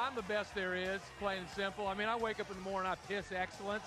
I'm the best there is, plain and simple. I mean, I wake up in the morning, I piss excellence.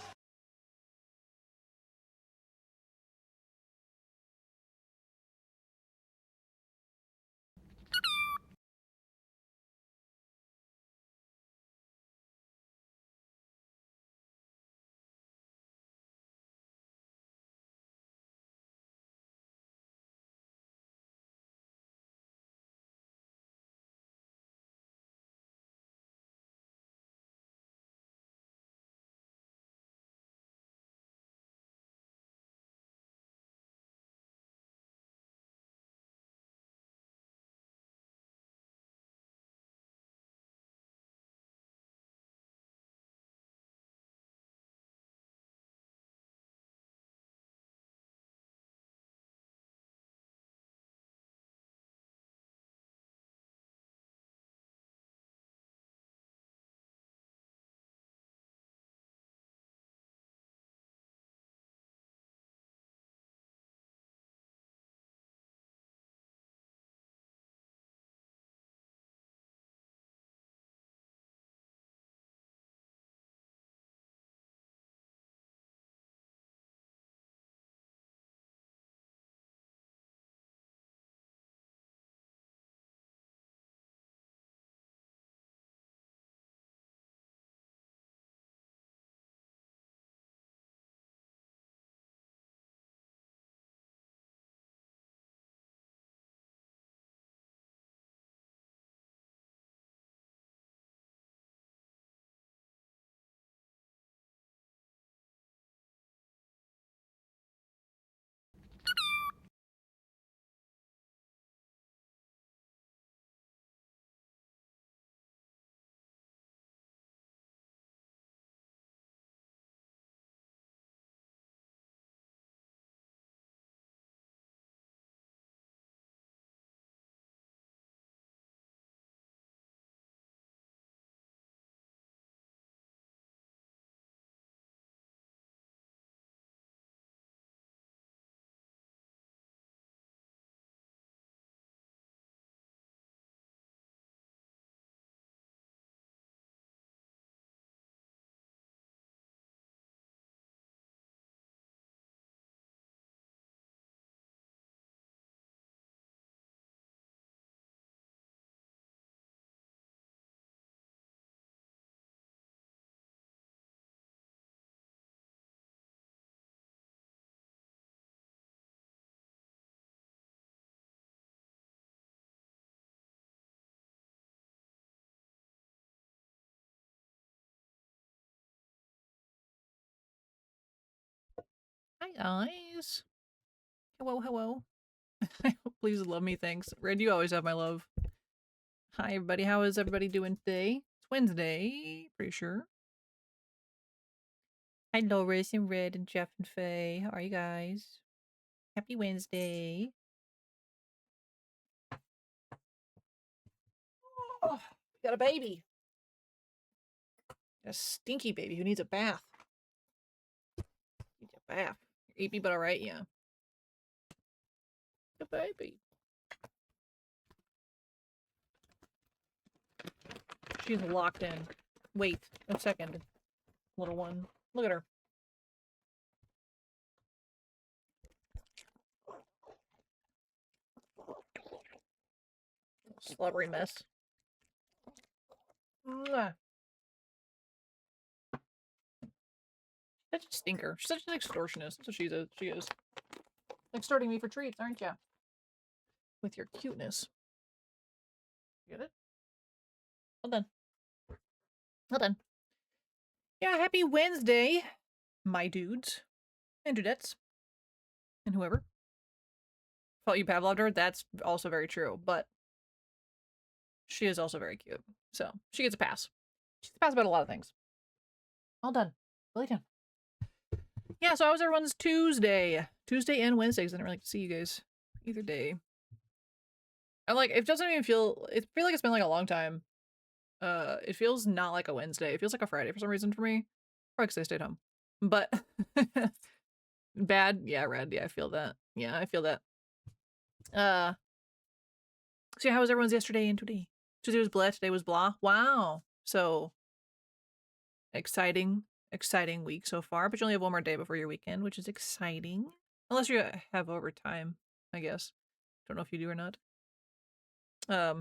Hi guys. Hello, hello. Please love me, thanks. Red, you always have my love. Hi everybody, how is everybody doing today? It's Wednesday, pretty sure. Hi Loris and Red and Jeff and Faye. How are you guys? Happy Wednesday. Oh, we got a baby. A stinky baby who needs a bath. Needs a bath. You're eepy, but alright, yeah. The baby. She's locked in. Wait a second, little one. Look at her. Slobbery mess. Mwah. Such a stinker. She's such an extortionist. That's what she is. Extorting me for treats, aren't ya? With your cuteness. Get it? Well done. Well done. Yeah, happy Wednesday, my dudes. And dudettes. And whoever. Thought you Pavloved her? That's also very true, but she is also very cute. So, she gets a pass. She gets a pass about a lot of things. All done. Really done. Yeah, so how was everyone's Tuesday? Tuesday and Wednesday, because I didn't really see you guys either day. And like, it doesn't even feel, it feels like it's been like a long time. It feels not like a Wednesday. It feels like a Friday for some reason for me. Probably because I stayed home. But, bad, yeah, red, yeah, I feel that. Yeah, I feel that. So yeah, how was everyone's yesterday and today? Tuesday was blah, today was blah. Wow. So exciting week so far, but you only have one more day before your weekend, which is exciting. Unless you have overtime, I guess. Don't know if you do or not. Yeah,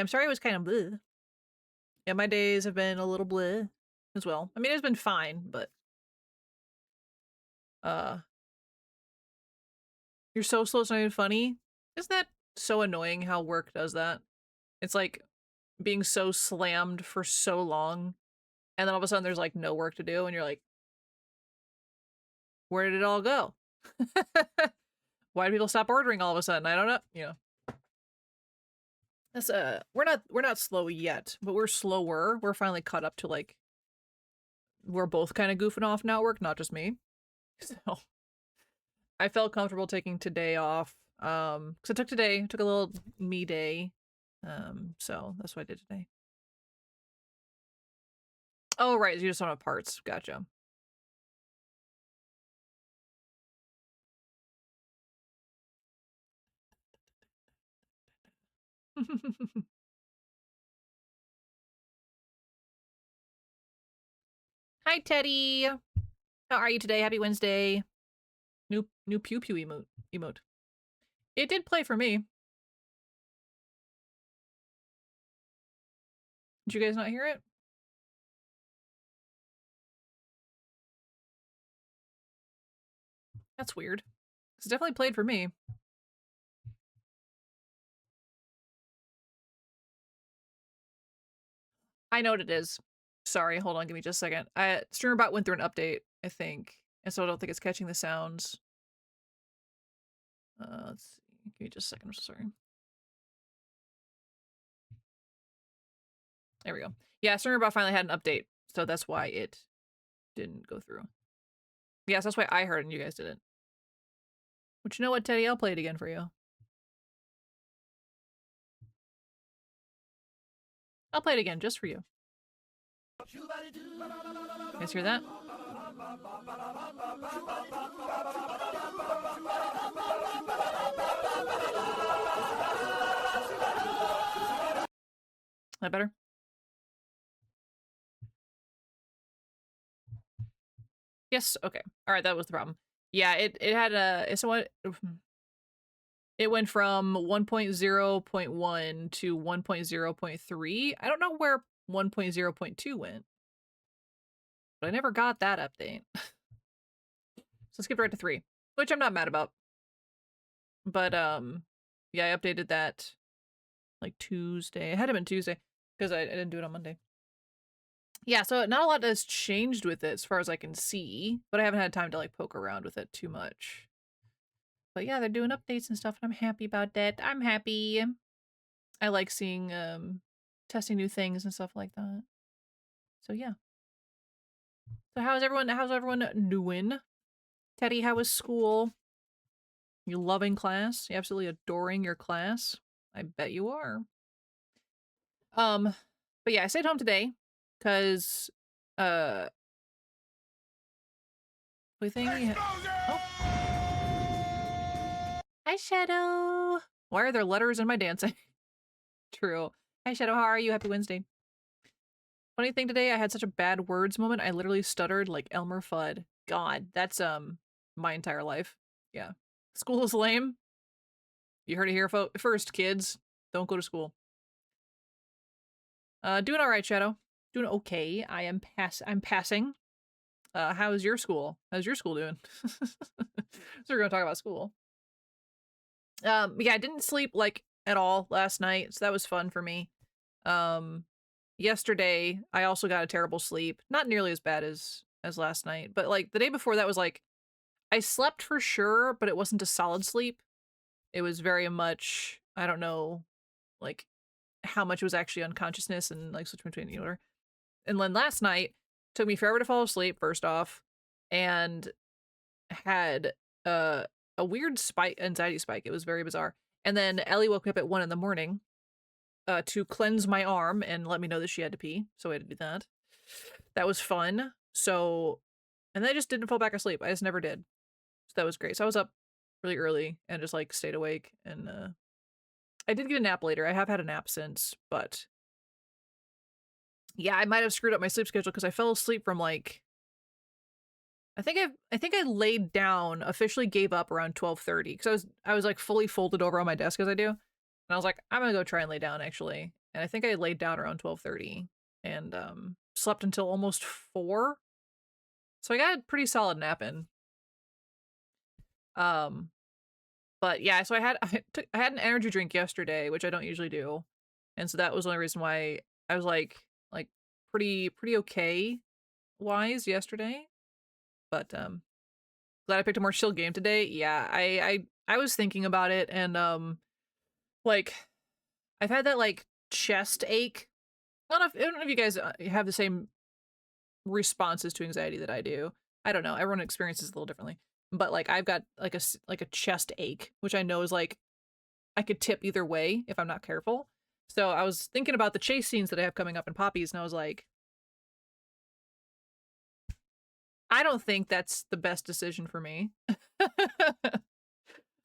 I'm sorry it was kind of bleh. Yeah, my days have been a little bleh as well. I mean, it's been fine, but you're so slow, it's not even funny. Isn't that so annoying how work does that? It's like being so slammed for so long, and then all of a sudden there's like no work to do, and you're like, where did it all go? Why do people stop ordering all of a sudden? I don't know. You know. That's we're not slow yet, but we're slower. We're finally caught up to like we're both kind of goofing off now at work, not just me. So I felt comfortable taking today off. Because I took a little me day. So that's what I did today. Oh, right, you just don't have parts. Gotcha. Hi, Teddy. How are you today? Happy Wednesday. New pew pew emote. It did play for me. Did you guys not hear it? That's weird. It's definitely played for me. I know what it is. Sorry, hold on, give me just a second. Streamerbot went through an update, I think, and so I don't think it's catching the sounds. Let's see. Give me just a second. I'm so sorry. There we go. Yeah, Streamerbot finally had an update, so that's why it didn't go through. Yes, that's why I heard and you guys didn't. But you know what, Teddy? I'll play it again for you. I'll play it again just for you. You guys hear that? That better? Yes, okay. Alright, that was the problem. Yeah, it had a somewhat it went from 1.0.1 to 1.0.3. I don't know where 1.0.2 went. But I never got that update. So skip right to 3, which I'm not mad about. But yeah, I updated that like Tuesday. It had been Tuesday because I didn't do it on Monday. Yeah, so not a lot has changed with it as far as I can see, but I haven't had time to like poke around with it too much. But yeah, they're doing updates and stuff, and I'm happy about that. I'm happy. I like seeing testing new things and stuff like that. So yeah. So how's everyone doing? Teddy, how was school? You loving class? You absolutely adoring your class? I bet you are. But yeah, I stayed home today because we think oh. Hi Shadow. Why are there letters in my dancing? True. Hi Shadow, how are you? Happy Wednesday. Funny thing today, I had such a bad words moment. I literally stuttered like Elmer Fudd. God, that's my entire life. Yeah. School is lame. You heard it here first, kids. Don't go to school. Doing all right, Shadow. Doing okay. I'm passing. How's your school? How's your school doing? So we're gonna talk about school. Yeah, I didn't sleep like at all last night, so that was fun for me. Yesterday I also got a terrible sleep. Not nearly as bad as last night, but like the day before that was like I slept for sure, but it wasn't a solid sleep. It was very much, I don't know, like how much was actually unconsciousness and like switch between the order. And then last night took me forever to fall asleep first off, and had a weird anxiety spike. It was very bizarre. And then Ellie woke me up at 1 in the morning to cleanse my arm and let me know that she had to pee. So I had to do that. That was fun. So, and then I just didn't fall back asleep. I just never did. So that was great. So I was up really early and just like stayed awake. And I did get a nap later. I have had a nap since, but Yeah, I might have screwed up my sleep schedule because I fell asleep from like I think I laid down, officially gave up around 12:30 because I was like fully folded over on my desk as I do. And I was like, I'm gonna go try and lay down actually. And I think I laid down around 12:30 and slept until almost 4. So I got a pretty solid nap in. Um but yeah, so I had an energy drink yesterday, which I don't usually do. And so that was the only reason why I was like pretty okay wise yesterday. But glad I picked a more chill game today. Yeah, I was thinking about it and like I've had that like chest ache. I don't know if you guys have the same responses to anxiety that I do. I don't know. Everyone experiences it a little differently. But like I've got like a chest ache, which I know is like I could tip either way if I'm not careful. So I was thinking about the chase scenes that I have coming up in Poppies and I was like, I don't think that's the best decision for me.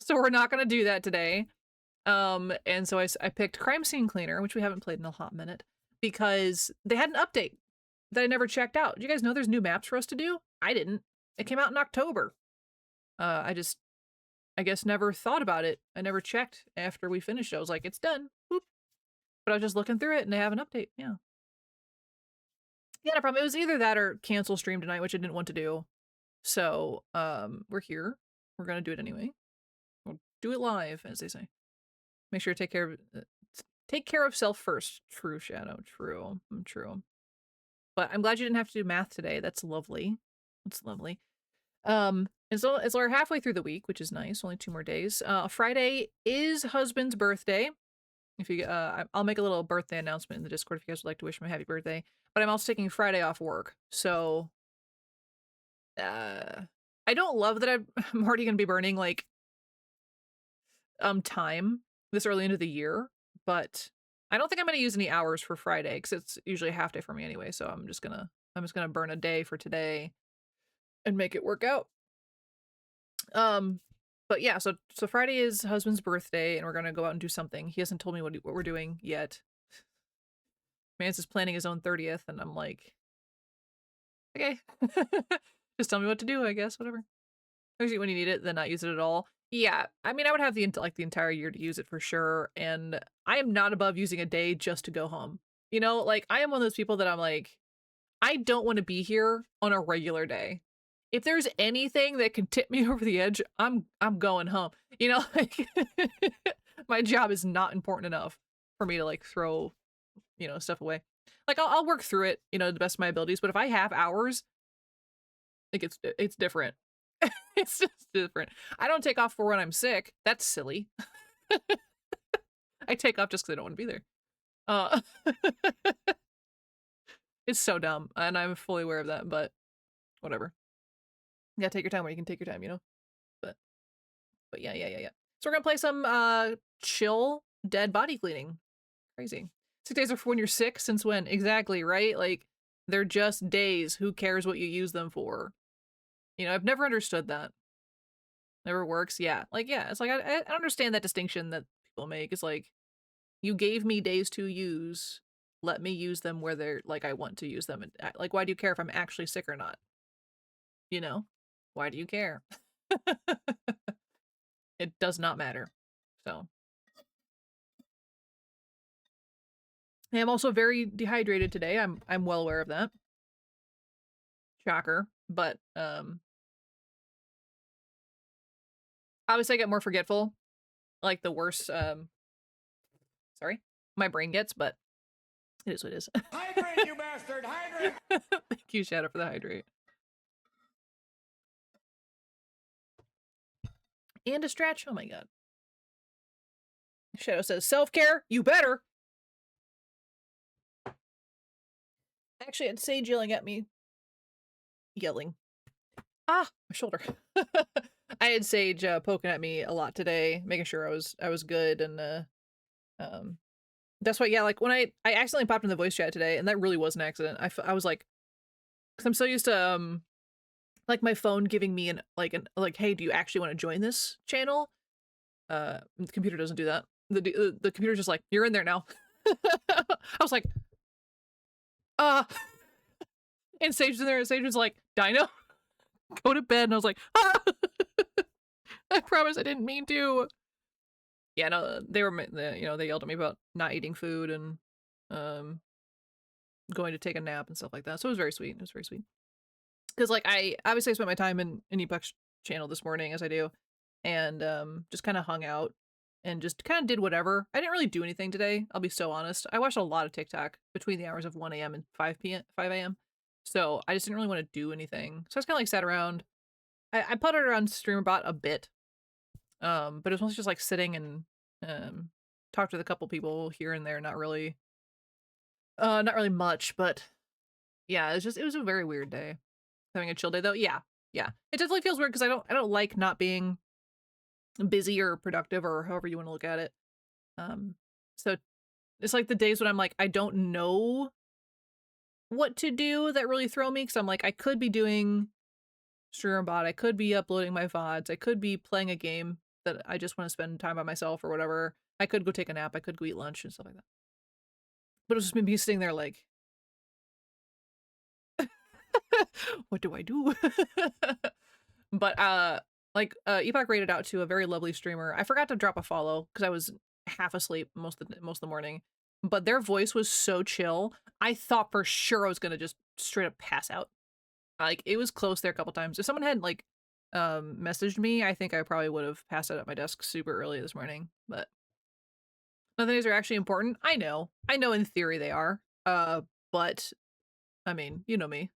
So we're not going to do that today. And so I picked Crime Scene Cleaner, which we haven't played in a hot minute, because they had an update that I never checked out. Do you guys know there's new maps for us to do? I didn't. It came out in October. I guess never thought about it. I never checked after we finished. I was like, it's done. Boop. But I was just looking through it and they have an update. Yeah. Yeah, no problem. It was either that or cancel stream tonight, which I didn't want to do. So, we're here. We're gonna do it anyway. We'll do it live, as they say. Make sure to take care of self first. True, Shadow. True. True. But I'm glad you didn't have to do math today. That's lovely. That's lovely. And so we're halfway through the week, which is nice. Only 2 more days. Friday is husband's birthday. If you, I'll make a little birthday announcement in the Discord if you guys would like to wish him a happy birthday. But I'm also taking Friday off work, so I don't love that I'm already gonna be burning like time this early into the year, but I don't think I'm gonna use any hours for Friday because it's usually a half day for me anyway. So I'm just gonna burn a day for today and make it work out. But yeah, so Friday is husband's birthday, and we're gonna go out and do something. He hasn't told me what we're doing yet. Mance is planning his own 30th, and I'm like, okay, just tell me what to do, I guess, whatever. Use it when you need it, then not use it at all. Yeah, I mean, I would have the entire year to use it for sure, and I am not above using a day just to go home. You know, like I am one of those people that I'm like, I don't want to be here on a regular day. If there's anything that can tip me over the edge, I'm going home. You know, like my job is not important enough for me to like throw, stuff away. Like I'll work through it, to the best of my abilities, but if I have hours, like it's different. It's just different. I don't take off for when I'm sick. That's silly. I take off just because I don't want to be there. It's so dumb, and I'm fully aware of that, but whatever. You gotta take your time where you can take your time, But yeah. So we're gonna play some chill dead body cleaning. Crazy. 6 days are for when you're sick. Since when? Exactly, right? Like they're just days. Who cares what you use them for? I've never understood that. Never works. Yeah. Like, yeah. It's like I understand that distinction that people make. It's like you gave me days to use. Let me use them where they're like I want to use them. And like, why do you care if I'm actually sick or not? Why do you care? It does not matter. So I'm also very dehydrated today. I'm well aware of that. Shocker. But obviously I get more forgetful. Like the worse sorry, my brain gets, but it is what it is. Hydrate, you bastard! Hydrate! Thank you, Shadow, for the hydrate. And a stretch. Oh my god. Shadow says, self-care? You better! I actually had Sage yelling at me. Yelling. Ah! My shoulder. I had Sage poking at me a lot today, making sure I was good, and that's why, yeah, like when I accidentally popped in the voice chat today, and that really was an accident. I was like, because I'm so used to like my phone giving me like hey, do you actually want to join this channel? The computer doesn't do that. The computer's just like, you're in there now. I was like, And Sage's in there, and Sage was like, Dino, go to bed. And I was like, ah! I promise I didn't mean to. Yeah, no, they yelled at me about not eating food and going to take a nap and stuff like that. So it was very sweet. It was very sweet. Because, like, I spent my time in Epoch's channel this morning, as I do, and just kind of hung out and just kind of did whatever. I didn't really do anything today, I'll be so honest. I watched a lot of TikTok between the hours of 1 a.m. and 5 a.m. So I just didn't really want to do anything. So I just kind of like sat around. I puttered around StreamerBot a bit, but it was mostly just like sitting and talked with a couple people here and there. Not really much, but yeah, it was a very weird day. Having a chill day though, yeah. It definitely feels weird because I don't like not being busy or productive or however you want to look at it. So it's like the days when I'm like, I don't know what to do that really throw me, because I'm like, I could be doing StreamerBot, I could be uploading my VODs, I could be playing a game that I just want to spend time by myself or whatever. I could go take a nap, I could go eat lunch and stuff like that. But it was just me sitting there like, what do I do? But like Epoch rated out to a very lovely streamer. I forgot to drop a follow because I was half asleep most of the morning. But their voice was so chill. I thought for sure I was gonna just straight up pass out. Like, it was close there a couple times. If someone had like messaged me, I think I probably would have passed out at my desk super early this morning. But none of these are actually important. I know in theory they are. But I mean, you know me.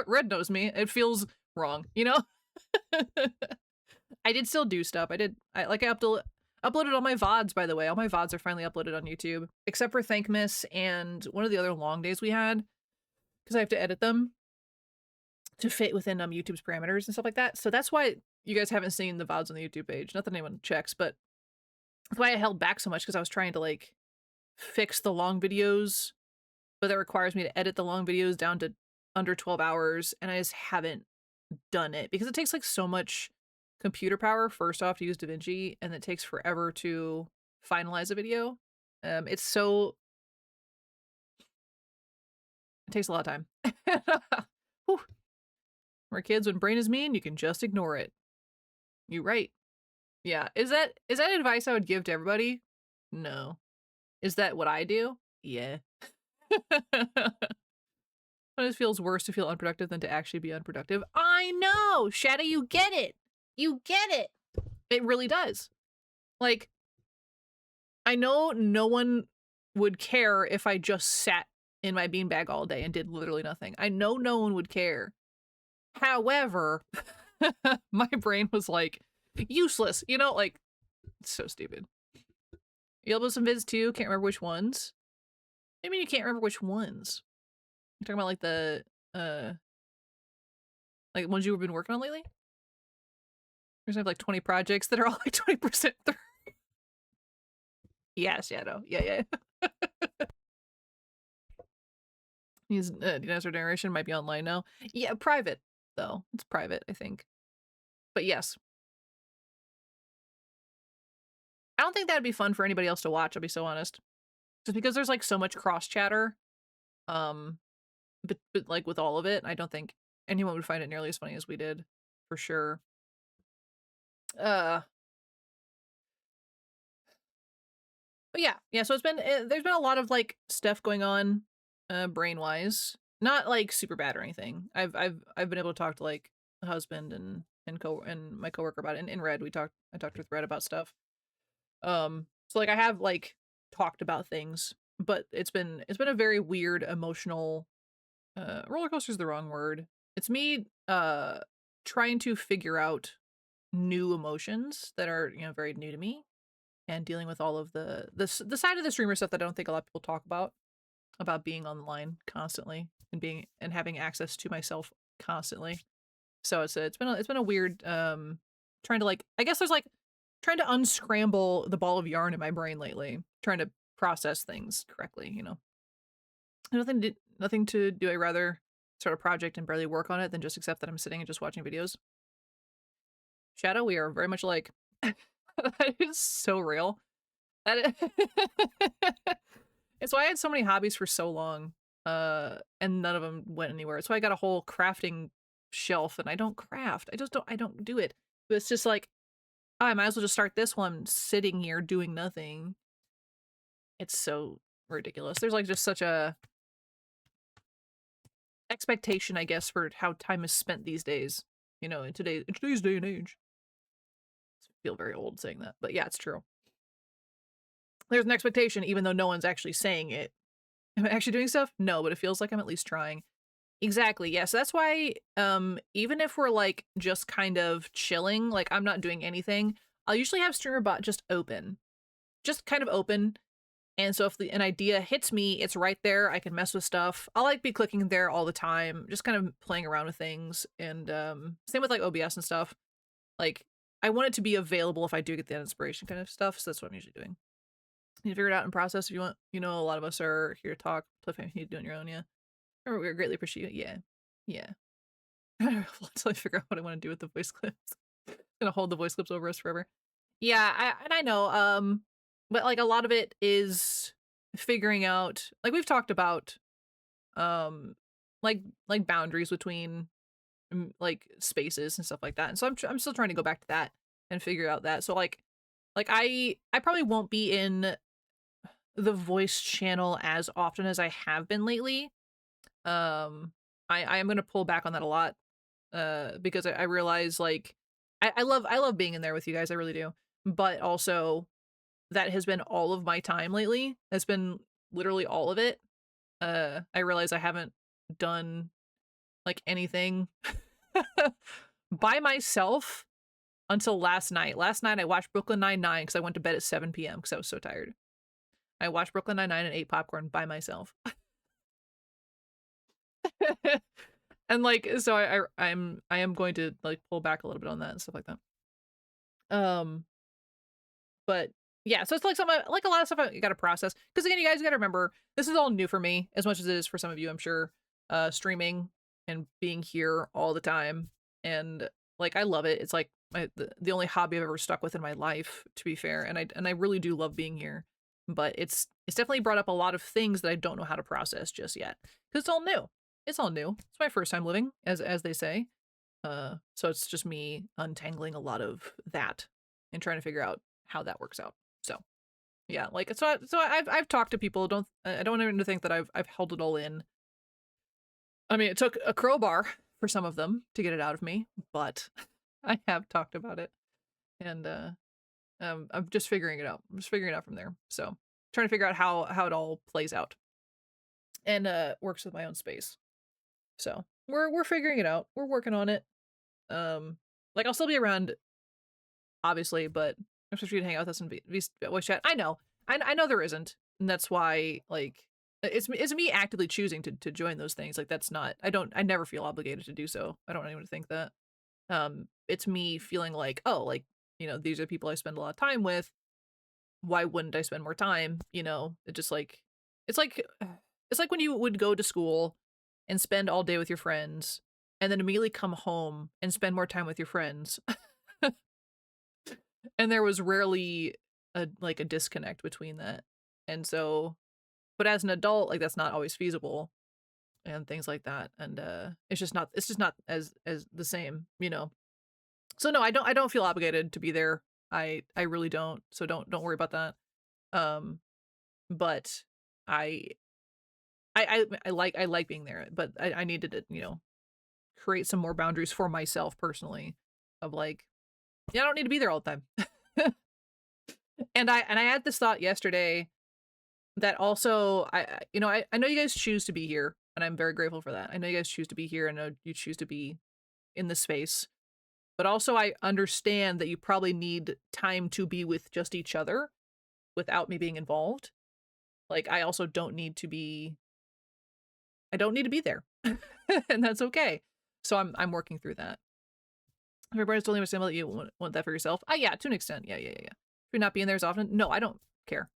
Red knows me. It feels wrong, you know? I did still do stuff. I uploaded all my VODs, by the way. All my VODs are finally uploaded on YouTube, except for Thankmas and one of the other long days we had, because I have to edit them to fit within YouTube's parameters and stuff like that. So that's why you guys haven't seen the VODs on the YouTube page. Not that anyone checks, but that's why I held back so much, because I was trying to like fix the long videos, but that requires me to edit the long videos down to under 12 hours, and I just haven't done it because it takes like so much computer power first off to use DaVinci, and it takes forever to finalize a video. It takes a lot of time. Whew. We're kids, when brain is mean, you can just ignore it. You're right. Yeah. Is that advice I would give to everybody? No. Is that what I do? Yeah. It just feels worse to feel unproductive than to actually be unproductive. I know! Shadow, you get it! You get it! It really does. Like, I know no one would care if I just sat in my beanbag all day and did literally nothing. I know no one would care. However, my brain was like, useless, you know? Like, it's so stupid. You upload some vids too? Can't remember which ones. I mean, you can't remember which ones. You're talking about like the like ones you've been working on lately? There's like 20 projects that are all like 20% through. Yeah, Shadow. Yeah. He's Dinosaur Generation might be online now. Yeah, private though. It's private, I think. But yes. I don't think that'd be fun for anybody else to watch, I'll be so honest. Just because there's like so much cross chatter. But like with all of it, I don't think anyone would find it nearly as funny as we did, for sure. But yeah. So it's been there's been a lot of like stuff going on, brain wise. Not like super bad or anything. I've been able to talk to like a husband and my coworker about it. In Red, I talked with Red about stuff. So like I have like talked about things, but it's been a very weird emotional. Roller coaster is the wrong word. It's me trying to figure out new emotions that are, you know, very new to me, and dealing with all of the side of the streamer stuff that I don't think a lot of people talk about being online constantly and having access to myself constantly. So it's been a weird trying to like, I guess there's like trying to unscramble the ball of yarn in my brain lately, trying to process things correctly, you know. Nothing to do. I rather start a project and barely work on it than just accept that I'm sitting and just watching videos. Shadow, we are very much like. That is so real. It's why I had so many hobbies for so long. and none of them went anywhere. So I got a whole crafting shelf, and I don't craft. I don't do it. But it's just like, oh, I might as well just start this one sitting here doing nothing. It's so ridiculous. There's like just such a expectation, I guess, for how time is spent these days. You know, in today's day and age. I feel very old saying that, but yeah, it's true. There's an expectation, even though no one's actually saying it. Am I actually doing stuff? No, but it feels like I'm at least trying. Exactly. Yeah. So that's why, even if we're like just kind of chilling, like I'm not doing anything, I'll usually have StreamerBot just open, just kind of open. And so if an idea hits me, it's right there. I can mess with stuff. I'll like be clicking there all the time, just kind of playing around with things. And same with like OBS and stuff. Like I want it to be available if I do get the inspiration kind of stuff. So that's what I'm usually doing. You figure it out in process if you want. You know, a lot of us are here to talk. If you need to do it on your own, yeah. Or we greatly appreciate it. Yeah. Yeah. Until I figure out what I want to do with the voice clips. I'm gonna hold the voice clips over us forever. Yeah, I know. But like a lot of it is figuring out, like we've talked about, like boundaries between like spaces and stuff like that. And so I'm still trying to go back to that and figure out that. So like I probably won't be in the voice channel as often as I have been lately. I am gonna pull back on that a lot. Because I realize like I love being in there with you guys, I really do. But also that has been all of my time lately. That's been literally all of it. I realize I haven't done like anything by myself until last night. Last night I watched Brooklyn Nine-Nine because I went to bed at 7 p.m. because I was so tired. I watched Brooklyn Nine-Nine and ate popcorn by myself. And like, so I am going to like pull back a little bit on that and stuff like that. But yeah, so it's like like a lot of stuff I got to process. Because again, you guys got to remember, this is all new for me, as much as it is for some of you, I'm sure. Streaming and being here all the time, and like I love it. It's like the only hobby I've ever stuck with in my life, to be fair. And I really do love being here, but it's definitely brought up a lot of things that I don't know how to process just yet, because it's all new. It's all new. It's my first time living, as they say. So it's just me untangling a lot of that and trying to figure out how that works out. So yeah, like so I've talked to people. I don't want anyone to think that I've held it all in. I mean, it took a crowbar for some of them to get it out of me, but I have talked about it, and I'm just figuring it out. I'm just figuring it out from there. So trying to figure out how it all plays out and works with my own space. So we're figuring it out. We're working on it. Like I'll still be around, obviously, but I'm supposed to hang out with us in voice chat. I know there isn't, and that's why like it's me actively choosing to join those things. Like that's not, I never feel obligated to do so. I don't want anyone to think that. It's me feeling like, oh, like, you know, these are people I spend a lot of time with. Why wouldn't I spend more time? You know, it just like it's like when you would go to school and spend all day with your friends and then immediately come home and spend more time with your friends. And there was rarely a disconnect between that. And so, but as an adult, like that's not always feasible and things like that. And it's just not as the same, you know. So no, I don't feel obligated to be there. I really don't. So don't worry about that. But I like being there, but I needed to, you know, create some more boundaries for myself personally of like, yeah, I don't need to be there all the time. And I had this thought yesterday that also I know you guys choose to be here, and I'm very grateful for that. I know you guys choose to be here. I know you choose to be in the space, but also I understand that you probably need time to be with just each other without me being involved. Like I also don't need to be there. And that's okay. So I'm working through that. Everybody's totally understandable that you want that for yourself. Yeah, to an extent. Yeah. Should we not be in there as often? No, I don't care.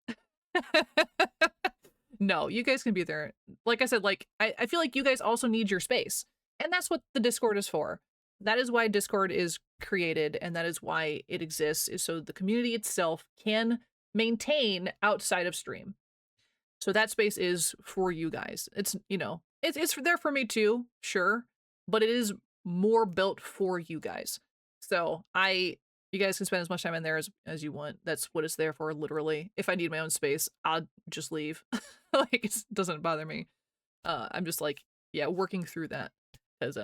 No, you guys can be there. Like I said, like I feel like you guys also need your space. And that's what the Discord is for. That is why Discord is created, and that is why it exists, is so the community itself can maintain outside of stream. So that space is for you guys. It's, you know, it's there for me too, sure, but it is more built for you guys. So you guys can spend as much time in there as you want. That's what it's there for, literally. If I need my own space, I'll just leave. Like, it doesn't bother me. I'm just like, yeah, working through that. Because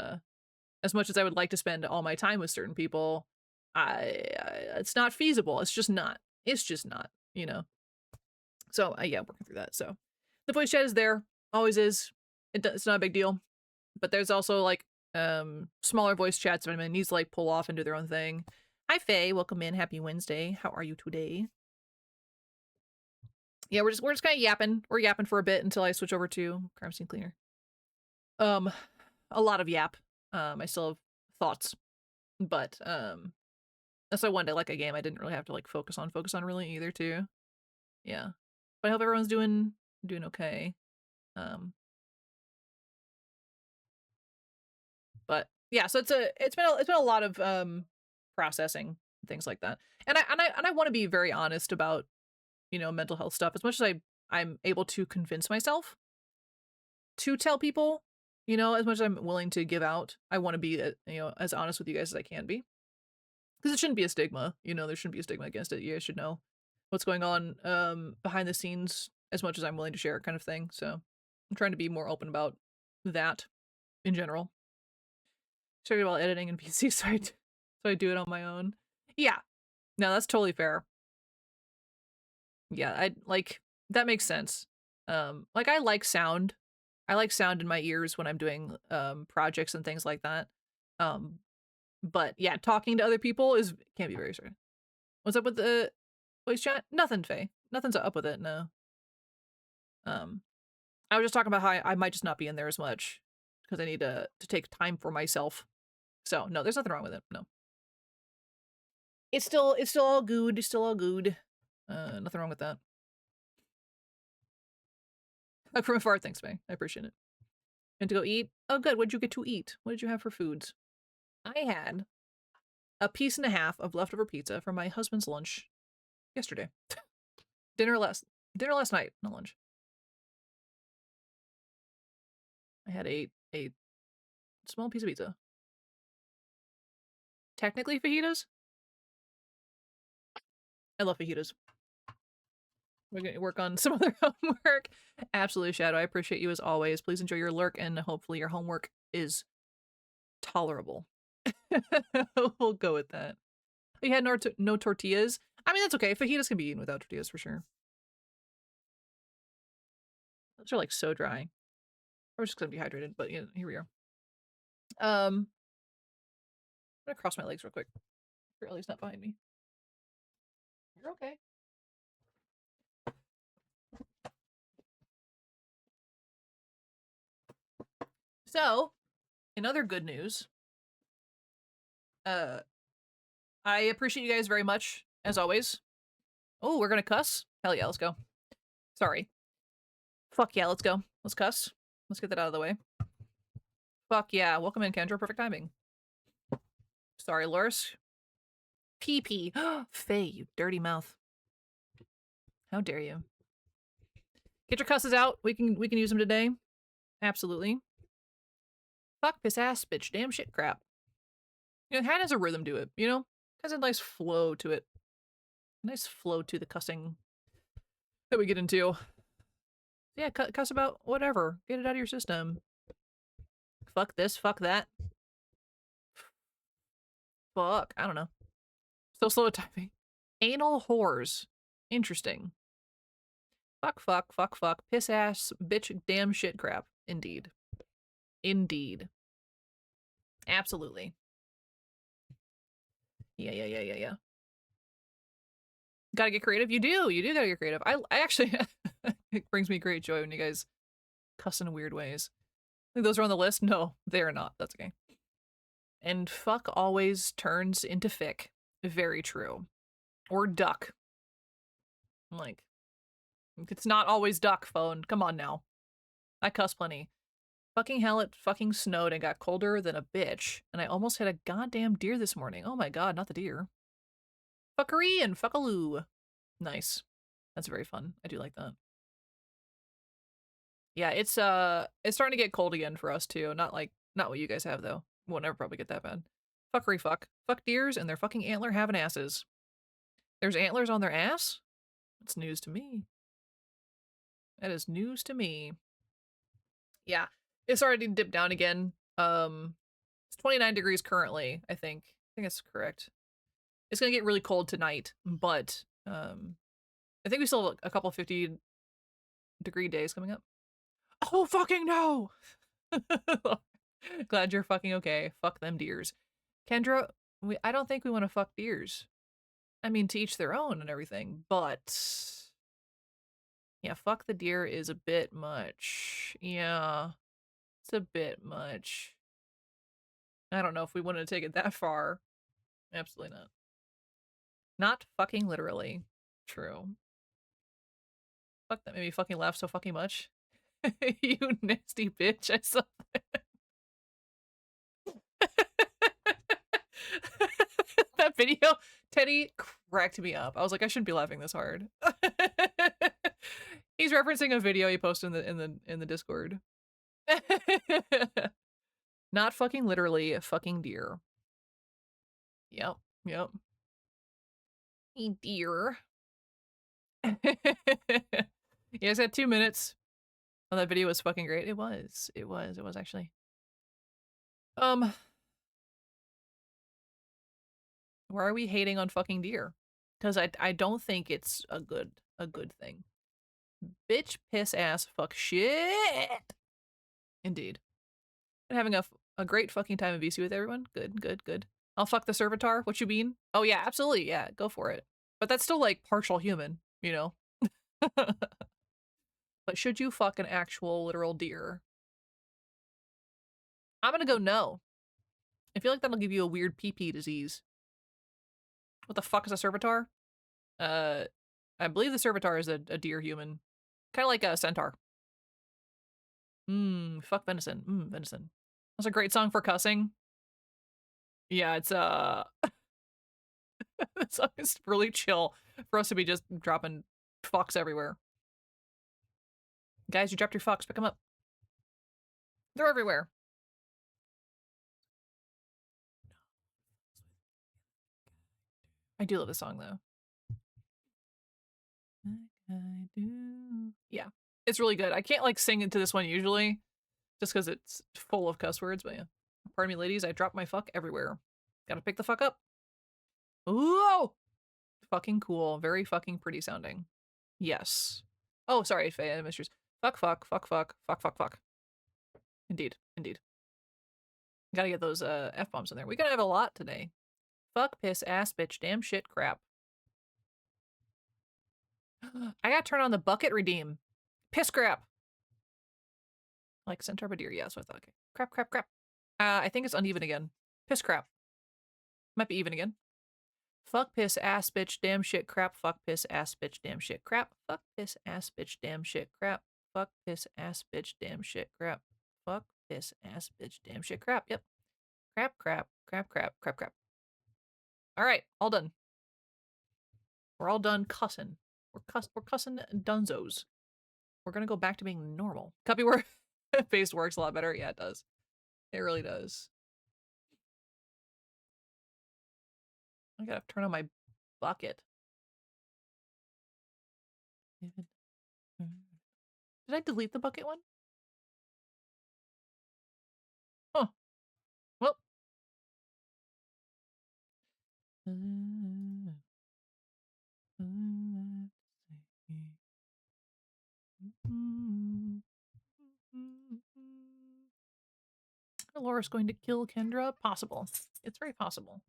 as much as I would like to spend all my time with certain people, it's not feasible. It's just not. It's just not, you know? So, yeah, working through that. So, the voice chat is there. Always is. It's not a big deal. But there's also, like, smaller voice chats if anyone needs to, like, pull off and do their own thing. Hi, Faye. Welcome in. Happy Wednesday. How are you today? Yeah, we're just kind of yapping. We're yapping for a bit until I switch over to Crime Scene Cleaner. A lot of yap. I still have thoughts. But, that's why one day, like, a game I didn't really have to, like, focus on really either, too. Yeah. But I hope everyone's doing okay. But yeah, so it's been a lot of processing, things like that. And I want to be very honest about, you know, mental health stuff as much as I'm able to convince myself to tell people, you know, as much as I'm willing to give out. I want to be, you know, as honest with you guys as I can be. Because it shouldn't be a stigma, you know, there shouldn't be a stigma against it. You guys should know what's going on behind the scenes as much as I'm willing to share, kind of thing. So I'm trying to be more open about that in general. Talking about editing in PC, so I do it on my own. Yeah, no, that's totally fair. Yeah, that makes sense. Like, I like sound. I like sound in my ears when I'm doing projects and things like that. But yeah, talking to other people can't be very certain. What's up with the voice chat? Nothing, Faye. Nothing's up with it, no. I was just talking about how I might just not be in there as much because I need to take time for myself. So no, there's nothing wrong with it. No. It's still all good. It's still all good. Nothing wrong with that. From afar, thanks, Faye. I appreciate it. And to go eat? Oh, good. What'd you get to eat? What did you have for foods? I had a piece and a half of leftover pizza from my husband's lunch yesterday. Dinner last night, not lunch. I had a small piece of pizza. Technically fajitas? I love fajitas. We're going to work on some other homework. Absolutely, Shadow. I appreciate you as always. Please enjoy your lurk, and hopefully your homework is tolerable. We'll go with that. We had no tortillas. I mean, that's okay. Fajitas can be eaten without tortillas for sure. Those are like so dry. Or just because I'm dehydrated, but yeah, here we are. I'm gonna cross my legs real quick. Ellie's not behind me. You're okay. So, in other good news, I appreciate you guys very much, as always. Oh, we're gonna cuss? Hell yeah, let's go. Sorry. Fuck yeah, let's go. Let's cuss. Let's get that out of the way. Fuck yeah. Welcome in, Kendra. Perfect timing. Sorry, Loris. PP. Faye, you dirty mouth. How dare you? Get your cusses out. We can use them today. Absolutely. Fuck, piss ass, bitch, damn shit crap. You know, it has a rhythm to it, you know? Has a nice flow to it. Nice flow to the cussing that we get into. Yeah, cuss about whatever. Get it out of your system. Fuck this, fuck that. Fuck, I don't know. So slow at typing. Anal whores. Interesting. Fuck, fuck, fuck, fuck. Piss ass, bitch, damn shit crap. Indeed. Indeed. Absolutely. Yeah. Gotta get creative. You do gotta get creative. I actually, it brings me great joy when you guys cuss in weird ways. I think those are on the list. No, they are not. That's okay. And fuck always turns into fick. Very true. Or duck. Like, it's not always duck, phone. Come on now. I cuss plenty. Fucking hell, it fucking snowed and got colder than a bitch. And I almost hit a goddamn deer this morning. Oh my god, not the deer. Fuckery and fuckaloo. Nice. That's very fun. I do like that. Yeah, it's starting to get cold again for us too. Not what you guys have though. We'll never probably get that bad. Fuckery fuck. Fuck deers and their fucking antler having asses. There's antlers on their ass? That's news to me. That is news to me. Yeah. It's already dipped down again. It's 29 degrees currently, I think. I think that's correct. It's gonna get really cold tonight, but I think we still have a couple 50-degree days coming up. Oh fucking no! Glad you're fucking okay. Fuck them deers. Kendra, I don't think we want to fuck deers. I mean, to each their own and everything, but yeah, fuck the deer is a bit much. Yeah, it's a bit much. I don't know if we want to take it that far. Absolutely not. Not fucking literally. True. Fuck that made me fucking laugh so fucking much. You nasty bitch, I saw that. That video, Teddy cracked me up. I was like, I shouldn't be laughing this hard. He's referencing a video he posted in the Discord. Not fucking literally, fucking deer. Yep, yep. Deer. You guys had 2 minutes. Oh, that video was fucking great. It was actually. Why are we hating on fucking deer? Because I don't think it's a good thing. Bitch, piss, ass, fuck, shit. Indeed. And having a great fucking time in VC with everyone. Good, good, good. I'll fuck the servitor. What you mean? Oh yeah, absolutely. Yeah, go for it. But that's still like partial human, you know? But should you fuck an actual literal deer? I'm gonna go no. I feel like that'll give you a weird pee-pee disease. What the fuck is a servitor? I believe the servitor is a deer human. Kind of like a centaur. Fuck venison. Venison. That's a great song for cussing. Yeah, it's that song is really chill for us to be just dropping fucks everywhere. Guys, you dropped your fucks. Pick them up. They're everywhere. I do love this song though. I do. Yeah, it's really good. I can't like sing into this one usually, just because it's full of cuss words. But yeah, pardon me, ladies. I drop my fuck everywhere. Gotta pick the fuck up. Whoa! Fucking cool. Very fucking pretty sounding. Yes. Oh, sorry, Faye. I missed yours. Fuck, fuck, fuck, fuck, fuck, fuck, fuck. Indeed, indeed. Gotta get those F-bombs in there. We're gonna have a lot today. Fuck, piss, ass, bitch, damn, shit, crap. I gotta turn on the bucket redeem. Piss crap. Like centaur deer, yeah, so I thought, okay. Crap, crap, crap. I think it's uneven again. Piss crap. Might be even again. Fuck, piss, ass, bitch, damn, shit, crap. Fuck, piss, ass, bitch, damn, shit, crap. Fuck, piss, ass, bitch, damn, shit, crap. Fuck, piss, ass, bitch, damn, shit, crap. Fuck, piss, ass, bitch, damn, shit, crap. Yep. Crap, crap, crap, crap, crap, crap. All right, all done. We're all done cussing. We're cussing dunzos. We're gonna go back to being normal. Copy word paste works a lot better. Yeah, it does. It really does. I gotta turn on my bucket. Did I delete the bucket one? Huh. Well. Laura's going to kill Kendra? Possible. It's very possible.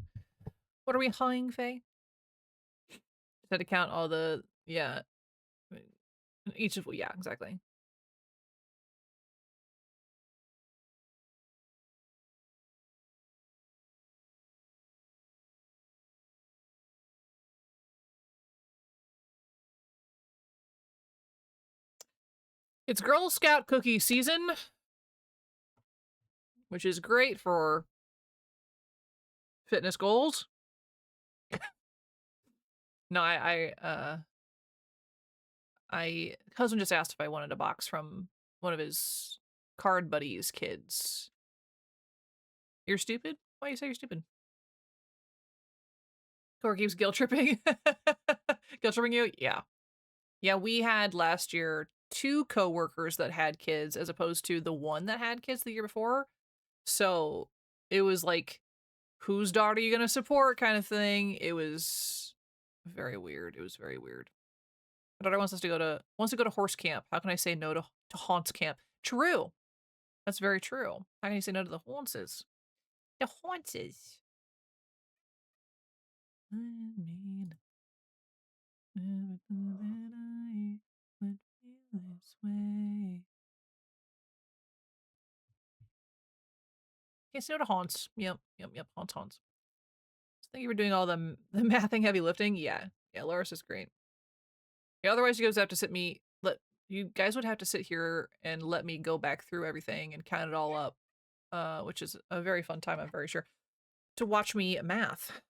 What are we hawing, Faye? Just had to count all the... Yeah. Each of... Yeah, exactly. It's Girl Scout cookie season, which is great for fitness goals. No, cousin just asked if I wanted a box from card buddies' kids. You're stupid? Why do you say you're stupid? Cor keeps guilt tripping. Guilt tripping you? Yeah. Yeah, we had last year 2 coworkers that had kids as opposed to the one that had kids the year before. So it was like, whose daughter are you gonna support kind of thing. It was very weird. It was very weird. My daughter wants to go to horse camp. How can I say no to haunts camp? True. That's very true. How can you say no to the haunces? The haunces. I mean, never thought that I would feel this way. Can't say no to haunts. Yep. Haunts. Thank you for doing all the mathing heavy lifting. Yeah. Loris is great. Yeah, otherwise you guys have to you guys would have to sit here and let me go back through everything and count it all up. Which is a very fun time, I'm very sure. To watch me math.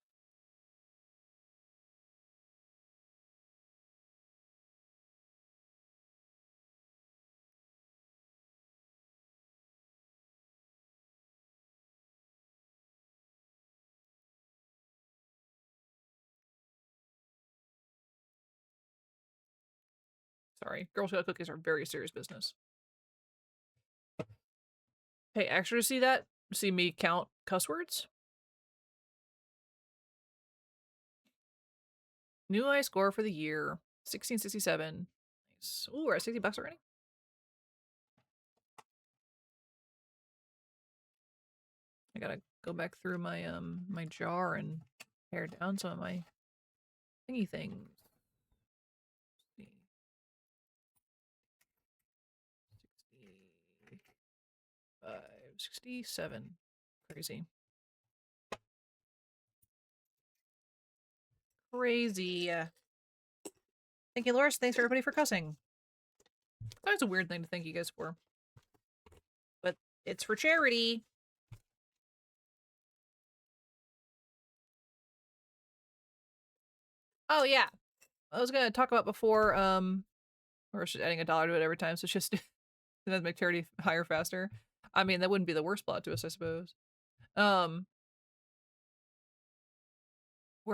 Sorry, Girl Scout cookies are very serious business. Pay extra to see that? See me count cuss words? New high score for the year, 1667. Nice. Ooh, we're at $60 already? I gotta go back through my my jar and pare down some of my thingy things. 67. Crazy. Thank you, Loris. Thanks everybody for cussing. That's a weird thing to thank you guys for. But it's for charity. Oh yeah. I was gonna talk about before, we're just adding $1 to it every time, so it's just to make charity higher faster. I mean, that wouldn't be the worst plot twist, I suppose. Where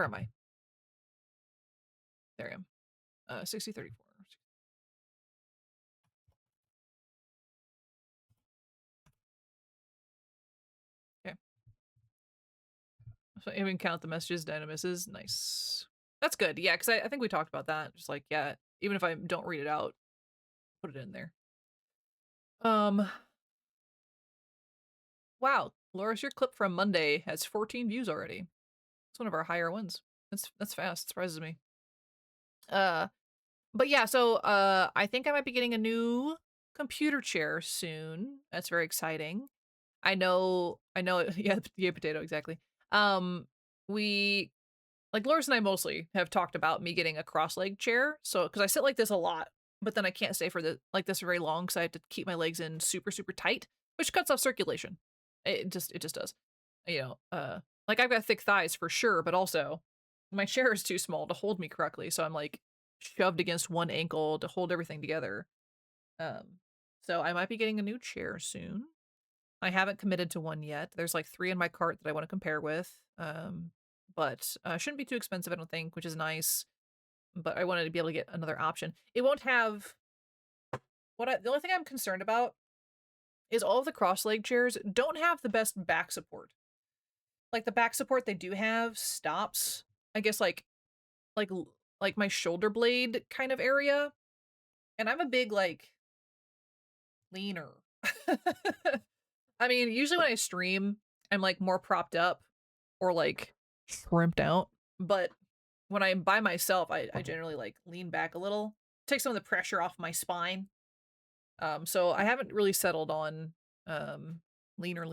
am I? There I am. 6034. Okay. So even count the messages, dynamis. Nice. That's good. Yeah, because I think we talked about that. Just like, yeah, even if I don't read it out, put it in there. Wow, Loris, your clip from Monday has 14 views already. It's one of our higher ones. That's fast. Surprises me. But yeah, so I think I might be getting a new computer chair soon. That's very exciting. I know. Yeah, potato, exactly. We, like, Loris and I mostly have talked about me getting a cross-leg chair. So, because I sit like this a lot, but then I can't stay for this very long because I have to keep my legs in super, super tight, which cuts off circulation. It just does. You know, like, I've got thick thighs for sure, but also my chair is too small to hold me correctly. So I'm like shoved against one ankle to hold everything together. So I might be getting a new chair soon. I haven't committed to one yet. There's like 3 in my cart that I want to compare with. But shouldn't be too expensive, I don't think, which is nice. But I wanted to be able to get another option. It won't have the only thing I'm concerned about is all of the cross-leg chairs don't have the best back support. Like, the back support they do have stops, I guess, like my shoulder blade kind of area. And I'm a big, like, leaner. I mean, usually when I stream, I'm like more propped up or like shrimped out. But when I'm by myself, I generally like lean back a little, take some of the pressure off my spine. So I haven't really settled on leaner.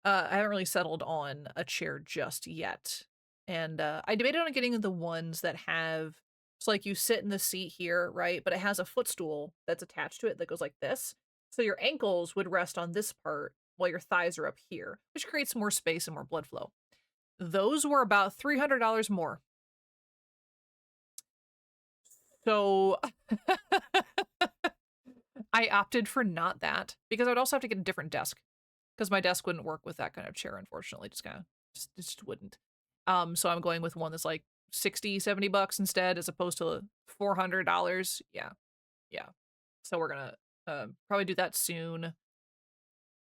I haven't really settled on a chair just yet. And I debated on getting the ones that have, so like you sit in the seat here, right? But it has a footstool that's attached to it that goes like this. So your ankles would rest on this part while your thighs are up here, which creates more space and more blood flow. Those were about $300 more. So I opted for not that because I would also have to get a different desk because my desk wouldn't work with that kind of chair, unfortunately. Just kind of just wouldn't. So I'm going with one that's like 60, 70 bucks instead as opposed to $400. Yeah. Yeah. So we're gonna probably do that soon.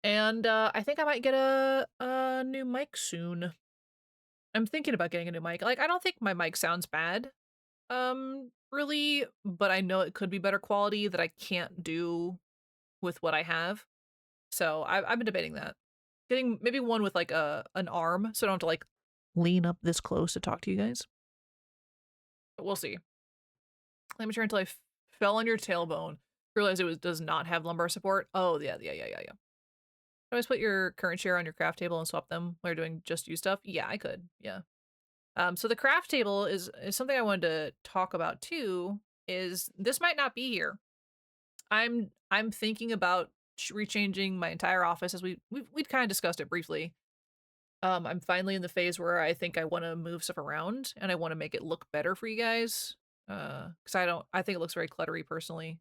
And I think I might get a new mic soon. I'm thinking about getting a new mic. Like, I don't think my mic sounds bad, really, but I know it could be better quality that I can't do with what I have. So I've been debating that. Getting maybe one with like an arm so I don't have to like lean up this close to talk to you guys. But we'll see. Let me try until I fell on your tailbone. Realize it does not have lumbar support. Oh, yeah. Can I just put your current chair on your craft table and swap them while you're doing just you stuff? Yeah, I could. Yeah. So the craft table is something I wanted to talk about too. Is this might not be here. I'm thinking about rechanging my entire office as we'd kind of discussed it briefly. I'm finally in the phase where I think I want to move stuff around and I want to make it look better for you guys. Because I think it looks very cluttery personally.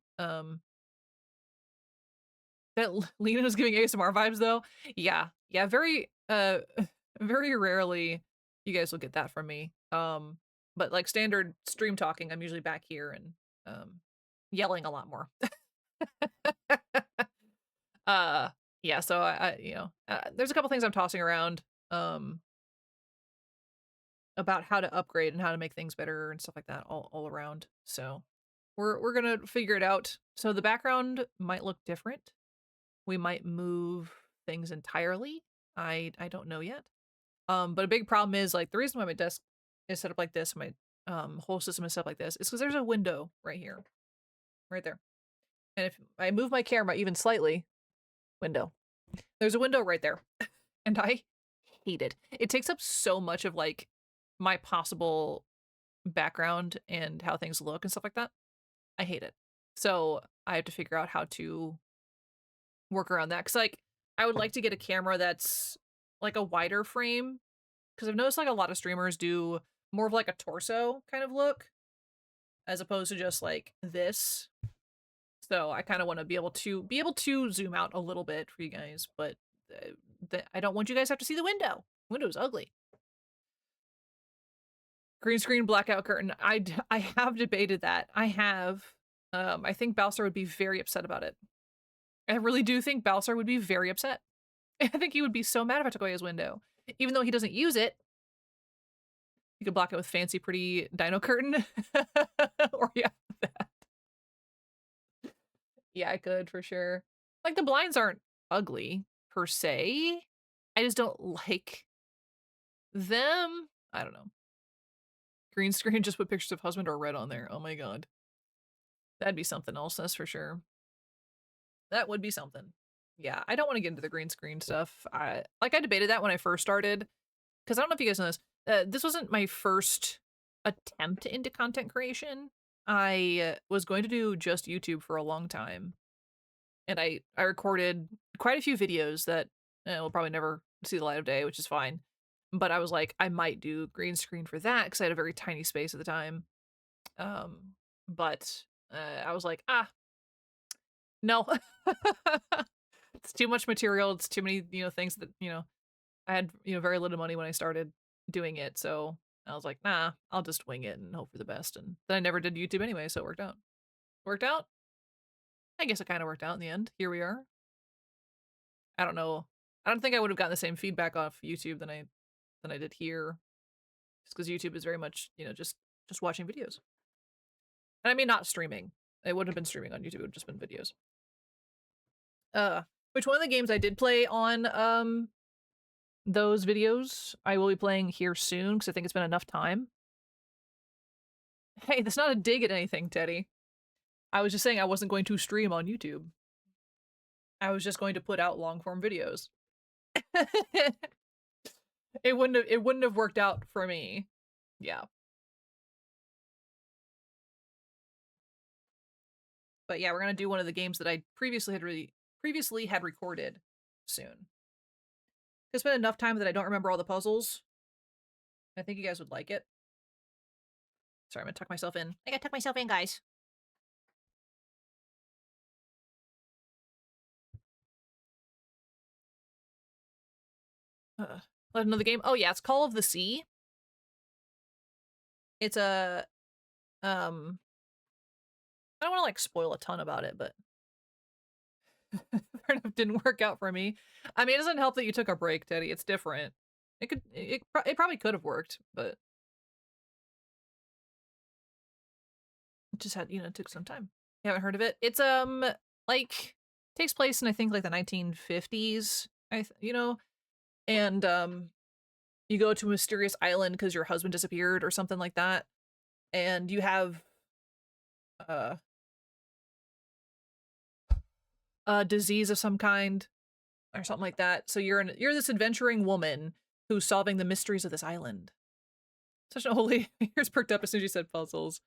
That Lena is giving ASMR vibes though. Yeah, very very rarely you guys will get that from me. But like standard stream talking, I'm usually back here and yelling a lot more. uh yeah, so there's a couple things I'm tossing around about how to upgrade and how to make things better and stuff like that all around. So we're gonna figure it out. So the background might look different. We might move things entirely. I don't know yet. But a big problem is like the reason why my desk is set up like this, my whole system is set up like this, is because there's a window right here, right there. And if I move my camera even slightly, window, there's a window right there, and I hate it. It takes up so much of like my possible background and how things look and stuff like that. I hate it. So I have to figure out how to work around that. Cause like I would like to get a camera that's like a wider frame. Cause I've noticed like a lot of streamers do more of like a torso kind of look as opposed to just like this. So I kind of want to be able to zoom out a little bit for you guys, but I don't want you guys to have to see the window. Window's ugly. Green screen blackout curtain. I have debated that. I have. I think Balsar would be very upset about it. I really do think Balsar would be very upset. I think he would be so mad if I took away his window. Even though he doesn't use it. You could block it with fancy pretty dino curtain. Or yeah, that. Yeah, I could for sure. Like the blinds aren't ugly per se. I just don't like them. I don't know. Green screen, just put pictures of husband or red on there. Oh my god. That'd be something else, that's for sure. That would be something. Yeah, I don't want to get into the green screen stuff. I debated that when I first started. Because I don't know if you guys know this. This wasn't my first attempt into content creation. I was going to do just YouTube for a long time. And I recorded quite a few videos that will probably never see the light of day, which is fine. But I was like, I might do green screen for that because I had a very tiny space at the time. But I was like, no. It's too much material. It's too many, things that, I had, very little money when I started doing it. So I was like, nah, I'll just wing it and hope for the best. And then I never did YouTube anyway, so it worked out. Worked out? I guess it kind of worked out in the end. Here we are. I don't know. I don't think I would have gotten the same feedback off YouTube than I did here. Just because YouTube is very much, just watching videos. And I mean not streaming. It wouldn't have been streaming on YouTube, it would have just been videos. Which one of the games I did play on those videos I will be playing here soon because I think it's been enough time. Hey, that's not a dig at anything, Teddy. I was just saying I wasn't going to stream on YouTube. I was just going to put out long form videos. It wouldn't have worked out for me. Yeah. But yeah, we're gonna do one of the games that I previously had recorded soon. It's been enough time that I don't remember all the puzzles. I think you guys would like it. Sorry, I'm gonna tuck myself in. I gotta tuck myself in, guys. another game. Oh yeah, it's Call of the Sea. It's a I don't want to like spoil a ton about it, but fair enough, didn't work out for me. I mean, it doesn't help that you took a break, Teddy. It's different. It probably could have worked, but it just had, it took some time. You haven't heard of it? It's like takes place in I think like the 1950s. And you go to a mysterious island because your husband disappeared or something like that, and you have a disease of some kind or something like that. So you're this adventuring woman who's solving the mysteries of this island. Such a holy ears perked up as soon as you said puzzles.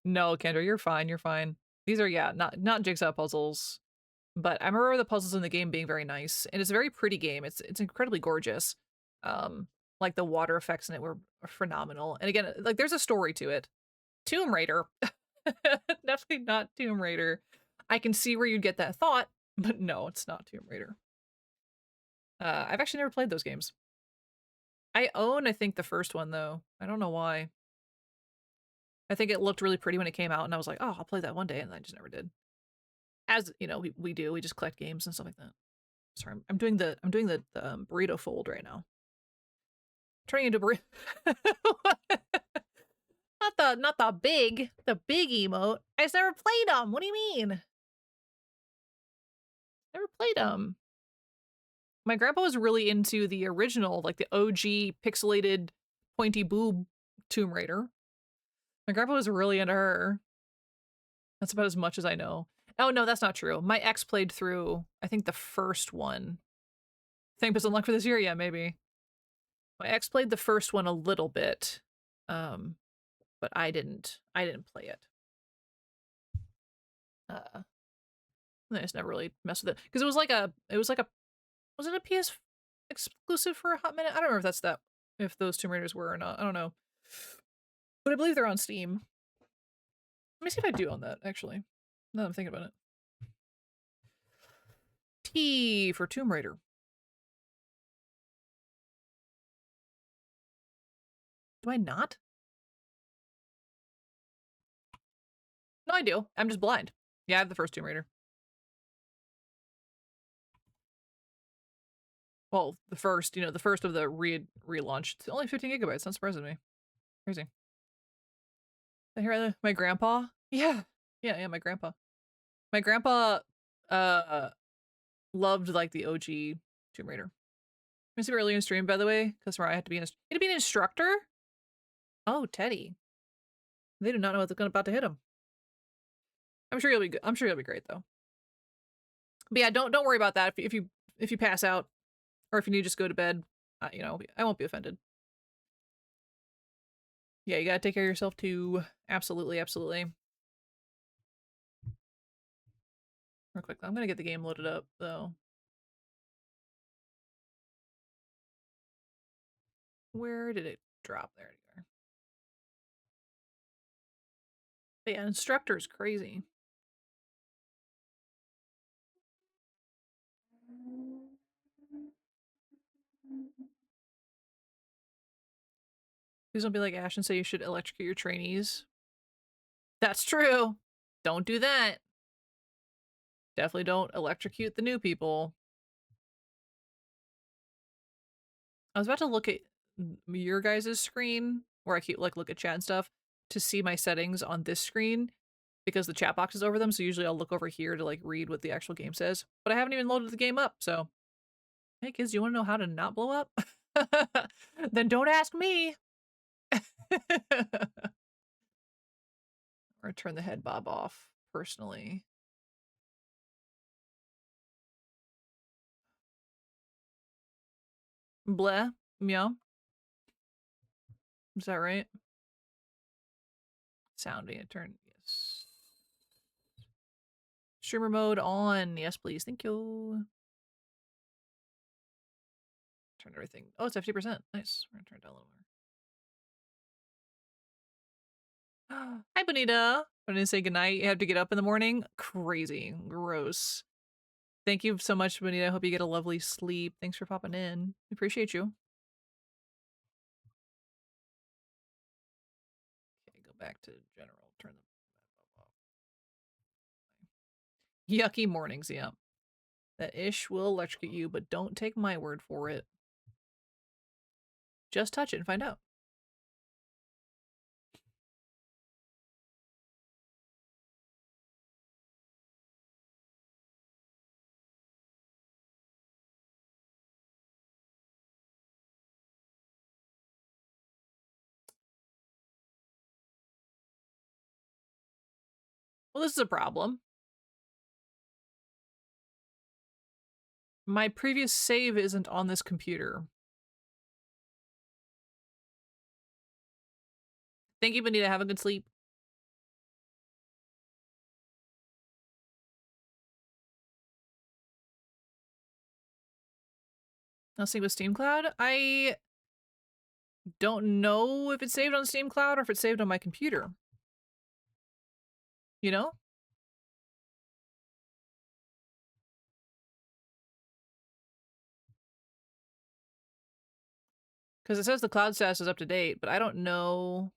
No, Kendra, you're fine. You're fine. These are not jigsaw puzzles, but I remember the puzzles in the game being very nice, and it's a very pretty game. It's incredibly gorgeous. Like the water effects in it were phenomenal. And again, like there's a story to it. Tomb Raider. Definitely not Tomb Raider. I can see where you'd get that thought, but no, it's not Tomb Raider. I've actually never played those games. I own, I think, the first one, though. I don't know why. I think it looked really pretty when it came out, and I was like, oh, I'll play that one day, and I just never did. As, we do. We just collect games and stuff like that. Sorry, I'm doing the burrito fold right now. Turning into burrito. Not the big emote. I just never played them. What do you mean? Never played them. My grandpa was really into the original, like the OG pixelated pointy boob Tomb Raider. My grandpa was really into her. That's about as much as I know. Oh, no, that's not true. My ex played through, I think, the first one. Think best of luck for this year? Yeah, maybe. My ex played the first one a little bit. But I didn't play it. I just never really messed with it. Because it was like a was it a PS exclusive for a hot minute? I don't remember if those Tomb Raiders were or not. I don't know. But I believe they're on Steam. Let me see if I do own that, actually. Now that I'm thinking about it. T for Tomb Raider. Do I not? No, I do. I'm just blind. Yeah, I have the first Tomb Raider. Well, the first of the relaunch. It's only 15 gigabytes. That surprises me. Crazy. I hear my grandpa? Yeah, my grandpa. My grandpa loved like the OG Tomb Raider. I missed it earlier in stream, by the way, because I had to be an instructor. Oh, Teddy. They do not know what's about to hit him. I'm sure you'll be good. I'm sure you'll be great though. But yeah, don't worry about that. If you pass out, or if you need to just go to bed, I won't be offended. Yeah, you gotta take care of yourself too. Absolutely, absolutely. Real quick, I'm gonna get the game loaded up though. Where did it drop? There you are. But yeah, instructor's crazy. Please don't be like Ash and say you should electrocute your trainees. That's true. Don't do that. Definitely don't electrocute the new people. I was about to look at your guys' screen, where I keep look at chat and stuff, to see my settings on this screen, because the chat box is over them, so usually I'll look over here to read what the actual game says. But I haven't even loaded the game up, so hey kids, you want to know how to not blow up? Then don't ask me. Or turn the head bob off, personally. Bleh. Meow. Is that right? Sounding it turn. Yes. Streamer mode on. Yes, please. Thank you. Turn everything. Oh, it's 50%. Nice. We're gonna turn it down a little more. Hi, Bonita. I didn't say goodnight. You have to get up in the morning. Crazy. Gross. Thank you so much, Benita. I hope you get a lovely sleep. Thanks for popping in. Appreciate you. Okay, go back to general. Turn the map up. Yucky mornings, yeah. That ish will electrocute you, but don't take my word for it. Just touch it and find out. Well, this is a problem. My previous save isn't on this computer. Thank you, Benita. Have a good sleep. I'll see with Steam Cloud. I don't know if it's saved on Steam Cloud or if it's saved on my computer. You know? Because it says the cloud status is up to date, but I don't know.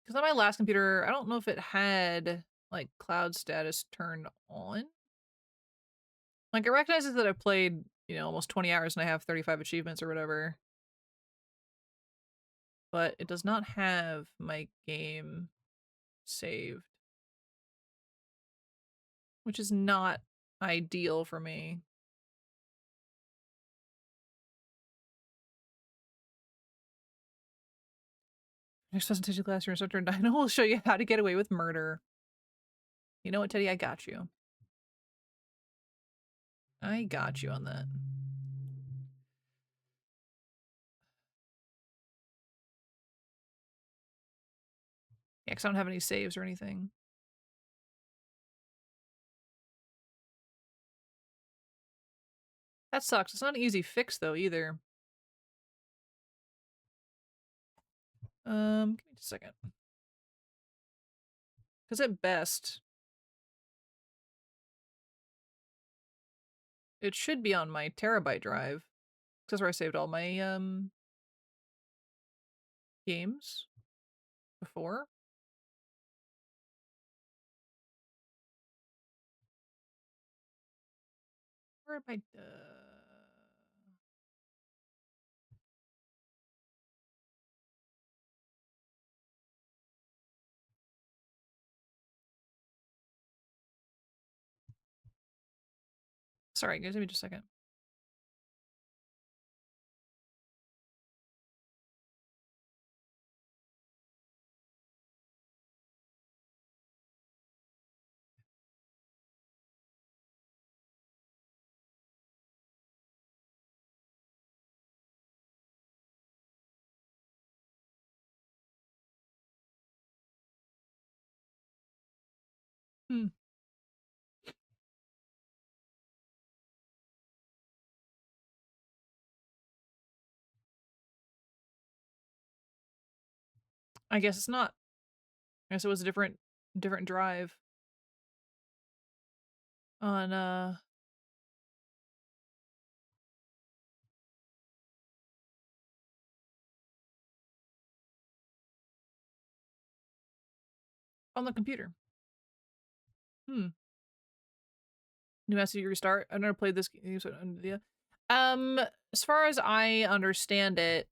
Because on my last computer, I don't know if it had like cloud status turned on. Like it recognizes that I've played, you know, almost 20 hours and I have 35 achievements or whatever. But it does not have my game saved. Which is not ideal for me. Next presentation class, your instructor Dino will show you how to get away with murder. You know what, Teddy? I got you. I got you on that. Yeah, because I don't have any saves or anything. That sucks. It's not an easy fix, though, either. Give me just a second. Because at best, it should be on my terabyte drive. That's where I saved all my, games before. Where am I? Sorry, guys, give me just a second. Hmm. I guess it's not. I guess it was a different drive. On, on the computer. Hmm. New message restart. I've never played this game. Yeah. As far as I understand it,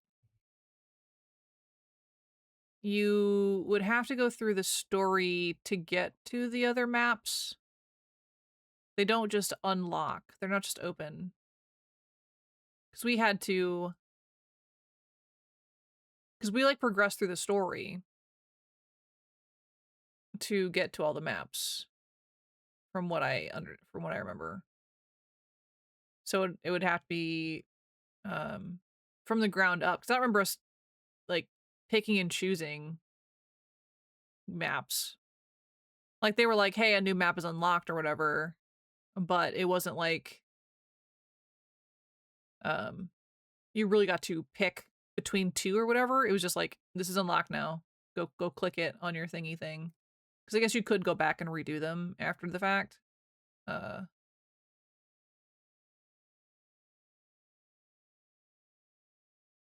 you would have to go through the story to get to the other maps. They don't just unlock. They're not just open. Because we had to... Because we, like, progressed through the story to get to all the maps. From what I remember. So it would have to be from the ground up. Because I don't remember us, like, picking and choosing maps. Like, they were like, hey, a new map is unlocked or whatever, but it wasn't like, you really got to pick between two or whatever. It was just like, this is unlocked now. Go click it on your thingy thing. Because I guess you could go back and redo them after the fact.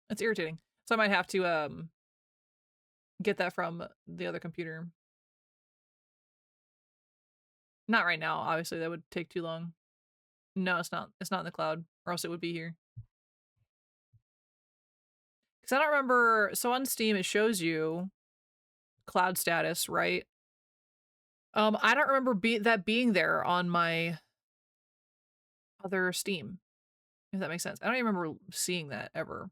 It's irritating. So I might have to get that from the other computer. Not right now, obviously. That would take too long. No, it's not. It's not in the cloud, or else it would be here. Because I don't remember. So on Steam, it shows you cloud status, right? I don't remember that being there on my other Steam, if that makes sense. I don't even remember seeing that ever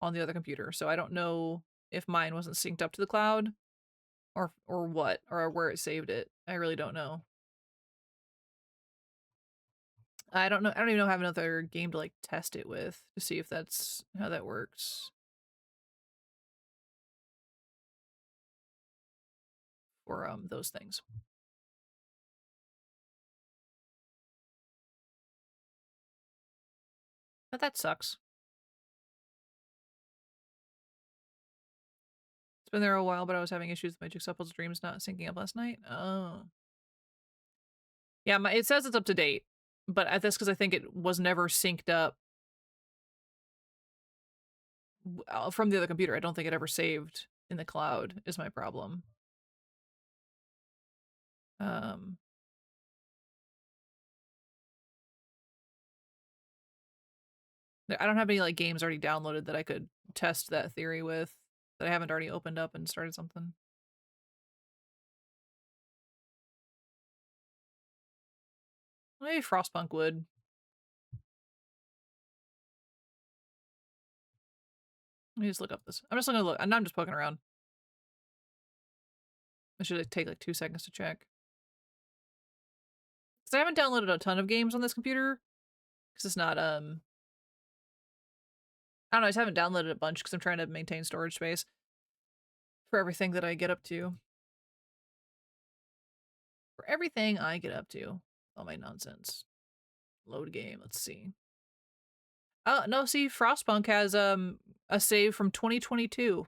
on the other computer, so I don't know if mine wasn't synced up to the cloud or what, or where it saved it. I really don't know. I don't know. I don't even know if I have another game to like test it with to see if that's how that works. For those things. But that sucks. It's been there a while, but I was having issues with my Jigsaw Puzzle Dreams not syncing up last night. Oh. Yeah, it says it's up to date, but that's because I think it was never synced up from the other computer. I don't think it ever saved in the cloud is my problem. I don't have any like games already downloaded that I could test that theory with that I haven't already opened up and started something. Maybe Frostpunk would. Let me just look up this. I'm just gonna look. I'm just poking around. It should take like 2 seconds to check. Because I haven't downloaded a ton of games on this computer. Because it's not, I don't know, I just haven't downloaded a bunch because I'm trying to maintain storage space for everything that I get up to. For everything I get up to. All my nonsense. Load game, let's see. Oh, no, see, Frostpunk has a save from 2022.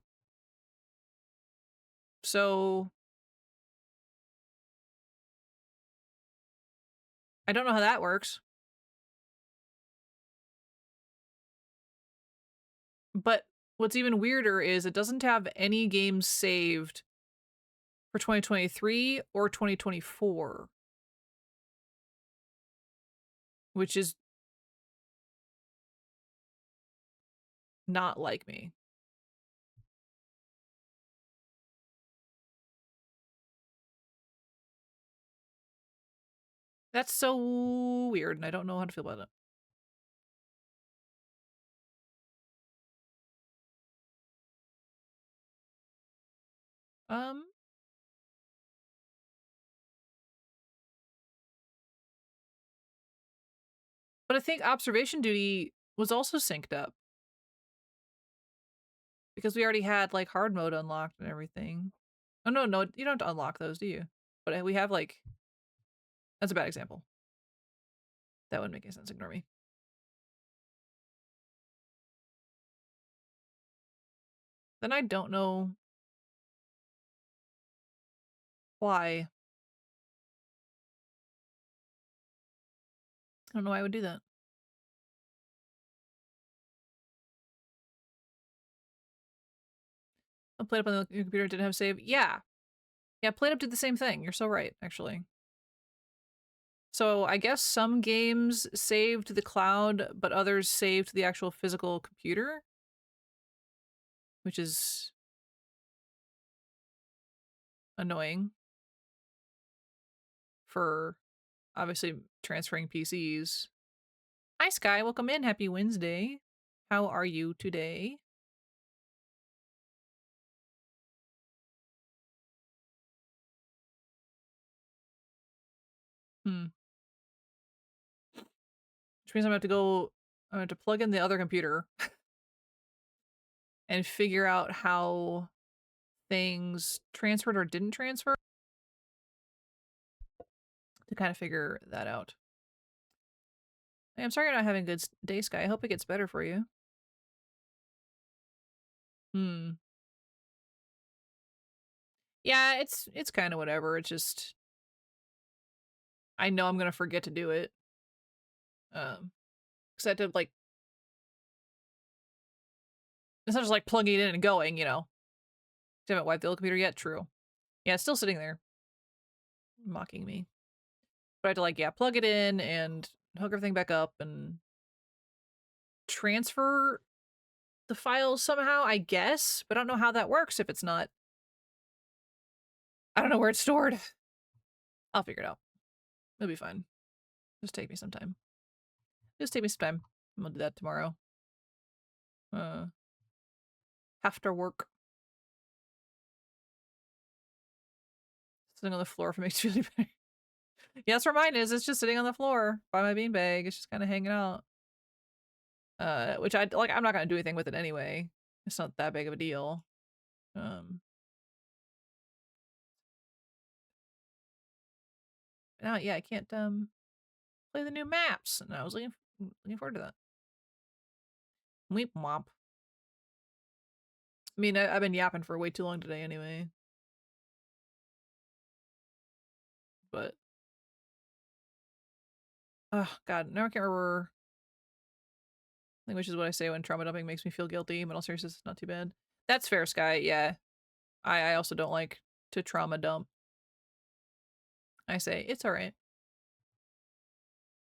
So I don't know how that works. But what's even weirder is it doesn't have any games saved for 2023 or 2024. Which is not like me. That's so weird, and I don't know how to feel about it. But I think Observation Duty was also synced up. Because we already had, like, hard mode unlocked and everything. Oh, no, you don't unlock those, do you? But we have, like... That's a bad example. That wouldn't make any sense. Ignore me. Then I don't know... why. I don't know why I would do that. I played up on the computer, didn't have save. Yeah. Yeah, played up did the same thing. You're so right, actually. So I guess some games saved the cloud, but others saved the actual physical computer. Which is... annoying. For, obviously, transferring PCs. Hi, Sky. Welcome in. Happy Wednesday. How are you today? Which means I'm going to have to plug in the other computer and figure out how things transferred or didn't transfer. to kind of figure that out. Hey, I'm sorry you're not having a good day, Sky. I hope it gets better for you. Yeah, it's kind of whatever. It's just I know I'm gonna forget to do it. Because I had to like it's not just like plugging it in and going, you know. I haven't wiped the old computer yet. True. Yeah, it's still sitting there, mocking me. But I had to like plug it in and hook everything back up and transfer the files somehow, I guess. But I don't know how that works if it's not. I don't know where it's stored. I'll figure it out. It'll be fine. Just take me some time. Just take me some time. I'm gonna do that tomorrow. After work. Sitting on the floor for makes you really better. Yeah, that's where mine is. It's just sitting on the floor by my beanbag. It's just kind of hanging out. Which I like. I'm not gonna do anything with it anyway. It's not that big of a deal. Now, yeah, I can't play the new maps, and I was looking forward to that. Weep womp. I mean, I've been yapping for way too long today anyway. But oh god, now I can't remember. I think which is what I say when trauma dumping makes me feel guilty, but all seriousness, it's not too bad. That's fair, Sky. Yeah, I also don't like to trauma dump. I say it's all right.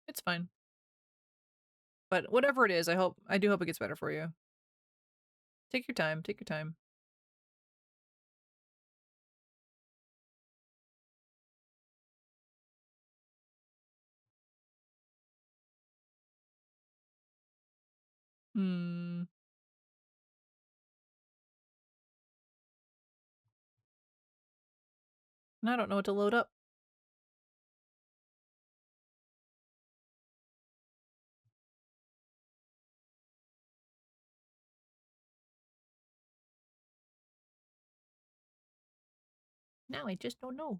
It's fine. But whatever it is, I do hope it gets better for you. Take your time. Take your time. And I don't know what to load up. Now I just don't know.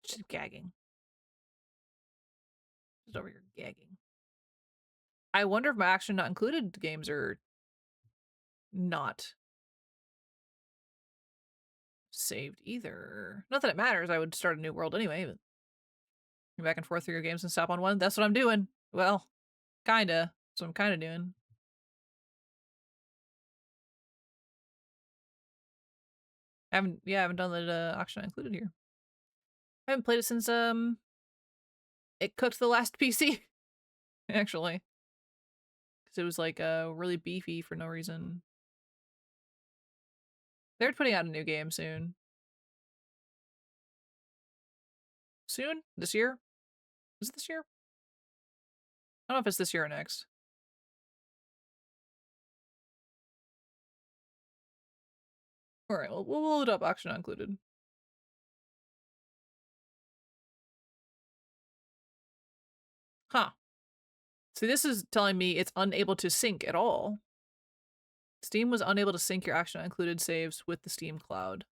Just gagging. Just over here gagging. I wonder if my action not included games are not saved either. Not that it matters. I would start a new world anyway, but you're back and forth through your games and stop on one. That's what I'm doing. Well, kinda. That's what I'm kinda doing. I haven't done the auction included here. I haven't played it since it cooked the last PC. Actually. Because it was like really beefy for no reason. They're putting out a new game soon. Soon? This year? Is it this year? I don't know if it's this year or next. Alright, we'll load up auction not included. Huh. See, this is telling me it's unable to sync at all. Steam was unable to sync your action not included saves with the Steam cloud.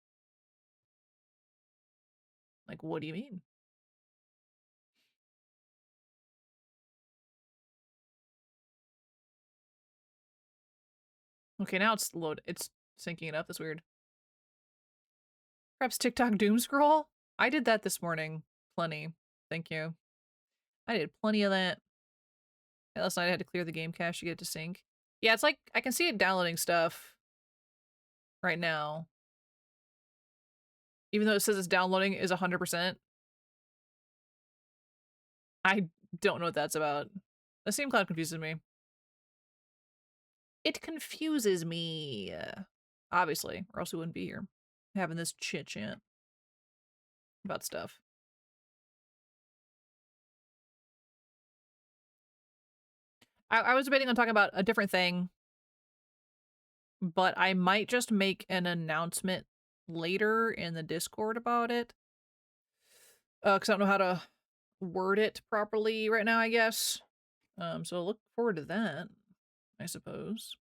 Like, what do you mean? Okay, now it's syncing it up. That's weird. Perhaps TikTok doom scroll? I did that this morning. Plenty. Thank you. I did plenty of that. Last night I had to clear the game cache to get it to sync. Yeah, it's like, I can see it downloading stuff right now. Even though it says it's downloading is 100%. I don't know what that's about. The Steam Cloud confuses me. It confuses me. Obviously, or else we wouldn't be here having this chit-chat about stuff. I was debating on talking about a different thing, but I might just make an announcement later in the Discord about it. Because I don't know how to word it properly right now, I guess. So look forward to that, I suppose.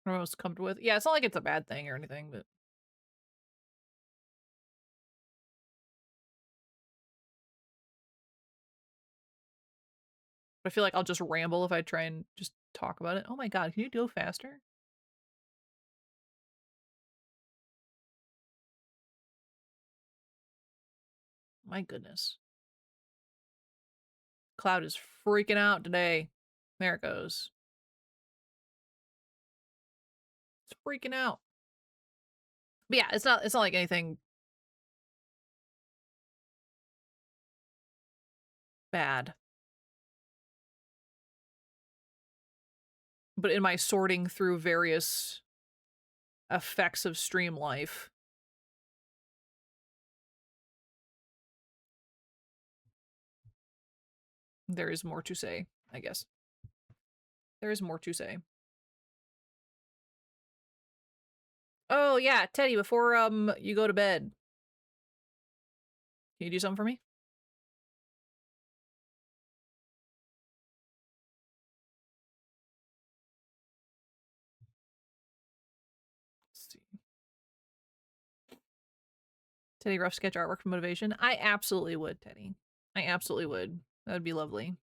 I'm most comfortable with. Yeah, it's not like it's a bad thing or anything, but I feel like I'll just ramble if I try and just talk about it. Oh my god, can you go faster? My goodness. Cloud is freaking out today. There it goes. It's freaking out. But yeah, it's not like anything bad. But in my sorting through various effects of stream life, there is more to say, I guess. There is more to say. Oh yeah, Teddy, before you go to bed, can you do something for me? Let's see. Teddy, rough sketch artwork for motivation. I absolutely would, Teddy. I absolutely would. That would be lovely.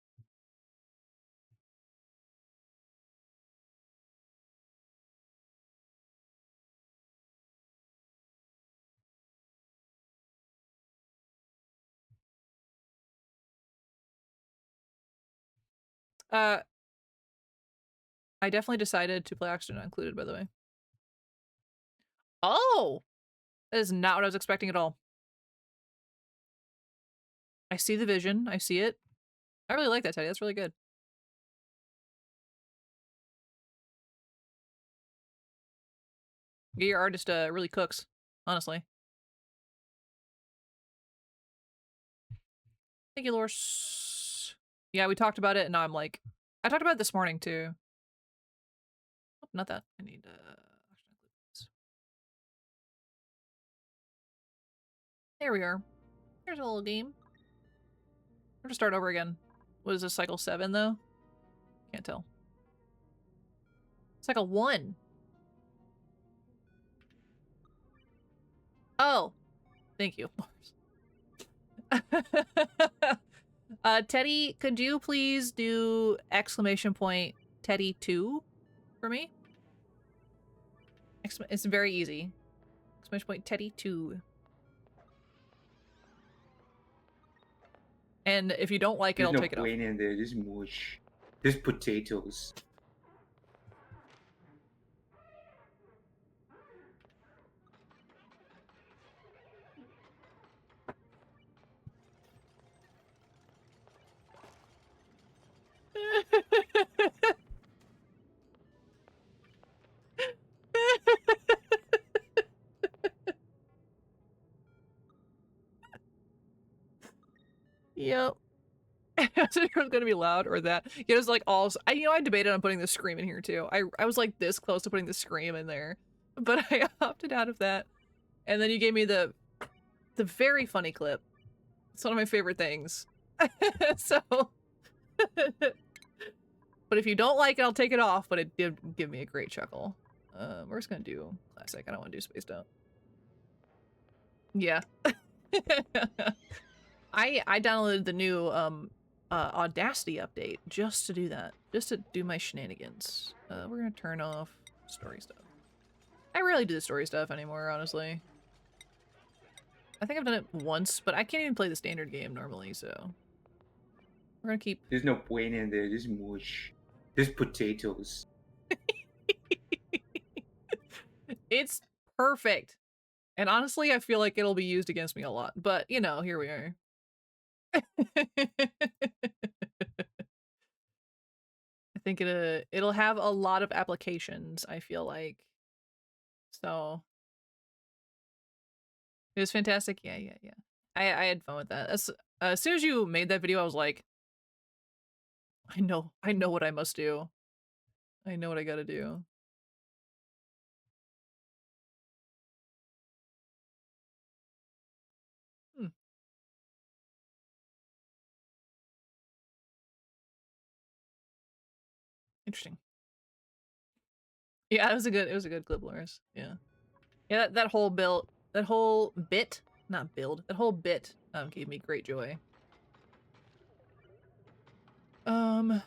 I definitely decided to play Oxygen Not Included, by the way. Oh! That is not what I was expecting at all. I see the vision. I see it. I really like that, Teddy. That's really good. Your artist really cooks, honestly. Thank you, Lors. Yeah, we talked about it, and now I'm like... I talked about it this morning, too. Oh, not that. I need... There we are. Here's a little game. We're gonna start over again. What is this, cycle 7, though? Can't tell. Cycle 1. Oh. Thank you, Lors. Teddy, could you please do exclamation point Teddy 2 for me? It's very easy. Exclamation point Teddy 2. And if you don't like it, I'll take it off. There's no brain in there. There's mush. There's potatoes. Yep. I was it was gonna be loud or that. It was like all I debated on putting the scream in here too. I was like this close to putting the scream in there, but I opted out of that. And then you gave me the very funny clip. It's one of my favorite things. So but if you don't like it, I'll take it off, but it did give me a great chuckle. We're just gonna do classic. I don't want to do spaced out. Yeah. I downloaded the new Audacity update just to do that. Just to do my shenanigans. We're gonna turn off story stuff. I rarely do the story stuff anymore, honestly. I think I've done it once, but I can't even play the standard game normally, so we're gonna keep... There's no brain in there. There's mush. There's potatoes. It's perfect. And honestly, I feel like it'll be used against me a lot. But, you know, here we are. I think it'll have a lot of applications, I feel like. So it was fantastic. Yeah. I had fun with that. As soon as you made that video, I was like, I know what I must do. I know what I gotta do. Interesting. Yeah, it was a good clip, Loris. Yeah. Yeah, that whole build, that whole bit, not build, that whole bit gave me great joy. I don't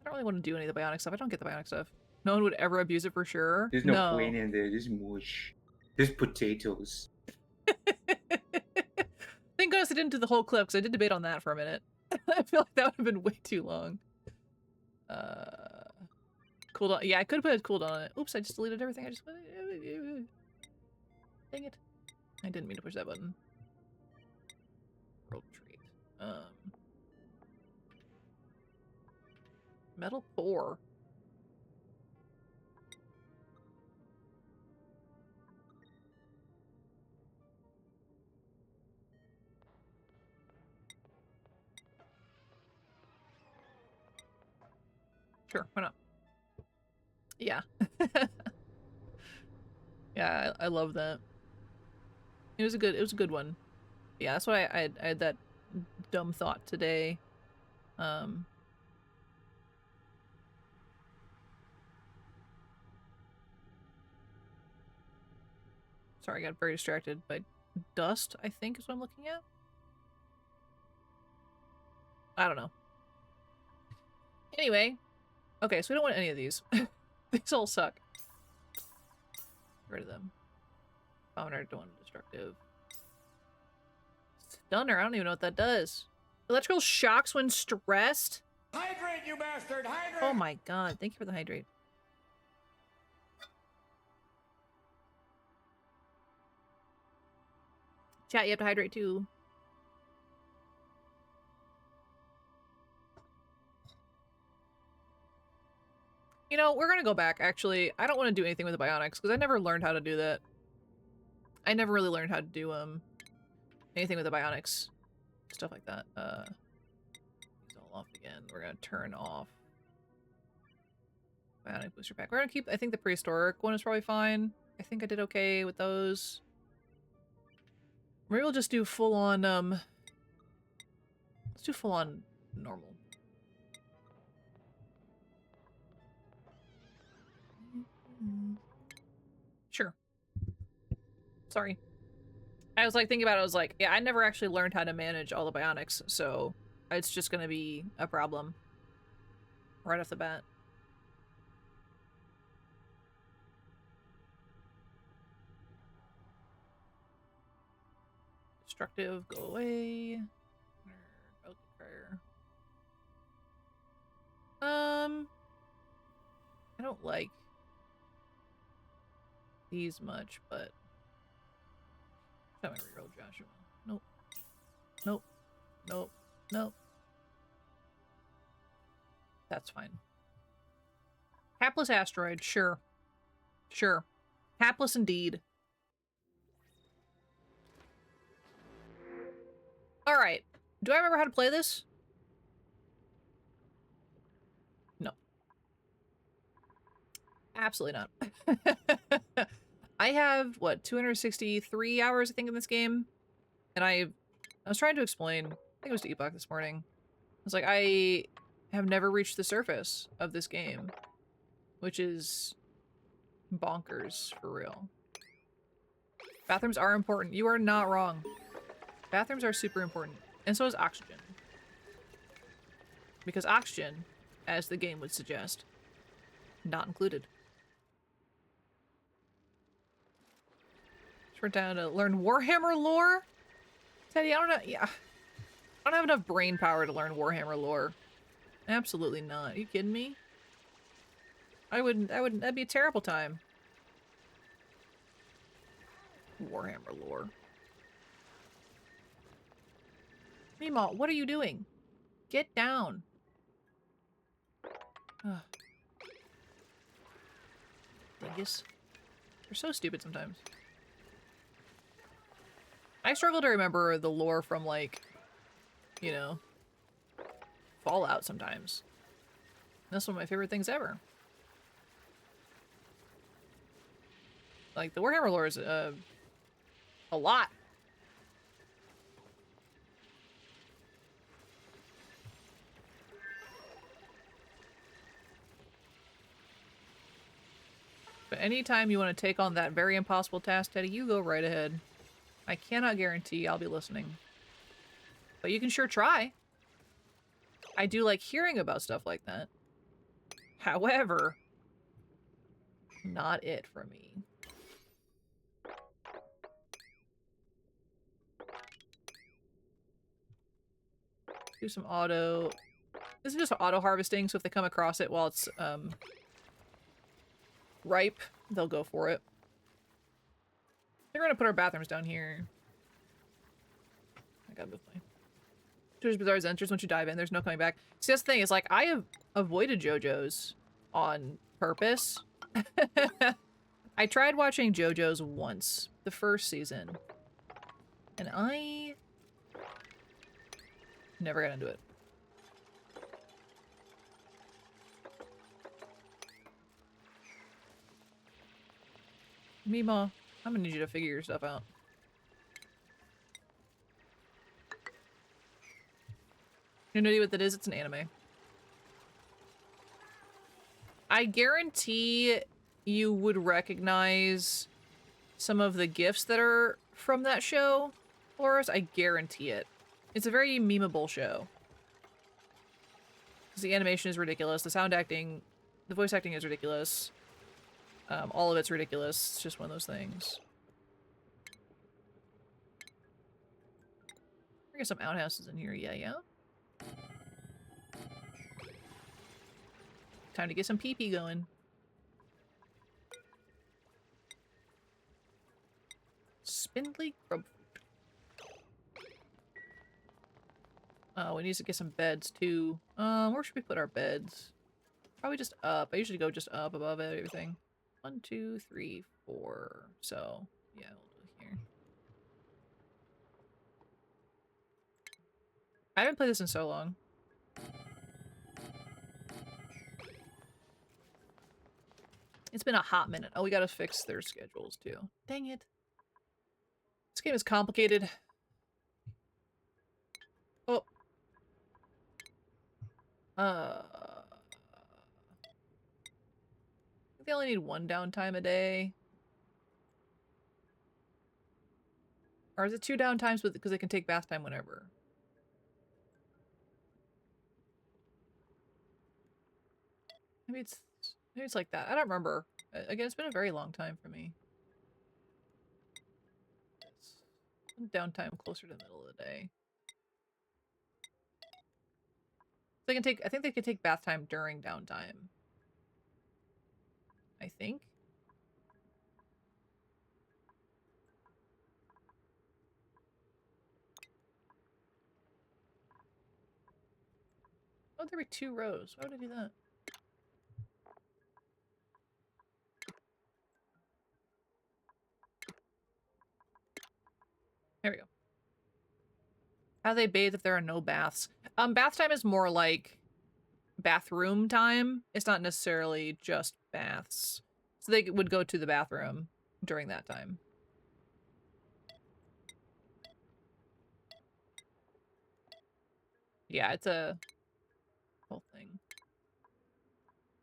really want to do any of the bionic stuff. I don't get the bionic stuff. No one would ever abuse it for sure. There's no point in there. There's mush. There's potatoes. Thank goodness I didn't do the whole clip, because I did debate on that for a minute. I feel like that would have been way too long. Cooldown. Yeah, I could have put a cooldown on it. Oops, I just deleted everything. I just... Dang it. I didn't mean to push that button. World treat. Metal 4. Sure, why not? Yeah. Yeah, I love that. It was a good one. Yeah, that's why I had that dumb thought today. Sorry, I got very distracted by dust, I think is what I'm looking at. I don't know. Anyway. Okay, so we don't want any of these. These all suck. Get rid of them. Bomber, don't want destructive. Stunner, I don't even know what that does. Electrical shocks when stressed? Hydrate, you bastard! Hydrate! Oh my god, thank you for the hydrate. Chat, you have to hydrate too. You know, we're gonna go back, actually. I don't want to do anything with the bionics, because I never learned how to do that. I never really learned how to do, anything with the bionics. Stuff like that. These all off again. We're gonna turn off bionic booster pack. We're gonna keep, I think the prehistoric one is probably fine. I think I did okay with those. Maybe we'll just do full on, let's do full on normal. Sure. Sorry. I was like thinking about it, I was like, yeah, I never actually learned how to manage all the bionics, so it's just gonna be a problem right off the bat. Destructive, go away. I don't like these much, but I'm gonna reroll Joshua. Nope. Nope. Nope. Nope. That's fine. Hapless asteroid, sure. Sure. Hapless indeed. Alright. Do I remember how to play this? No. Absolutely not. I have, what, 263 hours, I think, in this game? And I was trying to explain, I think it was to Epoch this morning. I was like, I have never reached the surface of this game. Which is bonkers, for real. Bathrooms are important. You are not wrong. Bathrooms are super important. And so is oxygen. Because oxygen, as the game would suggest, not included. We're down to learn Warhammer lore? Teddy, I don't know. Yeah. I don't have enough brain power to learn Warhammer lore. Absolutely not. Are you kidding me? That'd be a terrible time. Warhammer lore. Mima, what are you doing? Get down. Ugh. Dingus. They're so stupid sometimes. I struggle to remember the lore from, like, you know, Fallout sometimes. That's one of my favorite things ever. Like, the Warhammer lore is, a lot. But anytime you want to take on that very impossible task, Teddy, you go right ahead. I cannot guarantee I'll be listening. But you can sure try. I do like hearing about stuff like that. However, not it for me. Do some auto... This is just auto harvesting, so if they come across it while it's ripe, they'll go for it. They're gonna put our bathrooms down here. I gotta move my... JoJo's Bizarre's entrance. Once you dive in, there's no coming back. See, that's the thing, is like, I have avoided JoJo's on purpose. I tried watching JoJo's once, the first season, and I never got into it. Mima, I'm gonna need you to figure your stuff out. You know what that is? It's an anime. I guarantee you would recognize some of the gifs that are from that show, Loris. I guarantee it. It's a very memeable show. Because the animation is ridiculous, the sound acting, the voice acting is ridiculous. All of it's ridiculous. It's just one of those things. I got some outhouses in here. Yeah. Time to get some pee-pee going. Spindly grub. We need to get some beds too. Where should we put our beds? Probably just up. I usually go just up above everything. 1, 2, 3, 4. So, yeah, we'll do it here. I haven't played this in so long. It's been a hot minute. Oh, we gotta fix their schedules too. Dang it. This game is complicated. Oh. They only need 1 downtime a day. Or is it 2 downtimes because they can take bath time whenever? Maybe it's like that. I don't remember. Again, it's been a very long time for me. Downtime closer to the middle of the day. They can take, I think they can take bath time during downtime. I think. Oh, there were 2 rows. Why would I do that? There we go. How do they bathe if there are no baths? Bath time is more like bathroom time. It's not necessarily just baths. So they would go to the bathroom during that time. Yeah, it's a whole thing.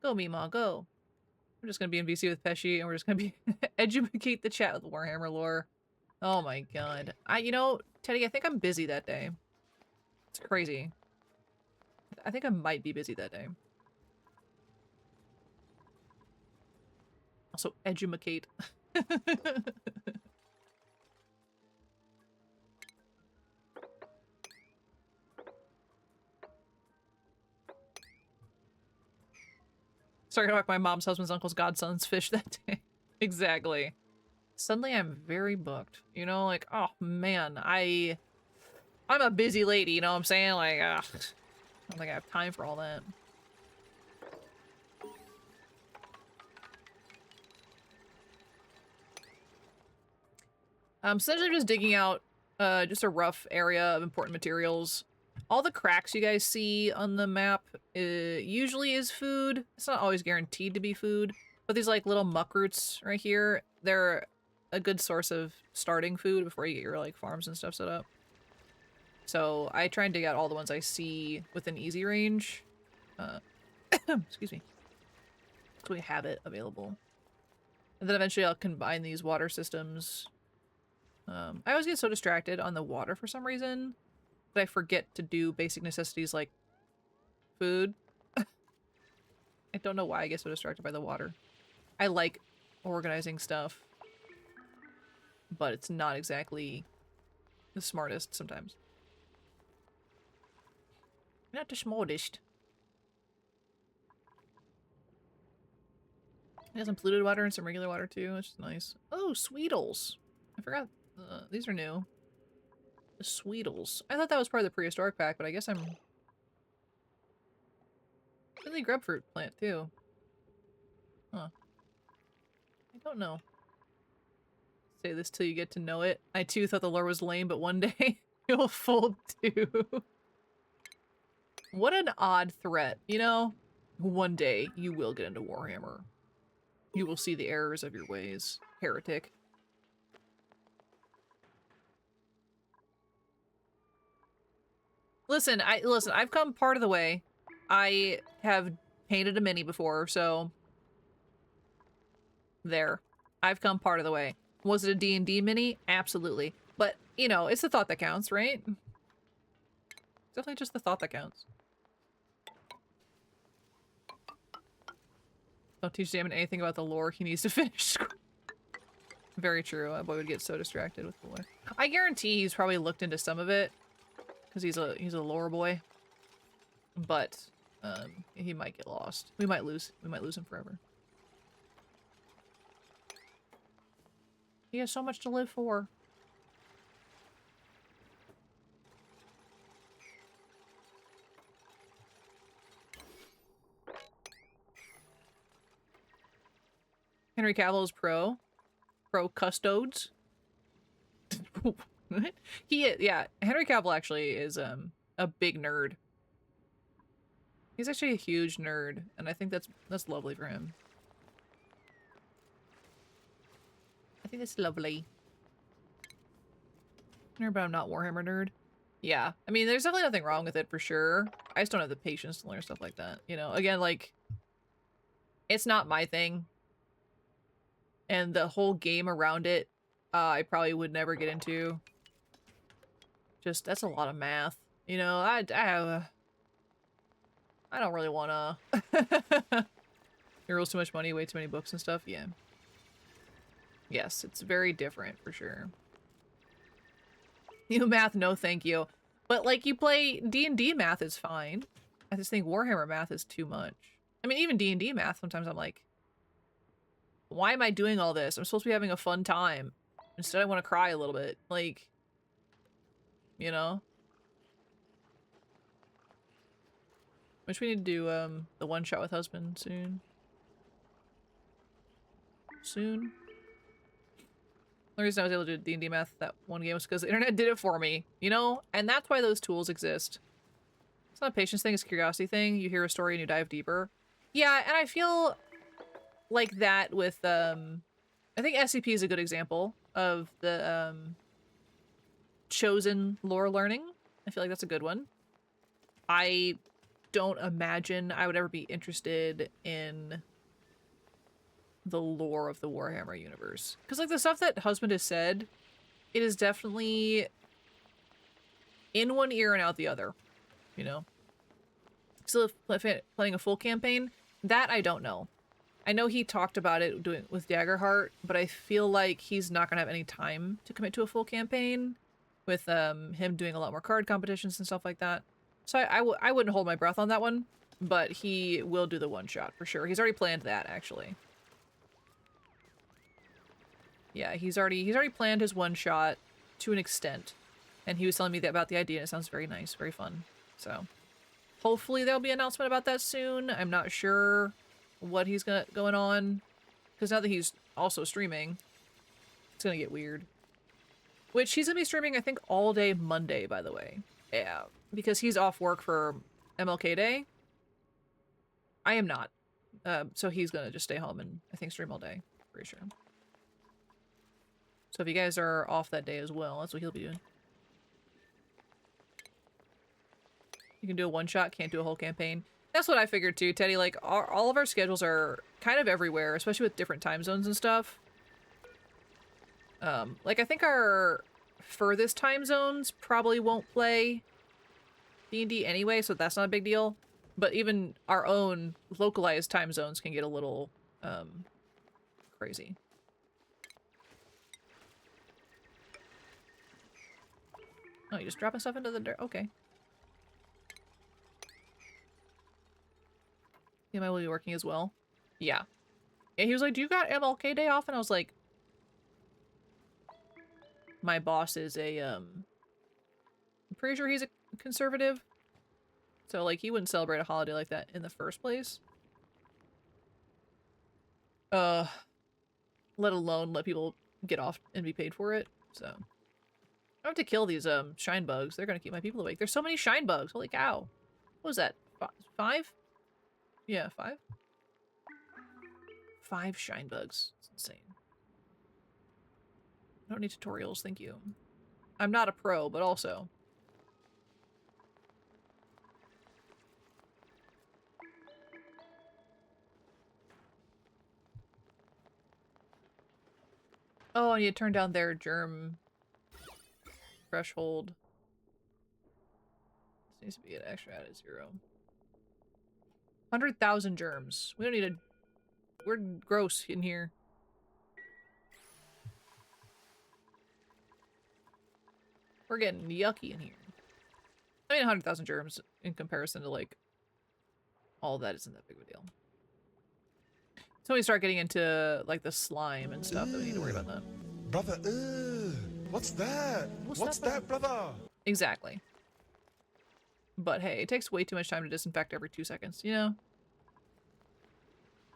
Go, Mima, go. We're just gonna be in VC with Pesci, and we're just gonna be educate the chat with Warhammer lore. Oh my god. You know, Teddy, I think I'm busy that day. It's crazy. I think I might be busy that day. Also, edumacate. Sorry about my mom's husband's uncle's godson's fish that day. Exactly. Suddenly I'm very booked. You know, like, oh man, I'm a busy lady, you know what I'm saying? Like, I don't think I have time for all that. Essentially I'm just digging out just a rough area of important materials. All the cracks you guys see on the map usually is food. It's not always guaranteed to be food, but these like little muck roots right here, they're a good source of starting food before you get your like farms and stuff set up. So I try and dig out all the ones I see within easy range. Excuse me. So we have it available. And then eventually I'll combine these water systems. I always get so distracted on the water for some reason that I forget to do basic necessities like food. I don't know why I get so distracted by the water. I like organizing stuff, but it's not exactly the smartest sometimes. Not the smartest. It has some polluted water and some regular water too, which is nice. Oh, Sweetles. I forgot. These are new. The Sweetles. I thought that was part of the prehistoric pack, but I guess I'm... Really grapefruit plant too. Huh. I don't know. Say this till you get to know it. I too thought the lore was lame, but one day you'll fold too. What an odd threat, you know? One day you will get into Warhammer. You will see the errors of your ways, heretic. Listen, I've come part of the way. I have painted a mini before, so there. I've come part of the way. Was it a D&D mini? Absolutely. But, you know, it's the thought that counts, right? Definitely just the thought that counts. Don't teach Damon anything about the lore. He needs to finish school. Very true. That boy would get so distracted with the lore. I guarantee he's probably looked into some of it. Because he's a lore boy. But he might get lost. We might lose him forever. He has so much to live for. Henry Cavill is pro custodes. What? He is, yeah. Henry Cavill actually is a big nerd. He's actually a huge nerd, and I think that's lovely for him. I think that's lovely. Nerd, but I'm not Warhammer nerd. Yeah, I mean, there's definitely nothing wrong with it for sure. I just don't have the patience to learn stuff like that. You know, again, like, it's not my thing. And the whole game around it, I probably would never get into. Just, that's a lot of math. You know, I don't really wanna. It rules too much money, way too many books and stuff, yeah. Yes, it's very different, for sure. New math, no thank you. But, like, you play D&D math is fine. I just think Warhammer math is too much. I mean, even D&D math, sometimes I'm like, why am I doing all this? I'm supposed to be having a fun time. Instead, I want to cry a little bit. Like, you know? Wish we need to do, the one-shot with husband soon. Soon? The reason I was able to do D&D math that one game was because the internet did it for me, you know? And that's why those tools exist. It's not a patience thing, it's a curiosity thing. You hear a story and you dive deeper. Yeah, and I feel like that with, I think SCP is a good example of the, chosen lore learning. I feel like that's a good one. I don't imagine I would ever be interested in the lore of the Warhammer universe. Because, like, the stuff that Husband has said, it is definitely in one ear and out the other, you know? Still playing a full campaign? That I don't know. I know he talked about it doing with Daggerheart, but I feel like he's not going to have any time to commit to a full campaign with him doing a lot more card competitions and stuff like that. So I wouldn't hold my breath on that one, but he will do the one-shot for sure. He's already planned that, actually. Yeah, he's already planned his one-shot to an extent. And he was telling me about the idea, and it sounds very nice, very fun. So, hopefully there'll be an announcement about that soon. I'm not sure what he's got going on. Because now that he's also streaming, it's gonna get weird. Which, he's gonna be streaming, I think, all day Monday, by the way. Yeah, because he's off work for MLK Day. I am not. So he's gonna just stay home and, I think, stream all day. Pretty sure. So if you guys are off that day as well, that's what he'll be doing. You can do a one-shot, can't do a whole campaign. That's what I figured too, Teddy. Like, all of our schedules are kind of everywhere, especially with different time zones and stuff. Like, I think our furthest time zones probably won't play D&D anyway, so that's not a big deal. But even our own localized time zones can get a little, crazy. Oh, you just dropping stuff into the dirt? Okay. Am I will be working as well? Yeah. Yeah, he was like, do you got MLK Day off? And I was like, my boss is a, I'm pretty sure he's a conservative. So, like, he wouldn't celebrate a holiday like that in the first place. Let alone let people get off and be paid for it. So, I have to kill these, shine bugs. They're gonna keep my people awake. There's so many shine bugs. Holy cow. What was that? 5? Yeah, 5? 5 shine bugs. It's insane. I don't need tutorials, thank you. I'm not a pro, but also. Oh, and you turn down their germ threshold. This needs to be an extra out of 0. 100,000 germs. We don't need a... We're gross in here. We're getting yucky in here. I mean, 100,000 germs in comparison to, like, all of that isn't that big of a deal. So we start getting into, like, the slime and stuff that we need to worry about that. Brother, what's that? What's that, brother? Exactly. But hey, it takes way too much time to disinfect every 2 seconds, you know?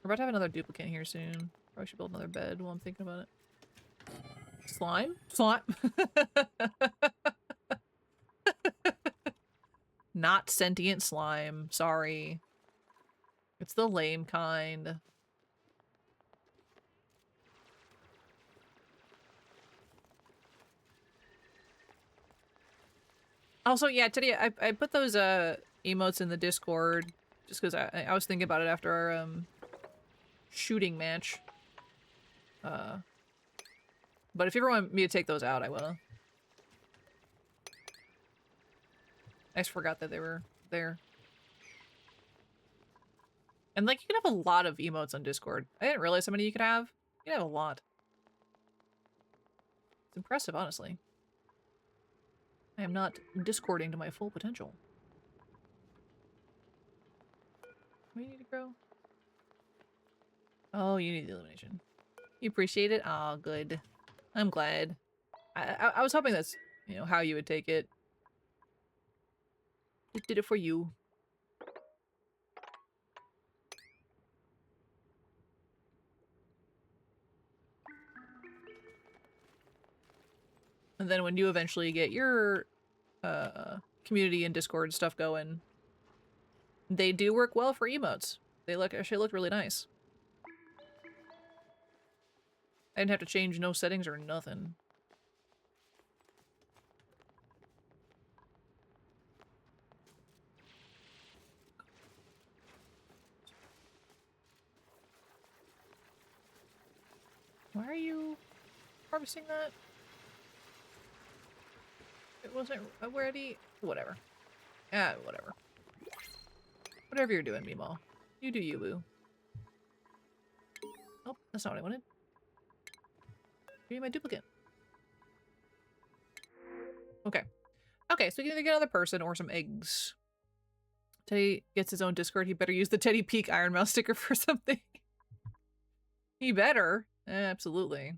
We're about to have another duplicate here soon. Probably should build another bed while I'm thinking about it. Slime? Slime? Not sentient slime. Sorry. It's the lame kind. Also, yeah, today I put those emotes in the Discord just because I was thinking about it after our shooting match. But if you ever want me to take those out, I will. I just forgot that they were there. And like, you can have a lot of emotes on Discord. I didn't realize how many you could have. You can have a lot. It's impressive, honestly. I am not discording to my full potential. We need to grow. Oh, you need the illumination. You appreciate it? Oh, good. I'm glad. I was hoping that's, you know, how you would take it. It did it for you. And then when you eventually get your community and Discord stuff going, they do work well for emotes. They actually look really nice. I didn't have to change no settings or nothing. Why are you harvesting that? It wasn't already... Whatever. Ah, whatever. Whatever you're doing, Meemaw. You do you, boo. Oh, that's not what I wanted. Give me my duplicate. Okay. Okay, so we can either get another person or some eggs. Teddy gets his own Discord. He better use the Teddy Peak Iron Mouse sticker for something. He better. Absolutely.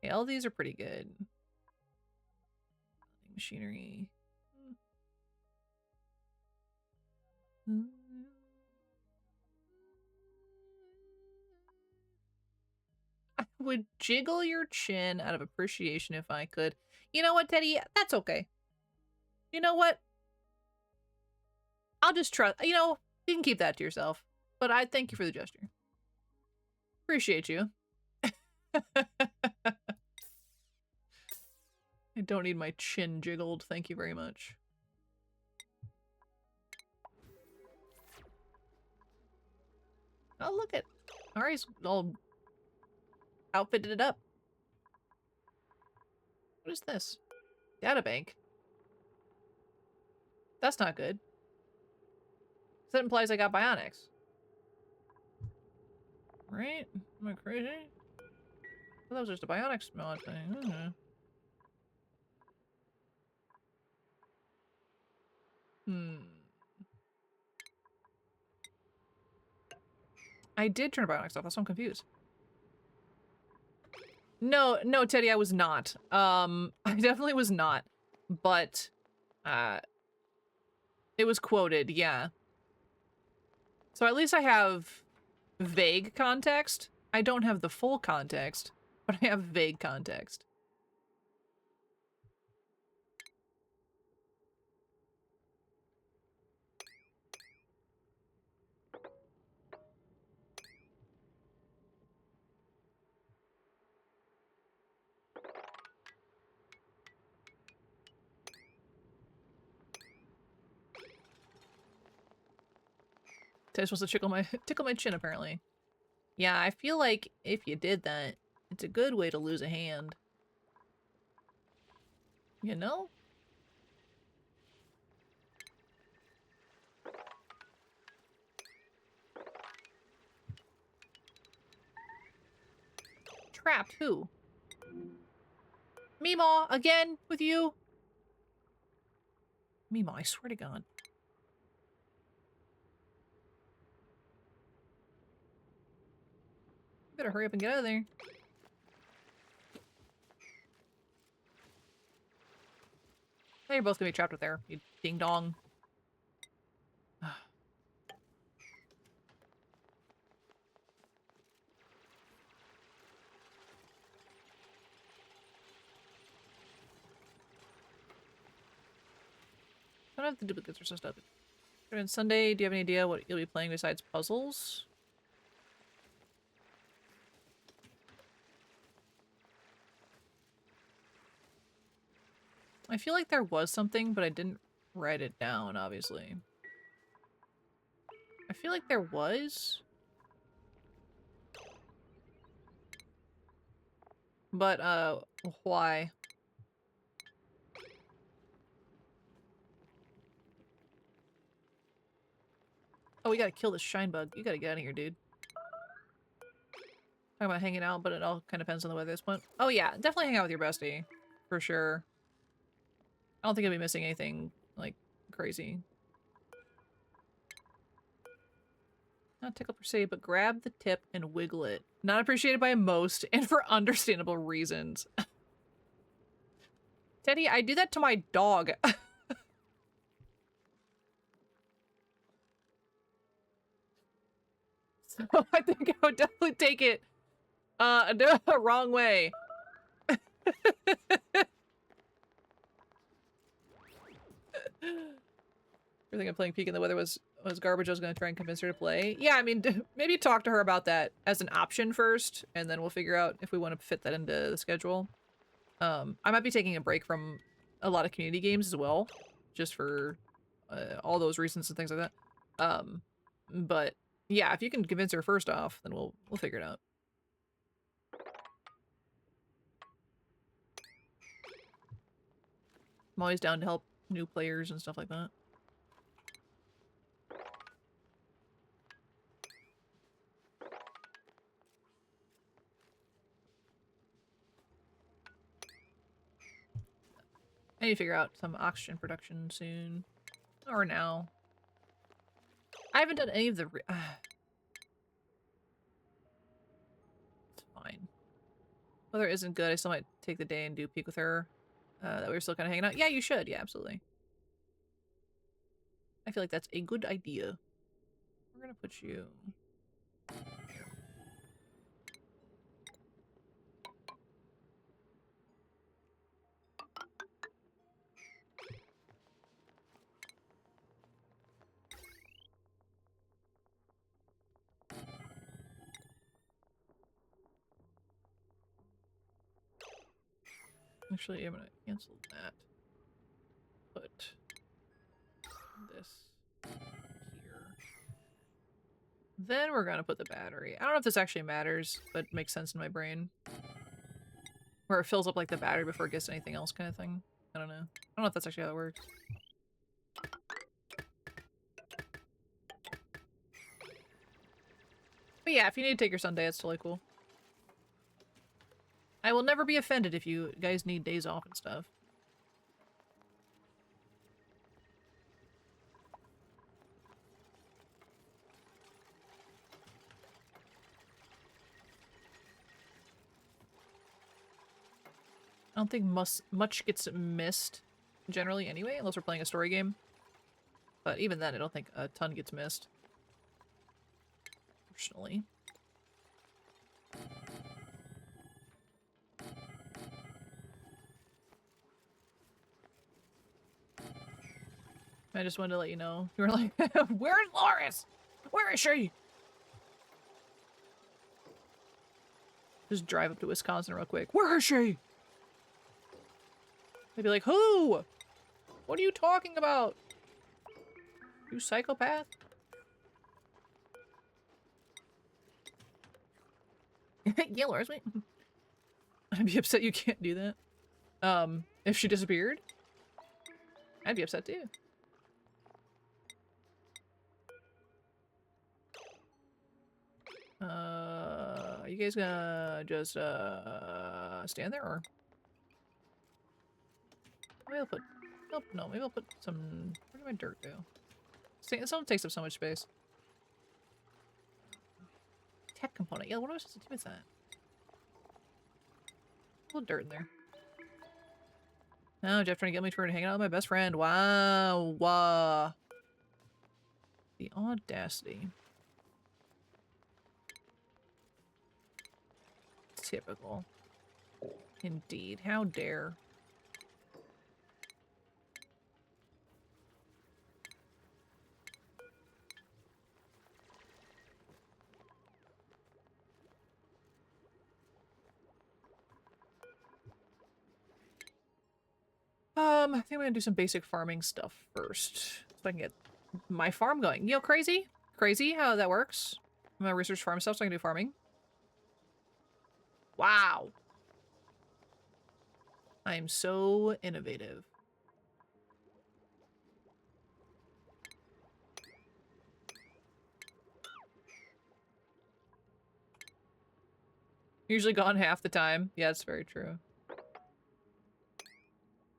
Yeah, all these are pretty good. Machinery. I would jiggle your chin out of appreciation if I could. You know what, Teddy? That's okay. You know what? I'll just trust. You know, you can keep that to yourself. But I thank you for the gesture. Appreciate you. I don't need my chin jiggled. Thank you very much. Oh, look at Ari's all outfitted it up. What is this? Databank. That's not good. That implies I got bionics. Right? Am I crazy? That was just a bionics mod thing. I did turn bionics off. That's why I'm confused. No, no, Teddy, I was not. I definitely was not. But, it was quoted, yeah. So at least I have vague context. I don't have the full context, but I have vague context. Ted's supposed to tickle my chin, apparently. Yeah, I feel like if you did that, it's a good way to lose a hand. You know? Trapped who? Meemaw, again with you? Meemaw, I swear to God. Better hurry up and get out of there. Now you're both gonna be trapped up there, you ding dong. I don't know if the duplicates are so stupid. On Sunday, do you have any idea what you'll be playing besides puzzles? I feel like there was something, but I didn't write it down, obviously. I feel like there was. But, why? Oh, we gotta kill this shine bug. You gotta get out of here, dude. Talking about hanging out, but it all kind of depends on the weather at this point. Oh yeah, definitely hang out with your bestie. For sure. I don't think I'll be missing anything, like, crazy. Not tickle per se, but grab the tip and wiggle it. Not appreciated by most, and for understandable reasons. Teddy, I do that to my dog. So I think I would definitely take it, the wrong way. I think I'm playing Peek and the weather was garbage. I was going to try and convince her to play. Yeah, I mean, maybe talk to her about that as an option first, and then we'll figure out if we want to fit that into the schedule. I might be taking a break from a lot of community games as well, just for all those reasons and things like that. But yeah, if you can convince her first off, then we'll figure it out. I'm always down to help new players and stuff like that. I need to figure out some oxygen production soon. Or now. I haven't done any of the... It's fine. Weather isn't good. I still might take the day and do Peek with her. That we're still kind of hanging out. Yeah, you should. Yeah, absolutely. I feel like that's a good idea. We're gonna put you... Actually, I'm gonna cancel that. Put this here. Then we're gonna put the battery. I don't know if this actually matters, but it makes sense in my brain. Where it fills up like the battery before it gets to anything else kind of thing. I don't know. I don't know if that's actually how it works. But yeah, if you need to take your Sunday, it's totally cool. I will never be offended if you guys need days off and stuff. I don't think much gets missed generally anyway, unless we're playing a story game. But even then, I don't think a ton gets missed. Personally. I just wanted to let you know. You were like, where's Loris? Where is she? Just drive up to Wisconsin real quick. Where is she? They'd be like, who? What are you talking about? You psychopath? Yeah, Loris, wait. I'd be upset you can't do that. If she disappeared, I'd be upset too. Are you guys gonna just, stand there, or? Maybe I'll put, nope, no, maybe I'll put some, where did my dirt go? This one takes up so much space. Tech component, yeah, what am I supposed to do with that? A little dirt in there. Oh, Jeff trying to get me to hang out with my best friend. Wow, wow. The audacity. Typical. Indeed. How dare. I think I'm gonna do some basic farming stuff first. So I can get my farm going. You know, crazy? Crazy how that works? I'm gonna research farm stuff so I can do farming. Wow. I'm so innovative. Usually gone half the time. Yeah, it's very true.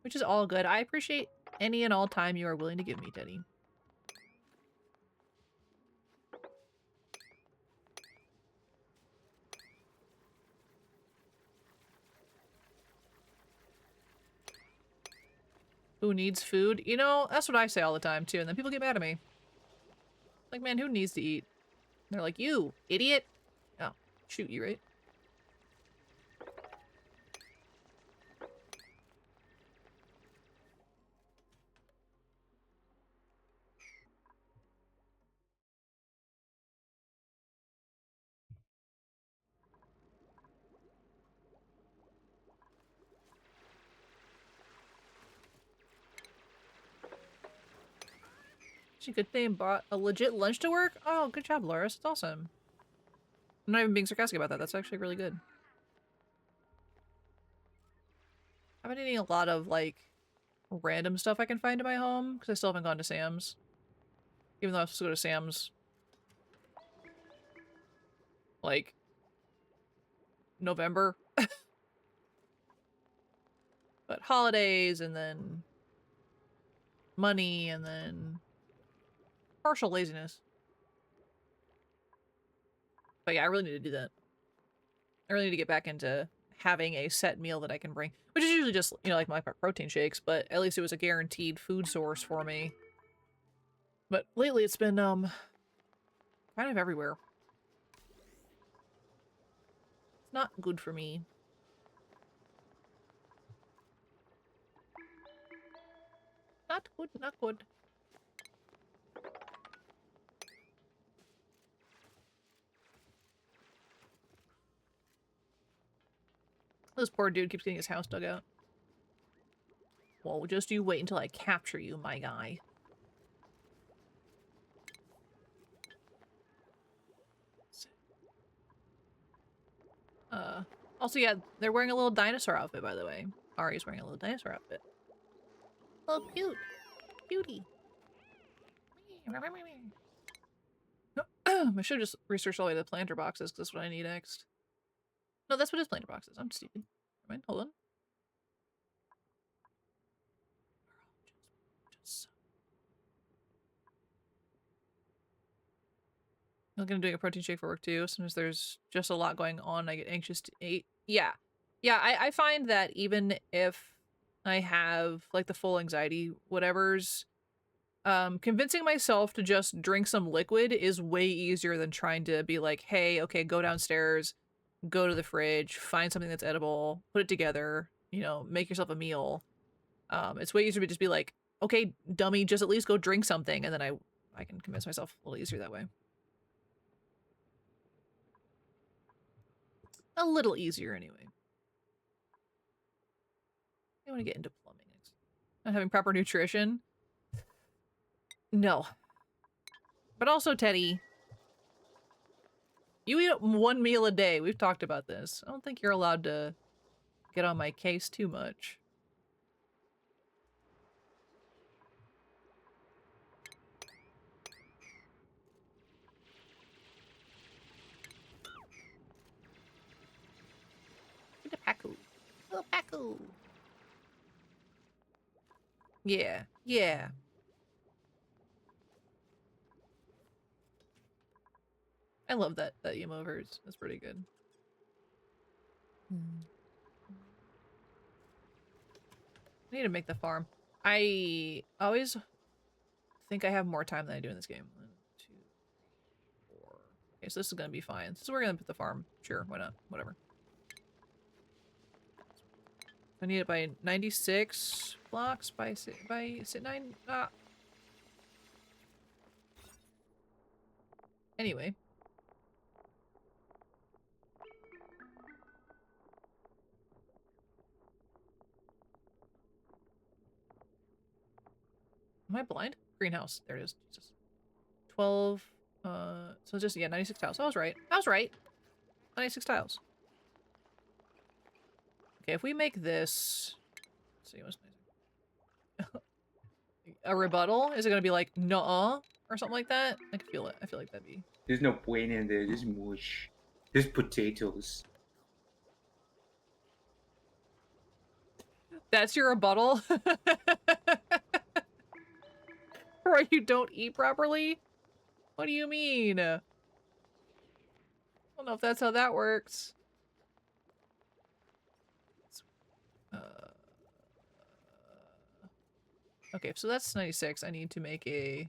Which is all good. I appreciate any and all time you are willing to give me, Teddy. Who needs food? You know, that's what I say all the time, too. And then people get mad at me. Like, man, who needs to eat? They're like, you, idiot. Oh, shoot you, right? She good thing bought a legit lunch to work? Oh, good job, Loris. It's awesome. I'm not even being sarcastic about that. That's actually really good. I've been eating a lot of, like, random stuff I can find in my home, because I still haven't gone to Sam's. Even though I was supposed to go to Sam's, like, November. But holidays, and then money, and then partial laziness. But yeah, I really need to do that. I really need to get back into having a set meal that I can bring. Which is usually just, you know, like my protein shakes, but at least it was a guaranteed food source for me. But lately it's been, kind of everywhere. It's not good for me. Not good, not good. This poor dude keeps getting his house dug out. Well, just you wait until I capture you, my guy. Also, yeah, they're wearing a little dinosaur outfit, by the way. Ari's wearing a little dinosaur outfit. Oh, cute. Cutie. I should have just researched all the way to the planter boxes, because that's what I need next. No, that's what his planter box is. I'm stupid. Never mind, hold on. I'm looking at doing a protein shake for work too. Sometimes there's just a lot going on. I get anxious to eat. Yeah. Yeah, I find that even if I have like the full anxiety whatever's, convincing myself to just drink some liquid is way easier than trying to be like, hey, okay, go downstairs, go to the fridge, find something that's edible, put it together, you know, make yourself a meal. It's way easier to just be like, okay, dummy, just at least go drink something, and then I can convince myself a little easier that way. A little easier, anyway. I want to get into plumbing next. Not having proper nutrition? No. But also, Teddy, you eat one meal a day. We've talked about this. I don't think you're allowed to get on my case too much. Little Pacu. Little Pacu. Yeah. Yeah. I love that emo of hers. That's pretty good. I need to make the farm. I always think I have more time than I do in this game. 1, 2, 4. Okay, so this is gonna be fine. So we're gonna put the farm. Sure, why not? Whatever. I need it by 96 blocks by 9. Anyway. Am I blind? Greenhouse. There it is. Jesus. 12. So just, yeah, 96 tiles. I was right. I was right. 96 tiles. Okay, if we make this... Let's see, what's a rebuttal? Is it gonna be like, nuh-uh? Or something like that? I can feel it. I feel like that'd be... There's no brain in there. There's mush. There's potatoes. That's your rebuttal? Or you don't eat properly? What do you mean? I don't know if that's how that works. Okay, so that's 96. I need to make a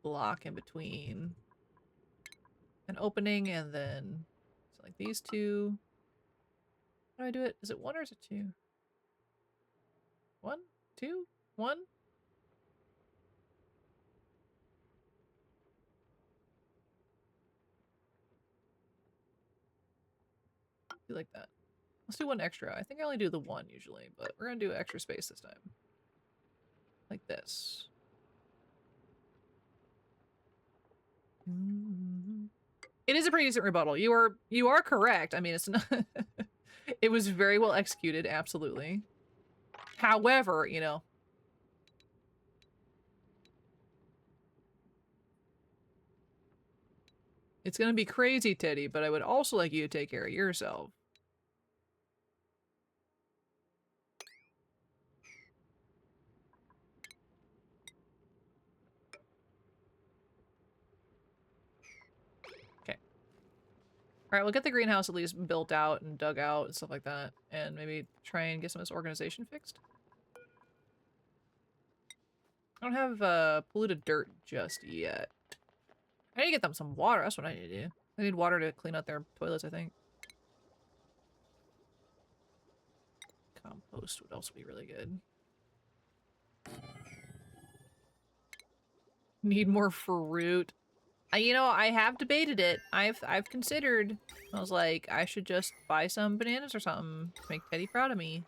block in between an opening and then so like these two. How do I do it? Is it 1 or is it 2? 1, 2, 1? Do like that. Let's do 1 extra. I think I only do the 1 usually, but we're gonna do extra space this time. Like this. It is a pretty decent rebuttal. You are correct. I mean, it's not... It was very well executed, absolutely. However, you know... It's gonna be crazy, Teddy, but I would also like you to take care of yourself. Alright, we'll get the greenhouse at least built out and dug out and stuff like that. And maybe try and get some of this organization fixed. I don't have polluted dirt just yet. I need to get them some water. That's what I need to do. I need water to clean out their toilets, I think. Compost would also be really good. Need more fruit. You know, I have debated it. I've considered. I was like, I should just buy some bananas or something to make Teddy proud of me.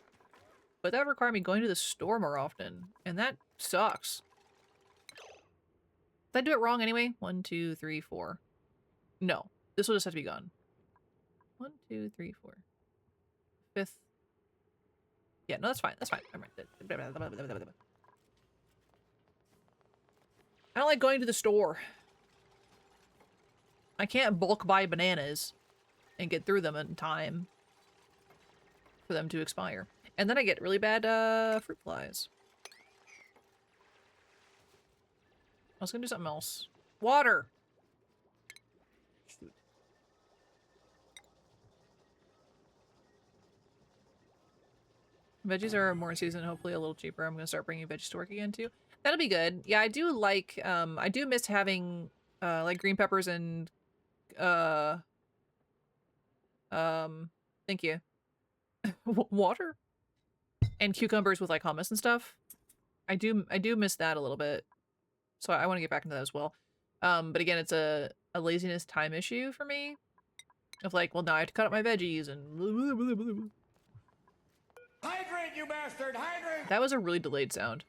But that would require me going to the store more often, and that sucks. Did I do it wrong anyway? 1, 2, 3, 4. No, this will just have to be gone. 1, 2, 3, 4. Fifth. Yeah, no, that's fine. That's fine. I don't like going to the store. I can't bulk buy bananas and get through them in time for them to expire. And then I get really bad fruit flies. I was gonna do something else. Water! Shoot. Veggies are more in season, hopefully a little cheaper. I'm gonna start bringing veggies to work again too. That'll be good. Yeah, I do like, I do miss having, like green peppers and, thank you. Water? And cucumbers with like hummus and stuff. I do miss that a little bit. So I want to get back into that as well. But again, it's a laziness time issue for me. Of like, well, now I have to cut up my veggies and blah, blah, blah, blah, blah. Hydrate, you bastard! Hydrate! That was a really delayed sound.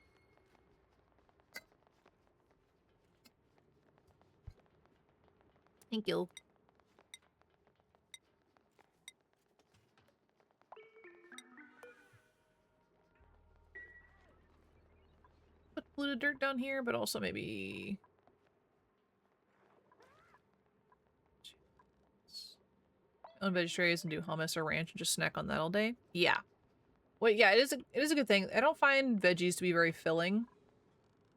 Thank you. Put a little dirt down here, but also maybe... on veggie trays and do hummus or ranch and just snack on that all day. Yeah. Well, yeah, it is a good thing. I don't find veggies to be very filling.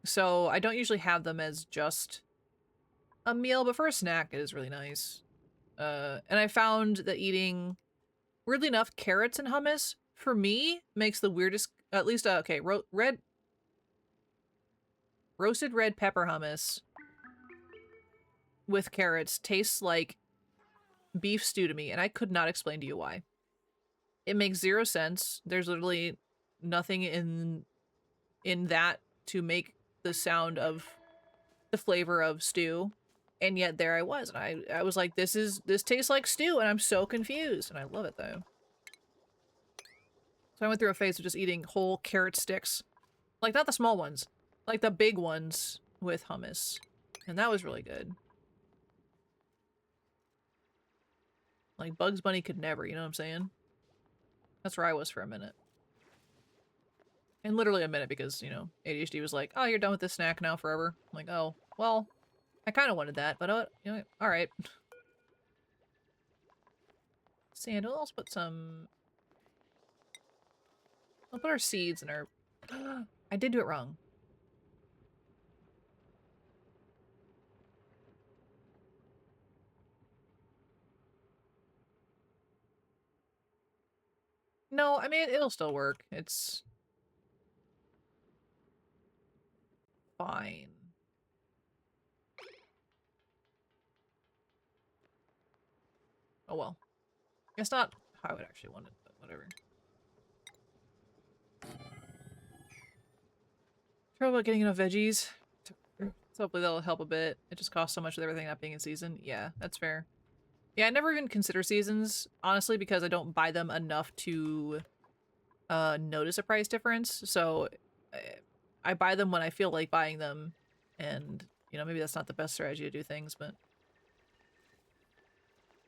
So I don't usually have them as just a meal, but for a snack, it is really nice. And I found that eating, weirdly enough, carrots and hummus, for me, makes the weirdest, at least, okay, roasted red pepper hummus with carrots tastes like beef stew to me, and I could not explain to you why. It makes zero sense. There's literally nothing in that to make the sound of the flavor of stew. And yet there I was, and I was like, this tastes like stew, and I'm so confused. And I love it though. So I went through a phase of just eating whole carrot sticks. Like not the small ones, like the big ones with hummus. And that was really good. Like Bugs Bunny could never, you know what I'm saying? That's where I was for a minute. And literally a minute because, you know, ADHD was like, oh, you're done with this snack now forever. I'm like, oh, well, I kind of wanted that, but you know, all right. Sandal, I'll put some... I'll put our seeds in our... I did do it wrong. No, I mean, it'll still work. It's... fine. Oh well. It's not how I would actually want it, but whatever. Trouble about getting enough veggies. So hopefully that'll help a bit. It just costs so much with everything not being in season. Yeah, that's fair. Yeah, I never even consider seasons, honestly, because I don't buy them enough to notice a price difference. So I buy them when I feel like buying them. And, you know, maybe that's not the best strategy to do things, but...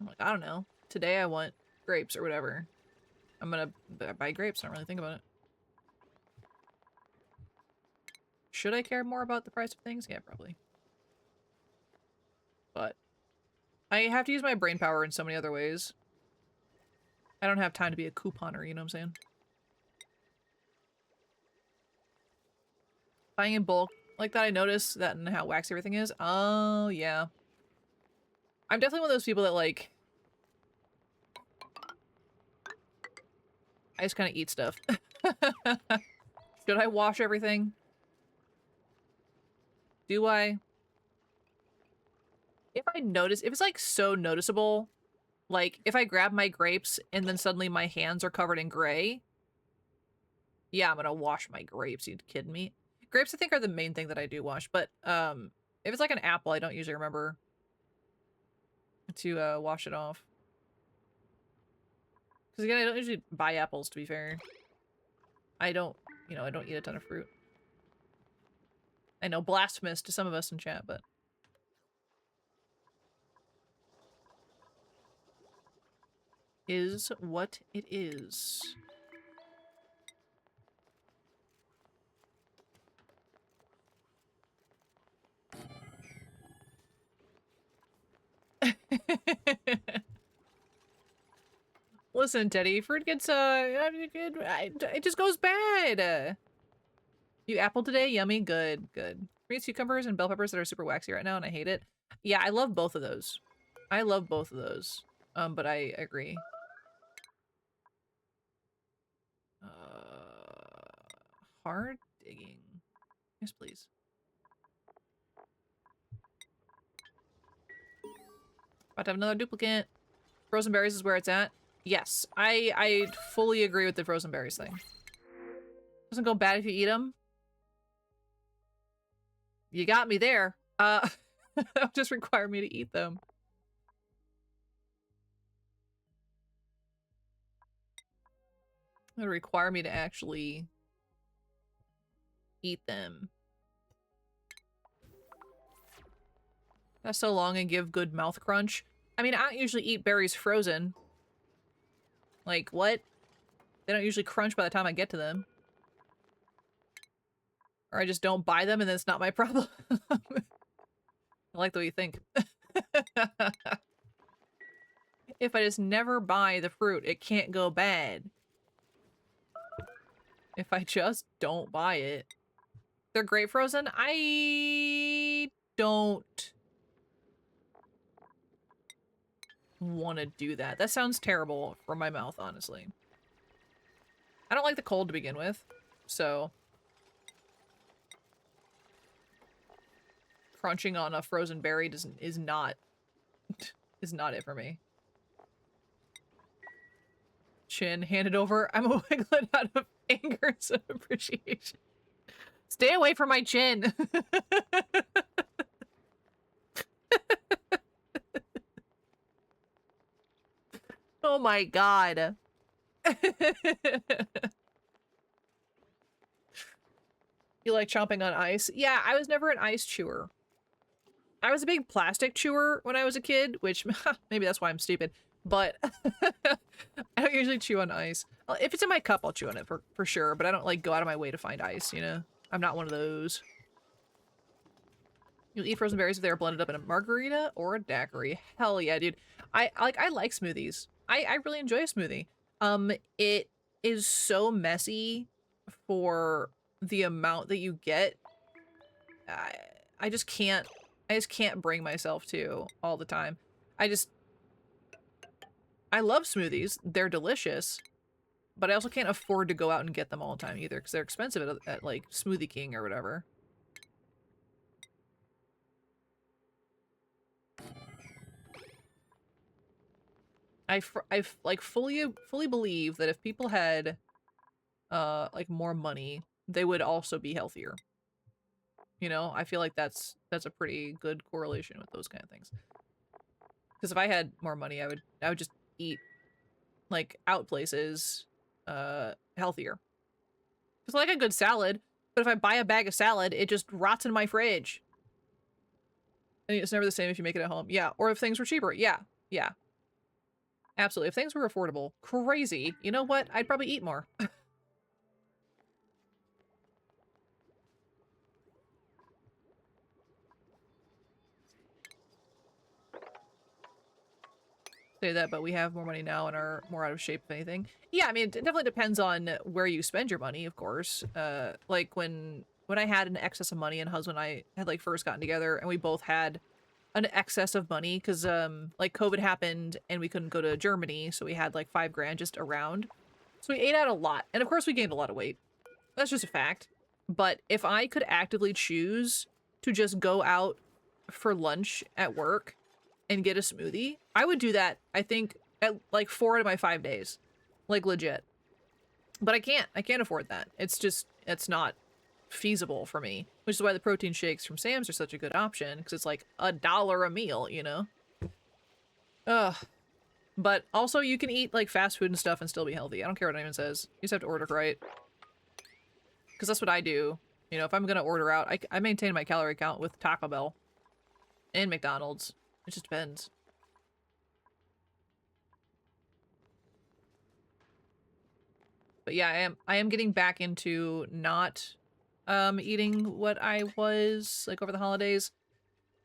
I'm like, I don't know. Today I want grapes or whatever. I'm gonna buy grapes. I don't really think about it. Should I care more about the price of things? Yeah, probably. But I have to use my brain power in so many other ways. I don't have time to be a couponer, you know what I'm saying? Buying in bulk like that, I notice that and how waxy everything is. Oh, yeah. I'm definitely one of those people that, like... I just kind of eat stuff. Should I wash everything? Do I? If I notice, if it's like so noticeable, like if I grab my grapes and then suddenly my hands are covered in gray, yeah, I'm gonna wash my grapes. You kidding me? Grapes, I think, are the main thing that I do wash, but if it's like an apple, I don't usually remember to wash it off. Because again, I don't usually buy apples, to be fair. I don't, you know, I don't eat a ton of fruit. I know, blasphemous to some of us in chat, but... is what it is. Listen, Teddy, fruit gets, it just goes bad. You apple today? Yummy? Good, good. Green cucumbers and bell peppers that are super waxy right now, and I hate it. Yeah, I love both of those. I love both of those. But I agree. Hard digging. Yes, please. About to have another duplicate. Frozen berries is where it's at. Yes, I fully agree with the frozen berries thing. Doesn't go bad if you eat them. You got me there. Just require me to eat them. It would require me to actually eat them. That's so long and give good mouth crunch. I mean, I don't usually eat berries frozen. Like, what? They don't usually crunch by the time I get to them. Or I just don't buy them and then it's not my problem. I like the way you think. If I just never buy the fruit, it can't go bad. If I just don't buy it. They're great frozen? I don't want to do that. That sounds terrible for my mouth, honestly. I don't like the cold to begin with, so crunching on a frozen berry is not it for me. Chin, hand it over. I'm a wiglet out of anger and appreciation. Stay away from my chin. Oh my god. You like chomping on ice? Yeah, I was never an ice chewer. I was a big plastic chewer when I was a kid, which maybe that's why I'm stupid. But I don't usually chew on ice. If it's in my cup, I'll chew on it for sure. But I don't like go out of my way to find ice, you know? I'm not one of those. You'll eat frozen berries if they're blended up in a margarita or a daiquiri. Hell yeah, dude. I like smoothies. I really enjoy a smoothie. It is so messy for the amount that you get. I just can't bring myself to all the time. I love smoothies. They're delicious. But I also can't afford to go out and get them all the time either because they're expensive at like Smoothie King or whatever. I like fully believe that if people had like more money, they would also be healthier. You know, I feel like that's a pretty good correlation with those kind of things. Because if I had more money, I would just eat like out places healthier. Because I like a good salad, but if I buy a bag of salad, it just rots in my fridge. And it's never the same if you make it at home. Yeah, or if things were cheaper. Yeah, yeah. Absolutely. If things were affordable, crazy. You know what? I'd probably eat more. Say that, but we have more money now and are more out of shape, if anything. Yeah, I mean, it definitely depends on where you spend your money, of course. Like when I had an excess of money and husband and I had like first gotten together and we both had an excess of money because like COVID happened and we couldn't go to Germany, so we had like $5,000 just around. So we ate out a lot, and of course we gained a lot of weight. That's just a fact. But if I could actively choose to just go out for lunch at work and get a smoothie, I would do that, I think, at like 4 out of my 5 days. Like, legit. But I can't afford that. It's not feasible for me. Which is why the protein shakes from Sam's are such a good option, because it's like $1 a meal, you know? Ugh. But also, you can eat, like, fast food and stuff and still be healthy. I don't care what anyone says. You just have to order right. Because that's what I do. You know, if I'm gonna order out, I maintain my calorie count with Taco Bell. And McDonald's. It just depends. But yeah, I am getting back into not eating what I was like over the holidays.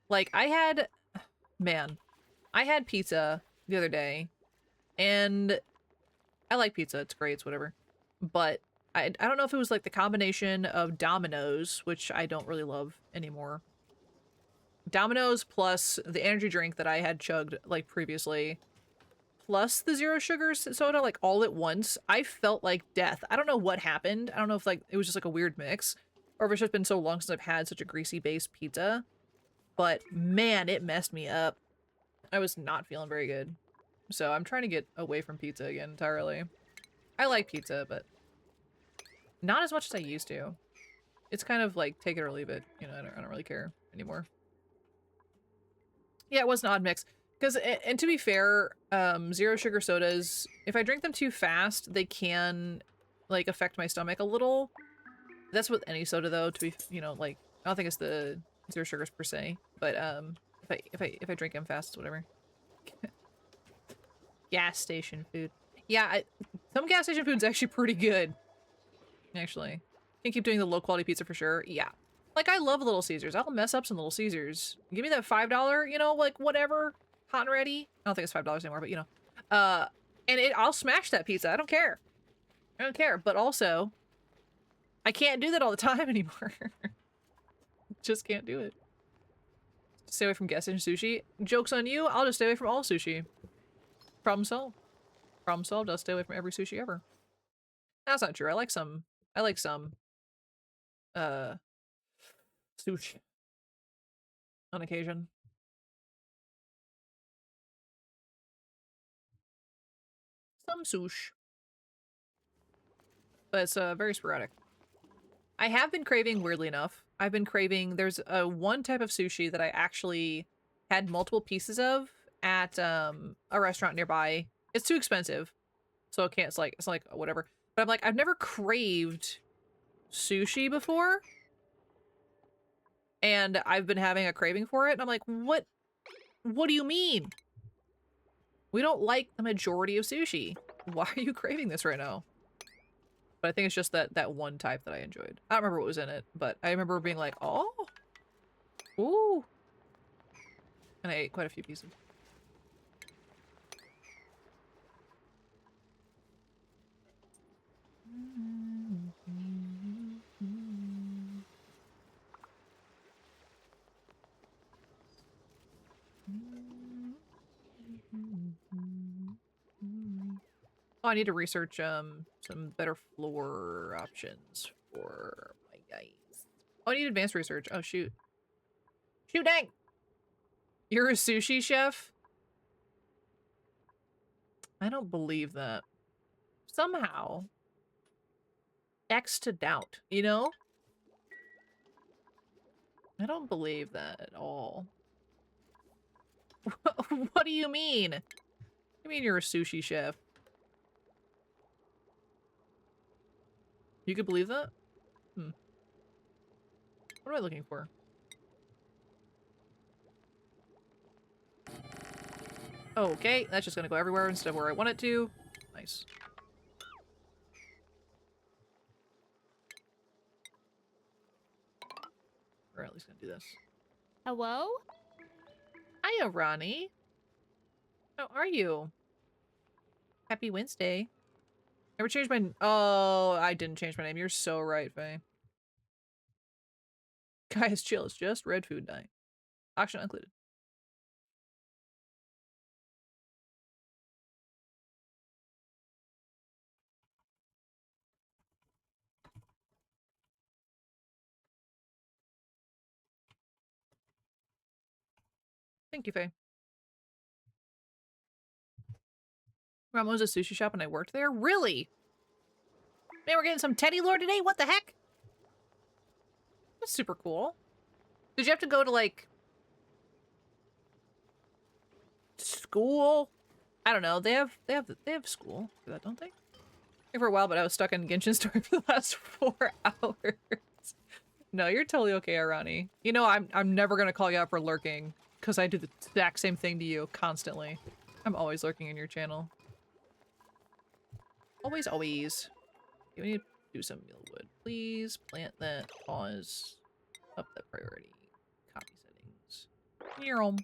Like I had pizza the other day, and I like pizza. It's great. It's whatever. But I don't know if it was like the combination of Domino's, which I don't really love anymore. Domino's plus the energy drink that I had chugged like previously, plus the zero sugar soda, like all at once. I felt like death. I don't know what happened. I don't know if like it was just like a weird mix, or if it's just been so long since I've had such a greasy based pizza. But man, it messed me up. I was not feeling very good. So I'm trying to get away from pizza again entirely. I like pizza, but not as much as I used to. It's kind of like take it or leave it. You know, I don't really care anymore. Yeah, it was an odd mix. Because, and to be fair, zero sugar sodas, if I drink them too fast, they can, like, affect my stomach a little. That's with any soda, though, to be, you know, like, I don't think it's the zero sugars per se. But, if I drink them fast, it's whatever. Gas station food. Yeah, some gas station food's actually pretty good. Actually. Can keep doing the low-quality pizza for sure. Yeah. Like, I love Little Caesars. I'll mess up some Little Caesars. Give me that $5, you know, like, whatever. Hot and ready. I don't think it's $5 anymore, but, you know. And I'll smash that pizza. I don't care. I don't care. But also, I can't do that all the time anymore. Just can't do it. Stay away from gas station sushi. Joke's on you. I'll just stay away from all sushi. Problem solved. Problem solved. I'll stay away from every sushi ever. That's not true. I like some sushi on occasion. Some sushi. But it's very sporadic. I have been craving, weirdly enough, I've been craving, there's one type of sushi that I actually had multiple pieces of at a restaurant nearby. It's too expensive, so it can't, it's like whatever. But I'm like, I've never craved sushi before, and I've been having a craving for it, and I'm like, what do you mean? We don't like the majority of sushi. Why are you craving this right now? But I think it's just that one type that I enjoyed. I don't remember what was in it, but I remember being like, oh, ooh. And I ate quite a few pieces. Oh, I need to research some better floor options for my guys. Oh, I need advanced research. Oh, shoot. Shoot, dang! You're a sushi chef? I don't believe that. Somehow. X to doubt, you know? I don't believe that at all. What do you mean? What do you mean you're a sushi chef? You could believe that? Hmm. What am I looking for? Okay, that's just gonna go everywhere instead of where I want it to. Nice. We're at least gonna do this. Hello? Hiya, Ronnie. How are you? Happy Wednesday. Never changed my... Oh, I didn't change my name. You're so right, Faye. Guys, chill. It's just red food night. Auction included. Thank you, Faye. Ramon's a sushi shop and I worked there? Really? Man, we're getting some Teddy Lore today? What the heck? That's super cool. Did you have to go to, like, school? I don't know. They have school for that, don't they? For a while, but I was stuck in Genshin Story for the last 4 hours. No, you're totally okay, Arani. You know, I'm never gonna call you out for lurking, because I do the exact same thing to you constantly. I'm always lurking in your channel. Always, always. We need to do some mealwood. Please plant that. Pause. Up that priority. Copy settings. Near 'em.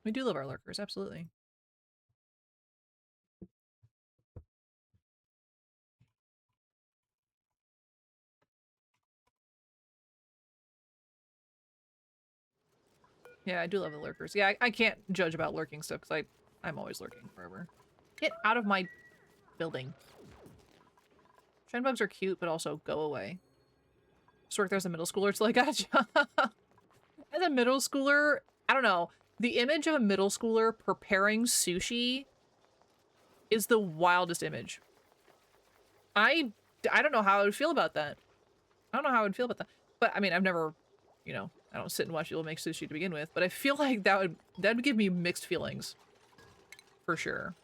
We do love our lurkers, absolutely. Yeah, I do love the lurkers. Yeah, I can't judge about lurking stuff because I'm always lurking forever. Get out of my building. Shine bugs are cute, but also go away. Sort there's a middle schooler. It's like, gotcha. As a middle schooler, I don't know. The image of a middle schooler preparing sushi is the wildest image. I don't know how I would feel about that. I don't know how I would feel about that. But I mean, I've never, you know, I don't sit and watch people make sushi to begin with, but I feel like that would give me mixed feelings. For sure.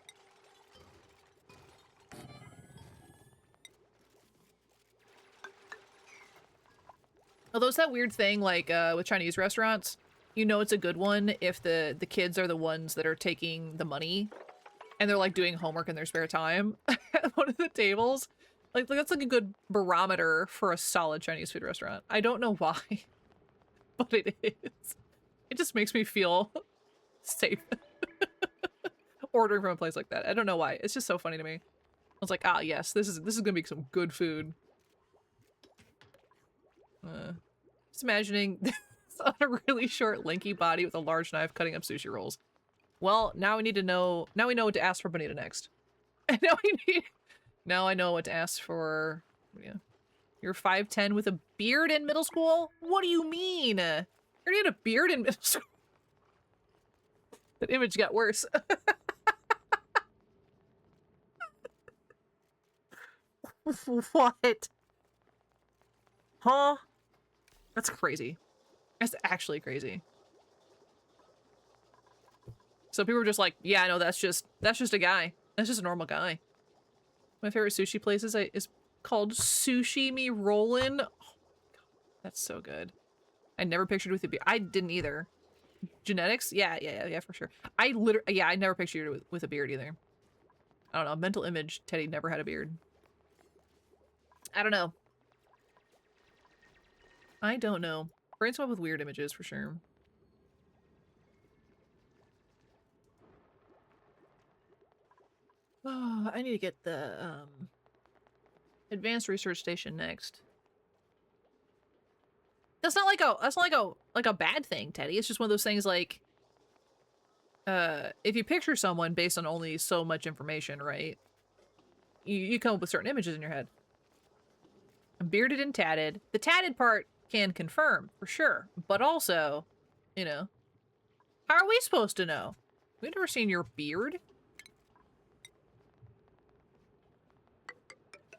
Although it's that weird thing, like, with Chinese restaurants, you know it's a good one if the kids are the ones that are taking the money and they're, like, doing homework in their spare time at one of the tables. Like, that's, like, a good barometer for a solid Chinese food restaurant. I don't know why, but it is. It just makes me feel safe ordering from a place like that. I don't know why. It's just so funny to me. I was like, ah, yes, this is gonna be some good food. Just imagining this on a really short, lanky body with a large knife cutting up sushi rolls. Well, now we need to know. Now we know what to ask for Bonita next. And now I know what to ask for. Yeah, you're 5'10" with a beard in middle school. What do you mean? You already had a beard in middle school. That image got worse. What? Huh? That's crazy. That's actually crazy. So people were just like, yeah, no, that's just a guy. That's just a normal guy. My favorite sushi place is called Sushi Me Rollin'. Oh my god, that's so good. I never pictured with a beard. I didn't either. Genetics? Yeah, for sure. I never pictured it with a beard either. I don't know. Mental image, Teddy never had a beard. I don't know. I don't know. Brains up with weird images for sure. Oh, I need to get the advanced research station next. That's not like a bad thing, Teddy. It's just one of those things like if you picture someone based on only so much information, right? You come up with certain images in your head. Bearded and tatted. The tatted part can confirm, for sure. But also, you know, how are we supposed to know? We've never seen your beard.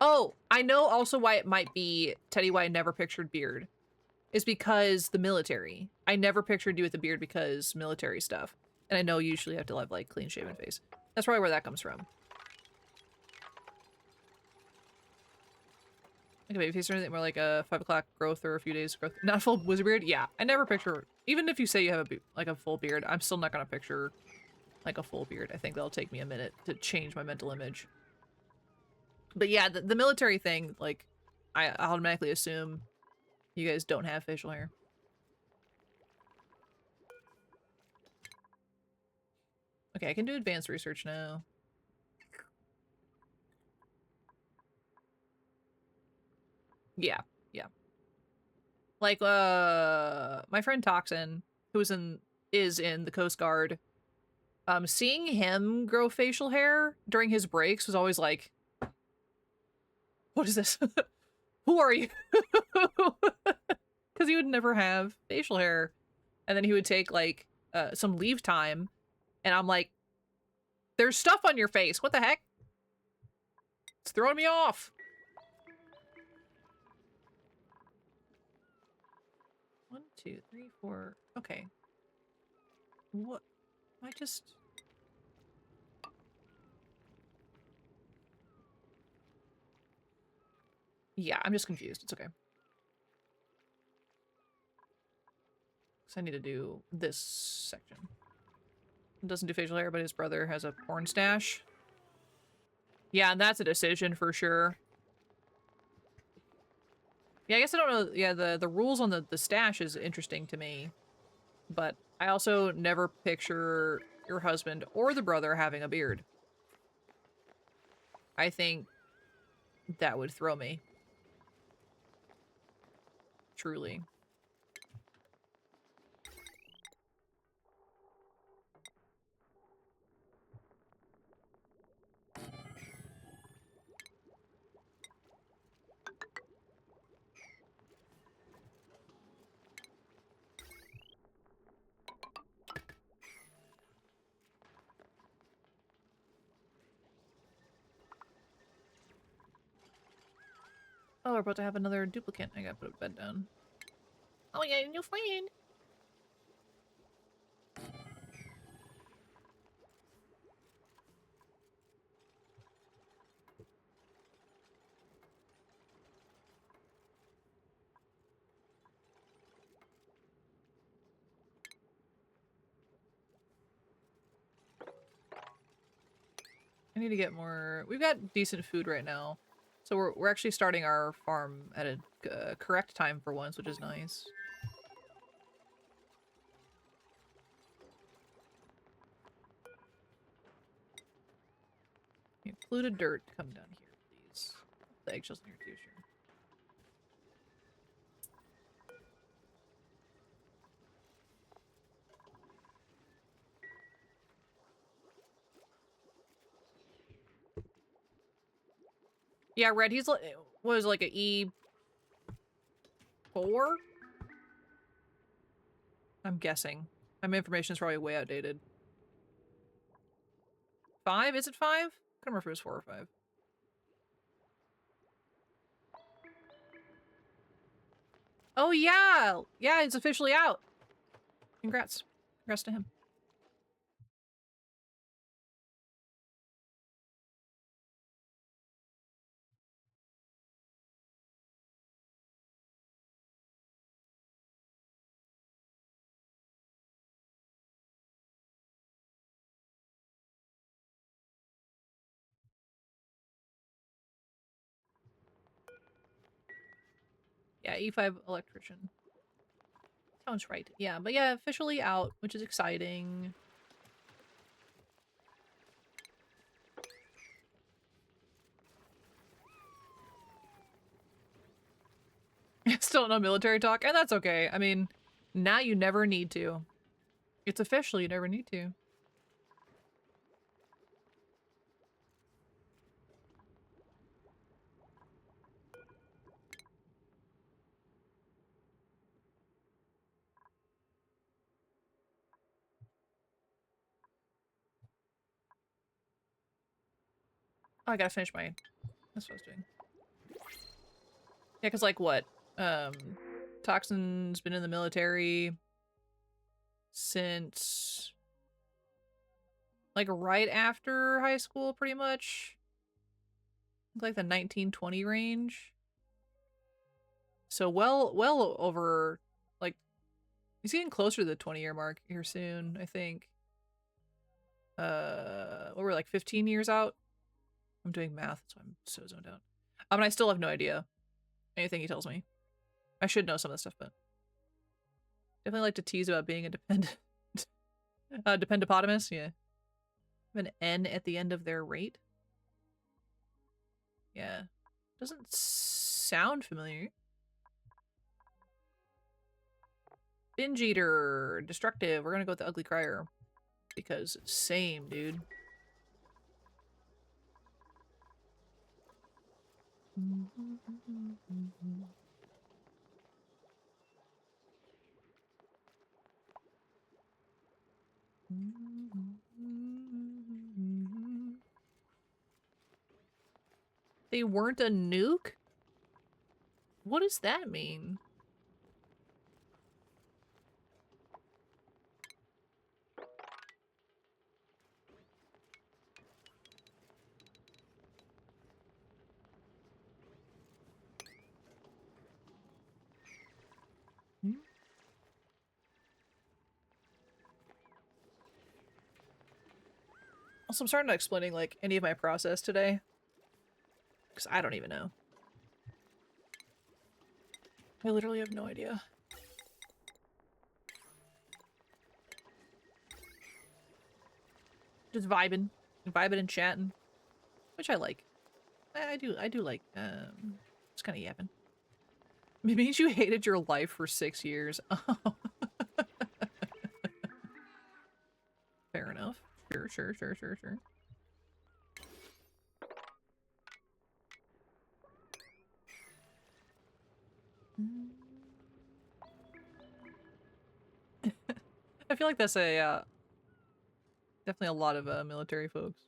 Oh, I know also why it might be, Teddy, why I never pictured beard. Is because the military. I never pictured you with a beard because military stuff. And I know you usually have to have, like, clean-shaven face. That's probably where that comes from. Okay, maybe face or anything more like a 5 o'clock growth or a few days growth. Not a full wizard beard? Yeah, I never picture... Even if you say you have a full beard, I'm still not gonna picture, like, a full beard. I think that'll take me a minute to change my mental image. But yeah, the military thing, like, I automatically assume you guys don't have facial hair. Okay, I can do advanced research now. Yeah. Like, my friend Toxin, who is in the Coast Guard, seeing him grow facial hair during his breaks was always like, what is this? Who are you? Because he would never have facial hair. And then he would take, like, some leave time, and I'm like, there's stuff on your face. What the heck? It's throwing me off. 1, 2, 3, 4. Okay. What? I just... Yeah, I'm just confused. It's okay. Because I need to do this section. Doesn't do facial hair, but his brother has a porn stash. Yeah, and that's a decision for sure. Yeah, I guess I don't know. Yeah, the rules on the stash is interesting to me. But I also never picture your husband or the brother having a beard. I think that would throw me. Truly. Oh, we're about to have another duplicate. I gotta put a bed down. Oh, yeah, new friend. I need to get more. We've got decent food right now. So we're actually starting our farm at a correct time for once, which is nice. Polluted dirt, come down here, please. The eggshells in here too, sure. Yeah, Red, he's like, was like a E4? I'm guessing. My information is probably way outdated. 5? Is it 5? I can't remember if it was 4 or 5. Oh yeah! Yeah, it's officially out. Congrats. Congrats to him. Yeah, E5 electrician. Sounds right. Yeah, but yeah, officially out, which is exciting. Still no military talk, and that's okay. I mean, now you never need to. It's official, you never need to. Oh, I gotta finish my... That's what I was doing. Yeah, because like what? Toxin's been in the military since... like right after high school, pretty much. Like the 1920 range. So well over, like, he's getting closer to the 20-year mark here soon, I think. What were we, like 15 years out? I'm doing math, so I'm so zoned out. And I still have no idea anything he tells me. I should know some of this stuff, but definitely like to tease about being a dependopotamus, yeah. An N at the end of their rate. Yeah. Doesn't sound familiar. Binge eater, destructive. We're gonna go with the ugly crier. Because same, dude. They weren't a nuke? What does that mean? Also, I'm starting to explaining, like, any of my process today. Because I don't even know. I literally have no idea. Just vibing. Vibing and chatting. Which I like. I do like, just kind of yapping. It means you hated your life for 6 years. Oh. Fair enough. Sure. I feel like that's a, definitely a lot of, military folks.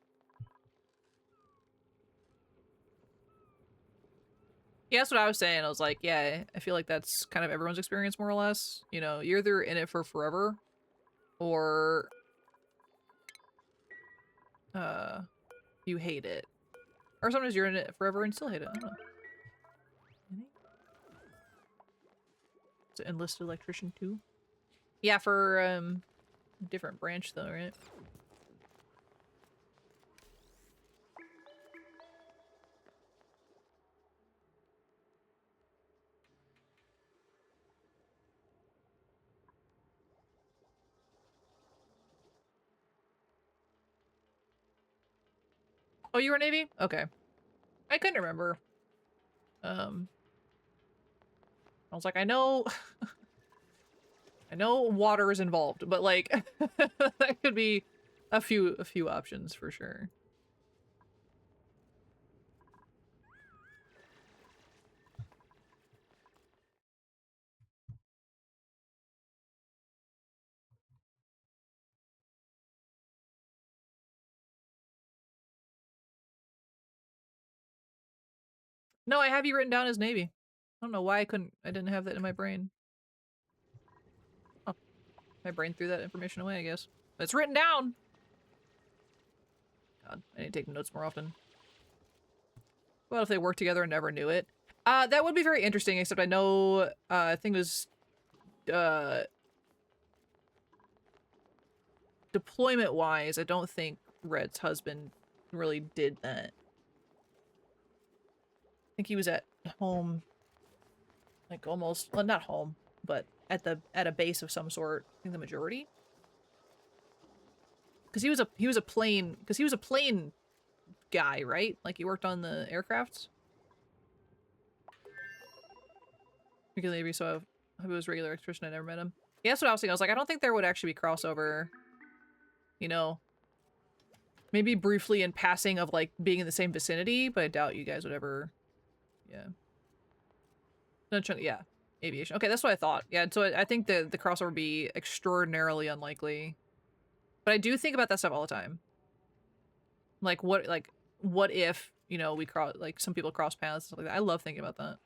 Yeah, that's what I was saying. I was like, yeah, I feel like that's kind of everyone's experience, more or less. You know, you're either in it for forever, or, you hate it. Or sometimes you're in it forever and still hate it. I don't know. It's an enlisted electrician, too? Yeah, for, different branch, though, right? Oh, you were Navy? Okay. I couldn't remember. I was like, I know... I know water is involved, but, like, that could be a few options, for sure. No, I have you written down as Navy. I don't know why I didn't have that in my brain. Oh, my brain threw that information away, I guess. But it's written down! God, I need to take notes more often. What if they worked together and never knew it? That would be very interesting, except I know, I think it was, deployment-wise, I don't think Red's husband really did that. I think he was at home, like almost, well, not home, but at a base of some sort. I think the majority. Because he was a plane guy, right? Like he worked on the aircrafts. Because maybe so he was a regular electrician. I never met him. Yeah, that's what I was thinking. I was like, I don't think there would actually be crossover. You know, maybe briefly in passing of like being in the same vicinity, but I doubt you guys would ever. Yeah. Yeah, aviation. Okay, that's what I thought. Yeah, so I think the crossover would be extraordinarily unlikely. But I do think about that stuff all the time. Like what if, you know, we cross, like some people cross paths, stuff like that. I love thinking about that.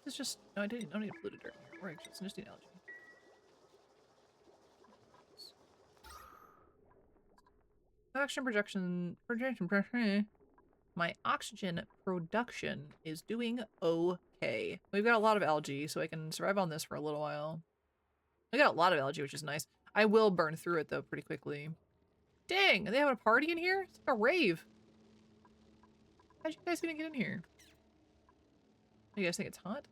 It's just, no, I don't need polluted dirt in here. Right, it's just an algae. Projection. My oxygen production is doing okay. We've got a lot of algae, so I can survive on this for a little while. I got a lot of algae, which is nice. I will burn through it, though, pretty quickly. Dang, are they having a party in here? It's like a rave. How'd you guys even get in here? You guys think it's hot?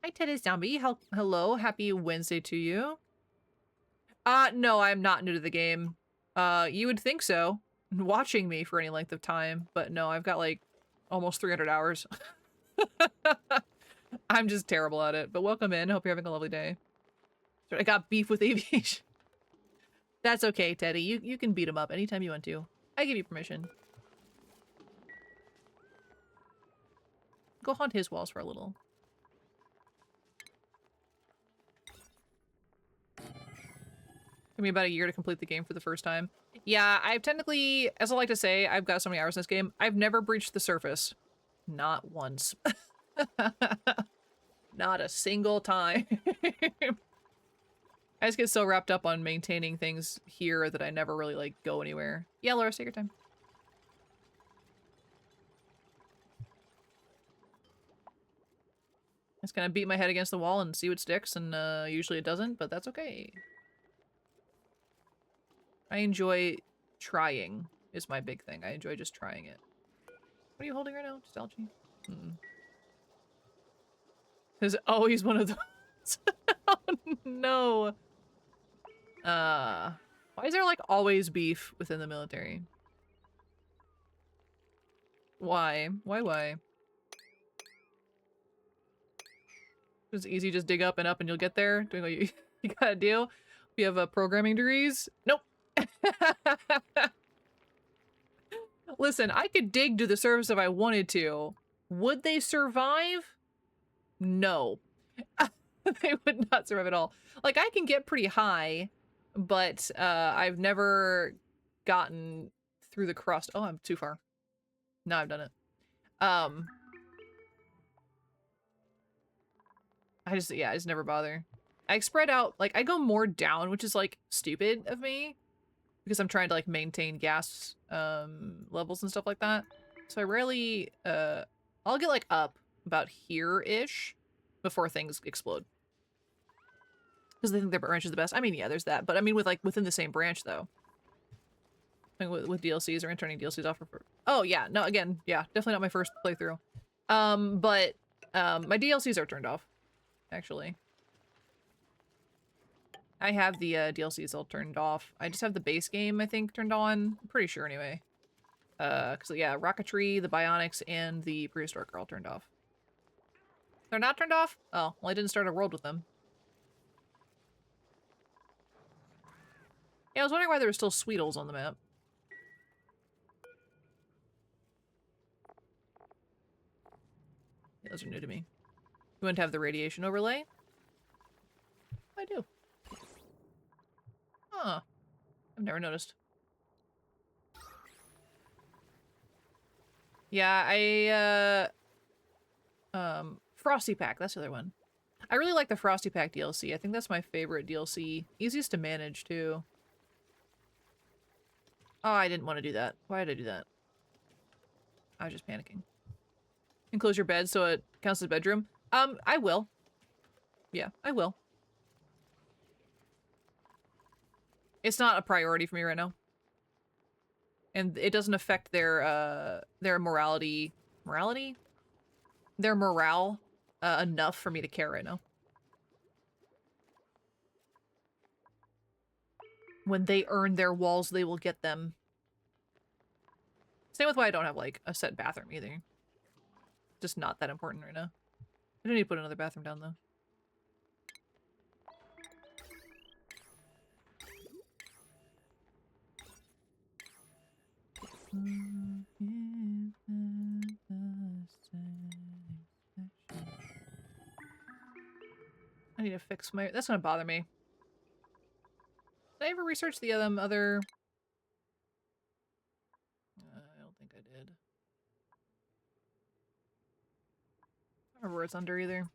Hi, Teddy Zombie. Hello, happy Wednesday to you. No, I'm not new to the game. You would think so, watching me for any length of time, but no, I've got like almost 300 hours. I'm just terrible at it, but welcome in. Hope you're having a lovely day. I got beef with aviation. That's okay, Teddy. You can beat him up anytime you want to. I give you permission. Go haunt his walls for a little. Took me about a year to complete the game for the first time. Yeah, I've technically, as I like to say, I've got so many hours in this game. I've never breached the surface. Not once. Not a single time. I just get so wrapped up on maintaining things here that I never really, like, go anywhere. Yeah, Laura, take your time. Just gonna beat my head against the wall and see what sticks, and usually it doesn't, but that's okay. I enjoy trying, is my big thing. I enjoy just trying it. What are you holding right now? Just algae? There's always one of those. Oh no. Why is there like always beef within the military? Why? Why? It's easy, just dig up and you'll get there, doing what you, you gotta do. If you have programming degrees, nope. Listen, I could dig to the surface if I wanted to. Would they survive? No. They would not survive at all. Like, I can get pretty high, but I've never gotten through the crust. Oh, I'm too far. No, I've done it. I just never bother. I spread out, like, I go more down, which is, like, stupid of me. Because I'm trying to, like, maintain gas levels and stuff like that. So I rarely, I'll get, like, up about here-ish before things explode. Because they think their branch is the best. I mean, yeah, there's that. But I mean, with, like, within the same branch, though. Like, with DLCs or turning DLCs off. Oh, yeah. No, again, yeah. Definitely not my first playthrough. But my DLCs are turned off, actually. I have the DLCs all turned off. I just have the base game, I think, turned on. I'm pretty sure, anyway. Because, yeah, Rocketry, the Bionics, and the Prehistoric are all turned off. They're not turned off? Oh, well, I didn't start a world with them. Yeah, I was wondering why there were still Sweetles on the map. Yeah, those are new to me. You wouldn't have the radiation overlay? I do. Huh. I've never noticed. Yeah, Frosty Pack, that's the other one. I really like the Frosty Pack DLC. I think that's my favorite DLC. Easiest to manage, too. Oh, I didn't want to do that. Why did I do that? I was just panicking. Enclose your bed so it counts as a bedroom? I will. Yeah, I will. It's not a priority for me right now. And it doesn't affect their morality... Morality? Their morale enough for me to care right now. When they earn their walls, they will get them. Same with why I don't have, like, a set bathroom either. Just not that important right now. I don't need to put another bathroom down, though. I need to fix my... That's gonna bother me. Did I ever research the other... I don't think I did. I don't remember where it's under either.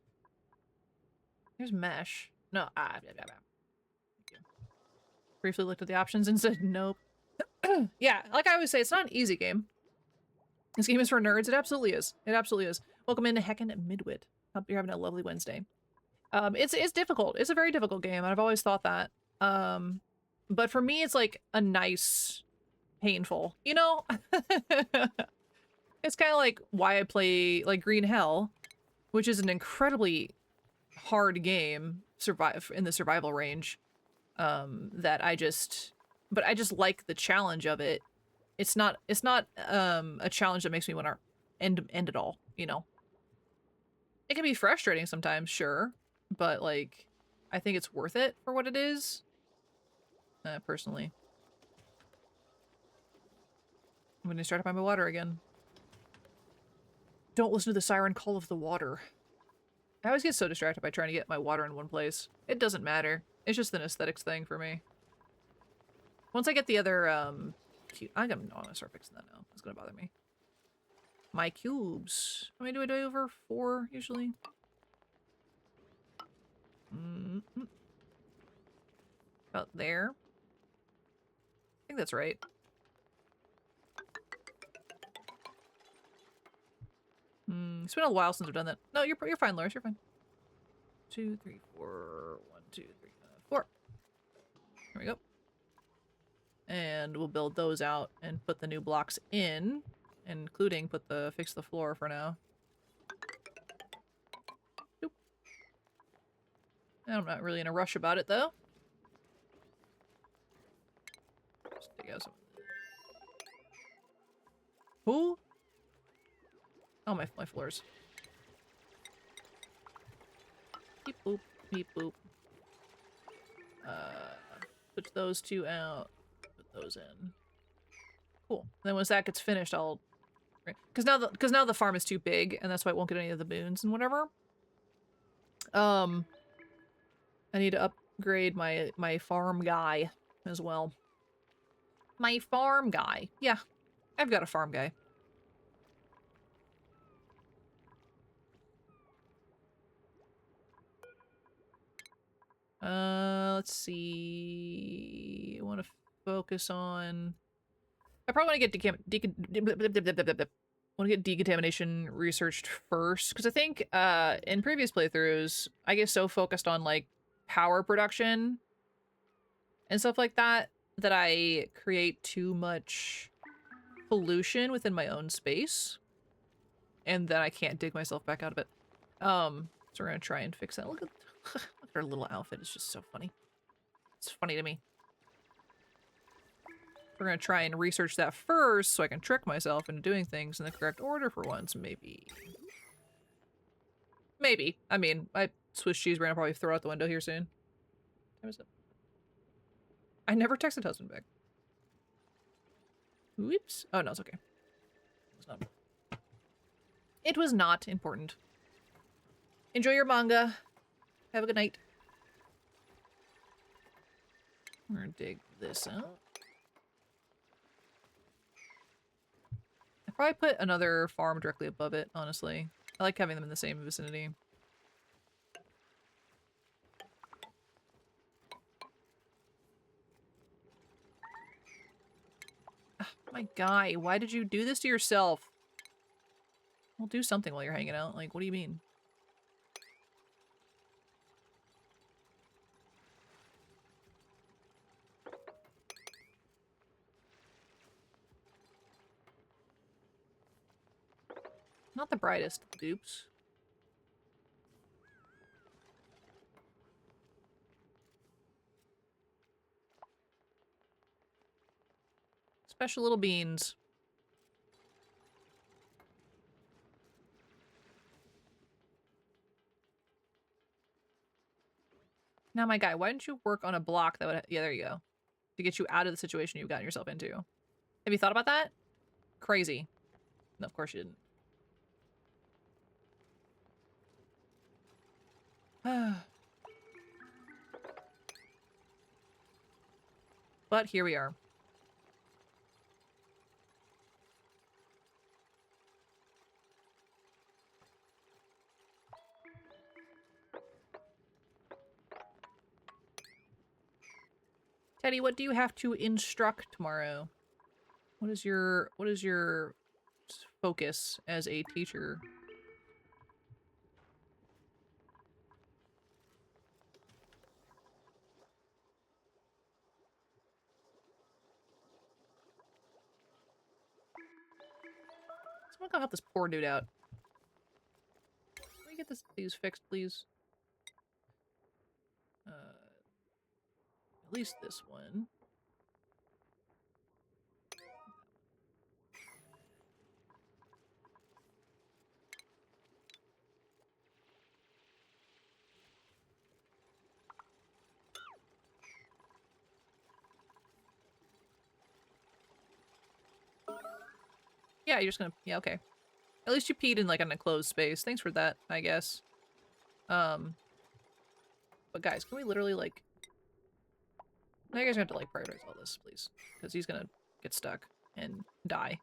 Here's mesh. No, blah, blah, blah. Briefly looked at the options and said nope. Yeah, like I always say, it's not an easy game. This game is for nerds. It absolutely is. It absolutely is. Welcome into Heckin' Midwit. Hope you're having a lovely Wednesday. It's difficult. It's a very difficult game, and I've always thought that. But for me, it's like a nice painful, you know? It's kind of like why I play like Green Hell, which is an incredibly hard game in the survival range. That I just like the challenge of it. It's not a challenge that makes me want to end it all, you know. It can be frustrating sometimes, sure, but like I think it's worth it for what it is. Personally. I'm gonna start up my water again. Don't listen to the siren call of the water. I always get so distracted by trying to get my water in one place. It doesn't matter. It's just an aesthetics thing for me. Once I get the other, I'm gonna start fixing that now. It's gonna bother me. My cubes. How many do I do over? 4, usually? About there. I think that's right. It's been a while since I've done that. No, you're fine, Loris. You're fine. 2, 3, 4. 1, 2, 3, 4. Here we go. And we'll build those out and put the new blocks in, including fix the floor for now. Boop. I'm not really in a rush about it though. Just take out some. Who? Oh, my floors. Beep boop, beep boop. Put those two out. Put those in. Cool. Then once that gets finished, I'll. Because now the farm is too big, and that's why it won't get any of the boons and whatever. I need to upgrade my farm guy as well. My farm guy. Yeah, I've got a farm guy. Let's see. I want to focus on. I probably want to get decontamination researched first, because I think in previous playthroughs I get so focused on like power production and stuff like that that I create too much pollution within my own space, and then I can't dig myself back out of it. So we're gonna try and fix that. Look at her little outfit. It's just so funny. It's funny to me. We're gonna try and research that first so I can trick myself into doing things in the correct order for once, maybe. Maybe. I mean, my Swiss cheese brand will probably throw out the window here soon. What time is it? I never texted husband back. Whoops. Oh, no, it's okay. It was not important. Enjoy your manga. Have a good night. We're gonna dig this out. I'd probably put another farm directly above it, honestly. I like having them in the same vicinity. Ah, my guy, why did you do this to yourself? Well, do something while you're hanging out. Like, what do you mean? Not the brightest dupes. Special little beans. Now, my guy, why didn't you work on a block that would... Yeah, there you go. To get you out of the situation you've gotten yourself into. Have you thought about that? Crazy. No, of course you didn't. But here we are. Teddy, what do you have to instruct tomorrow? What is your focus as a teacher? Someone come help this poor dude out. Can we get these fixed, please? At least this one. Yeah, you're just gonna... Yeah, okay. At least you peed in, like, an enclosed space. Thanks for that, I guess. But guys, can we literally, like... Now you guys have to, like, prioritize all this, please. Because he's gonna get stuck and die.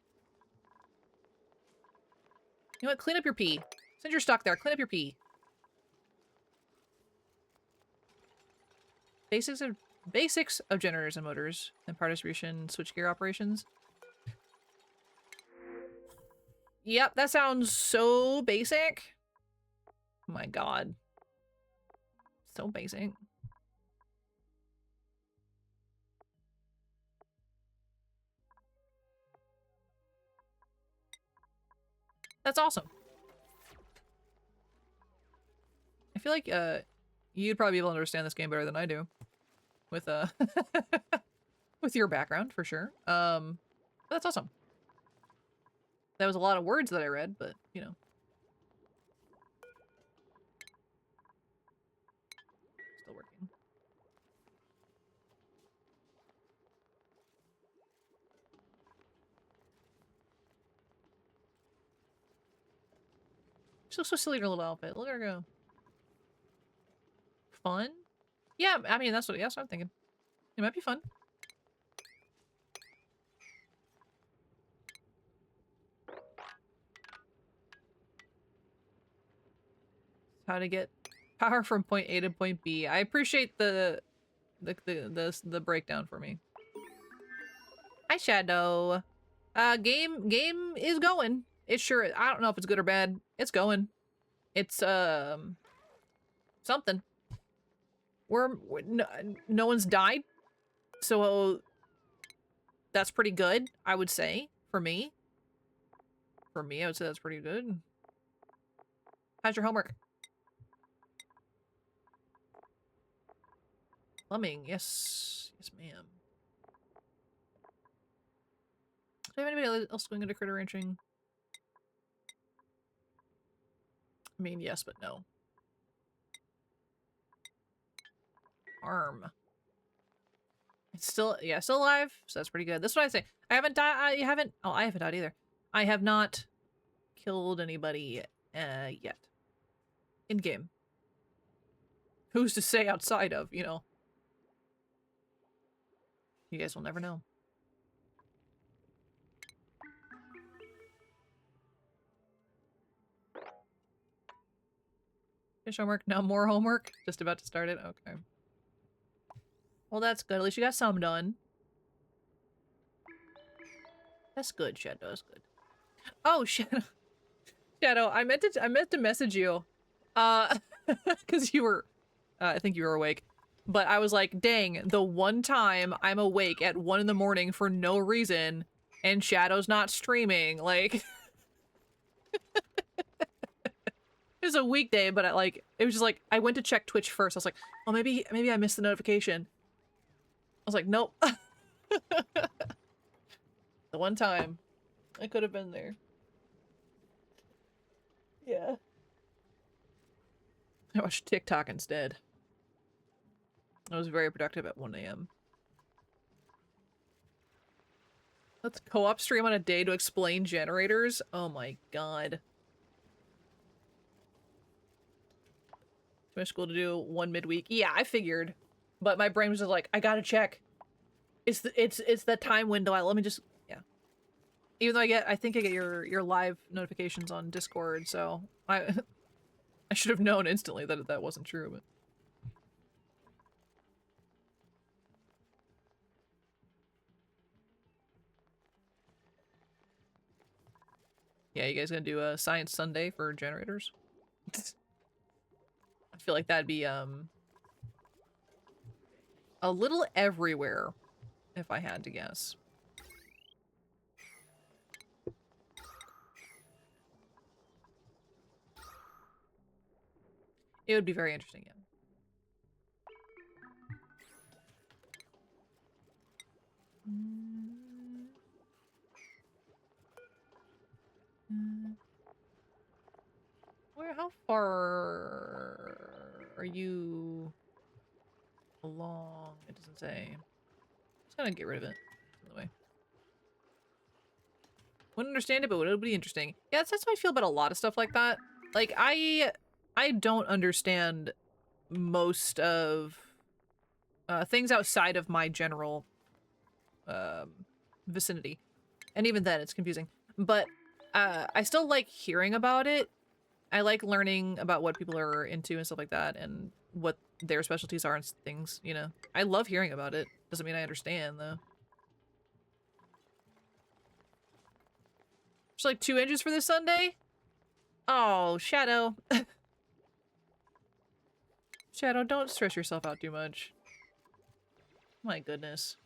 You know what? Clean up your pee. Since you're stuck there, clean up your pee. Basics of basics of generators and motors and power distribution, switchgear operations. Yep, that sounds so basic. Oh my god. So basic. That's awesome. I feel like you'd probably be able to understand this game better than I do. With with your background for sure. That's awesome. That was a lot of words that I read, but you know. Still working. She looks so silly in her little outfit. Look at her go. Fun? Yeah, I mean that's what I'm thinking. It might be fun. How to get power from point A to point B. I appreciate the breakdown for me. Hi Shadow. Game is going. It's sure. I don't know if it's good or bad. It's going. It's something. No one's died, so that's pretty good. I would say for me. For me, I would say that's pretty good. How's your homework? Plumbing, yes, yes, ma'am. Do I have anybody else going into critter ranching? I mean, yes, but no. Arm. It's still, yeah, still alive, so that's pretty good. That's what I say. I haven't died. I haven't died either. I have not killed anybody yet. In game. Who's to say outside of, you know? You guys will never know. Finish homework. Now more homework. Just about to start it. Okay. Well, that's good. At least you got some done. That's good, Shadow. That's good. Oh, Shadow. Shadow, I meant to message you. Because you were, I think you were awake. But I was like, dang, the one time I'm awake at 1 in the morning for no reason, and Shadow's not streaming, like... It was a weekday, but it was just like, I went to check Twitch first. I was like, oh, maybe I missed the notification. I was like, nope. The one time I could have been there. Yeah. I watched TikTok instead. I was very productive at 1 AM. Let's co-op stream on a day to explain generators? Oh my god. Too much school to do, 1 midweek. Yeah, I figured. But my brain was just like, I gotta check. It's the time window. Let me just, yeah. Even though I think I get your live notifications on Discord, so I should have known instantly that that wasn't true, but. Yeah, you guys gonna do a Science Sunday for generators? I feel like that'd be, a little everywhere, if I had to guess. It would be very interesting, yeah. How far are you along? It doesn't say. I'm just gonna get rid of it. By the way. Wouldn't understand it, but it would be interesting. Yeah, that's how I feel about a lot of stuff like that. Like, I don't understand most of things outside of my general vicinity. And even then, it's confusing. But I still like hearing about it. I like learning about what people are into and stuff like that, and what their specialties are and things, you know. I love hearing about it. Doesn't mean I understand, though. Just like 2 inches for this Sunday? Oh, Shadow. Shadow, don't stress yourself out too much. My goodness.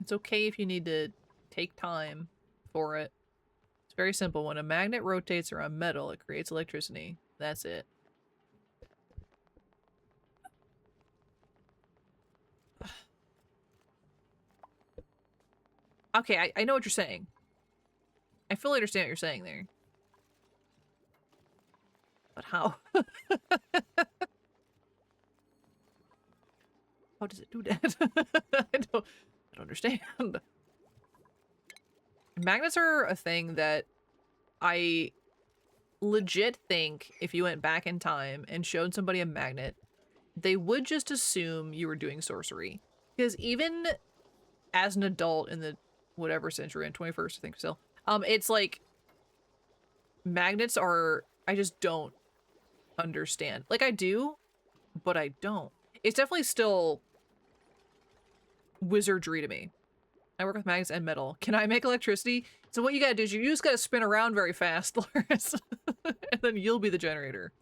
It's okay if you need to take time for it. It's very simple. When a magnet rotates around metal, it creates electricity. That's it. Okay, I know what you're saying. I fully understand what you're saying there. But how? How does it do that? I don't understand. Magnets are a thing that I legit think if you went back in time and showed somebody a magnet, they would just assume you were doing sorcery. Because even as an adult in the whatever century, in 21st, I think still, it's like magnets are, I just don't understand. Like I do, but I don't. It's definitely still wizardry to me. I work with magnets and metal. Can I make electricity? So what you gotta do is you just gotta spin around very fast, Loris. And then you'll be the generator.